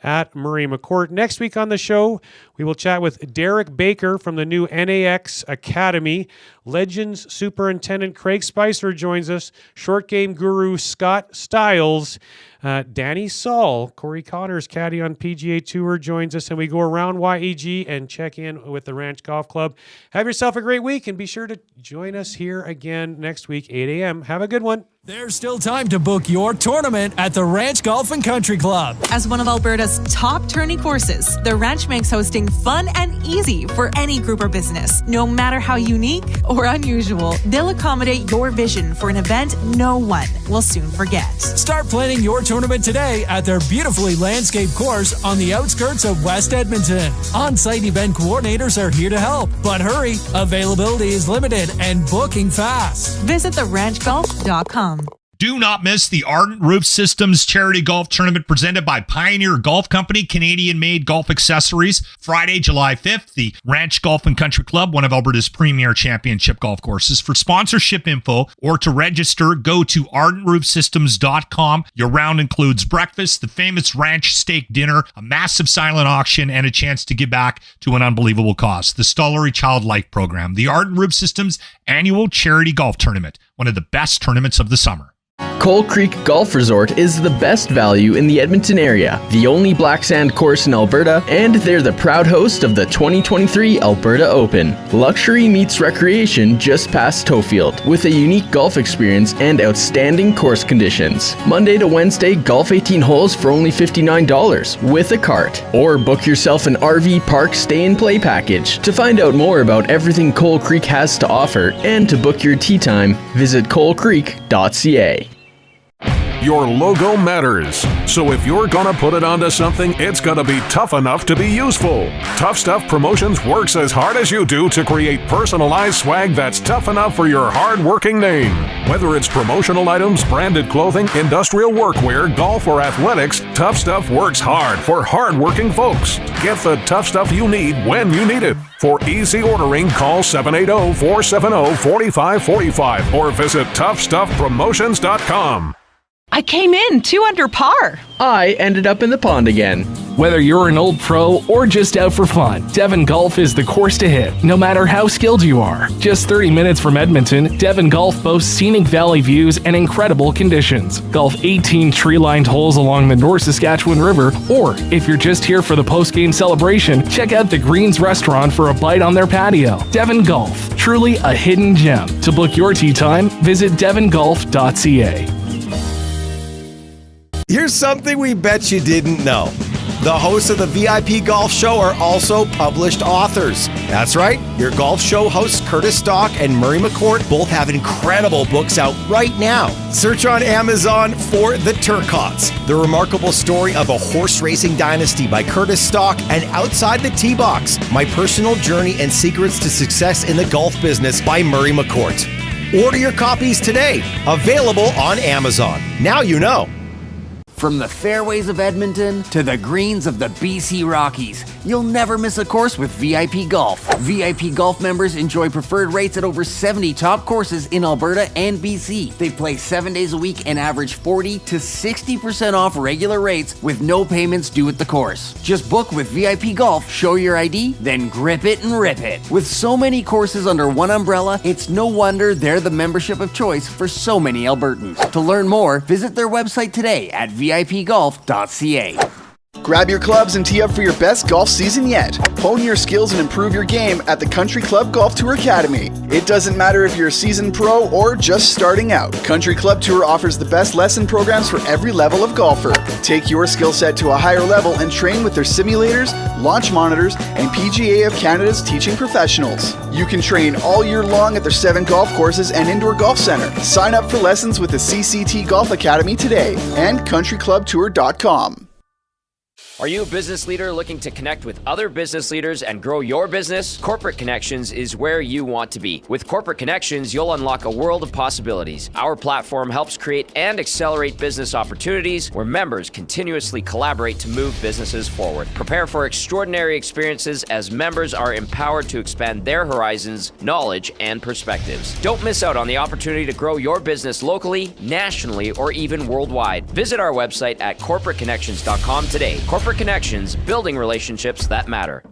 at Murray McCourt. Next week on the show, we will chat with Derek Baker from the new NAX Academy. Legends Superintendent Craig Spicer joins us. Short game guru Scott Stiles. Danny Saul, Corey Connors, caddy on PGA Tour, joins us, and we go around YEG and check in with the Ranch Golf Club. Have yourself a great week, and be sure to join us here again next week, 8 a.m. Have a good one. There's still time to book your tournament at the Ranch Golf and Country Club. As one of Alberta's top tourney courses, the Ranch makes hosting fun and easy for any group or business. No matter how unique or unusual, they'll accommodate your vision for an event no one will soon forget. Start planning your tournament today at their beautifully landscaped course on the outskirts of West Edmonton. On-site event coordinators are here to help, but hurry, availability is limited and booking fast. Visit theranchgolf.com. Do not miss the Ardent Roof Systems Charity Golf Tournament presented by Pioneer Golf Company, Canadian-made golf accessories. Friday, July 5th, the Ranch Golf and Country Club, one of Alberta's premier championship golf courses. For sponsorship info or to register, go to ardentroofsystems.com. Your round includes breakfast, the famous ranch steak dinner, a massive silent auction, and a chance to give back to an unbelievable cause. The Stollery Child Life Program. The Ardent Roof Systems Annual Charity Golf Tournament, one of the best tournaments of the summer. Coal Creek Golf Resort is the best value in the Edmonton area, the only black sand course in Alberta, and they're the proud host of the 2023 Alberta Open. Luxury meets recreation just past Tofield, with a unique golf experience and outstanding course conditions. Monday to Wednesday, golf 18 holes for only $59 with a cart. Or book yourself an RV park stay and play package. To find out more about everything Coal Creek has to offer and to book your tee time, visit coalcreek.ca. Your logo matters. So if you're gonna put it onto something, it's gotta be tough enough to be useful. Tough Stuff Promotions works as hard as you do to create personalized swag that's tough enough for your hard-working name. Whether it's promotional items, branded clothing, industrial workwear, golf, or athletics, Tough Stuff works hard for hard-working folks. Get the tough stuff you need when you need it. For easy ordering, call 780-470-4545 or visit toughstuffpromotions.com. I came in 2 under par. I ended up in the pond again. Whether you're an old pro or just out for fun, Devon Golf is the course to hit, no matter how skilled you are. Just 30 minutes from Edmonton, Devon Golf boasts scenic valley views and incredible conditions. Golf 18 tree-lined holes along the North Saskatchewan River, or if you're just here for the post-game celebration, check out the Greens Restaurant for a bite on their patio. Devon Golf, truly a hidden gem. To book your tee time, visit devongolf.ca. Here's something we bet you didn't know. The hosts of the VIP Golf Show are also published authors. That's right, your golf show hosts Curtis Stock and Murray McCourt both have incredible books out right now. Search on Amazon for The Turcottes, the remarkable story of a horse racing dynasty by Curtis Stock, and Outside the Tee Box, my personal journey and secrets to success in the golf business by Murray McCourt. Order your copies today, available on Amazon. Now you know. From the fairways of Edmonton to the greens of the BC Rockies, you'll never miss a course with VIP Golf. VIP Golf members enjoy preferred rates at over 70 top courses in Alberta and BC. They play 7 days a week and average 40 to 60% off regular rates with no payments due at the course. Just book with VIP Golf, show your ID, then grip it and rip it. With so many courses under one umbrella, it's no wonder they're the membership of choice for so many Albertans. To learn more, visit their website today at vipgolf.ca. Grab your clubs and tee up for your best golf season yet. Hone your skills and improve your game at the Country Club Golf Tour Academy. It doesn't matter if you're a seasoned pro or just starting out. Country Club Tour offers the best lesson programs for every level of golfer. Take your skill set to a higher level and train with their simulators, launch monitors, and PGA of Canada's teaching professionals. You can train all year long at their 7 golf courses and indoor golf center. Sign up for lessons with the CCT Golf Academy today and countryclubtour.com. Are you a business leader looking to connect with other business leaders and grow your business? Corporate Connections is where you want to be. With Corporate Connections, you'll unlock a world of possibilities. Our platform helps create and accelerate business opportunities where members continuously collaborate to move businesses forward. Prepare for extraordinary experiences as members are empowered to expand their horizons, knowledge, and perspectives. Don't miss out on the opportunity to grow your business locally, nationally, or even worldwide. Visit our website at corporateconnections.com today. Corporate Connections, building relationships that matter.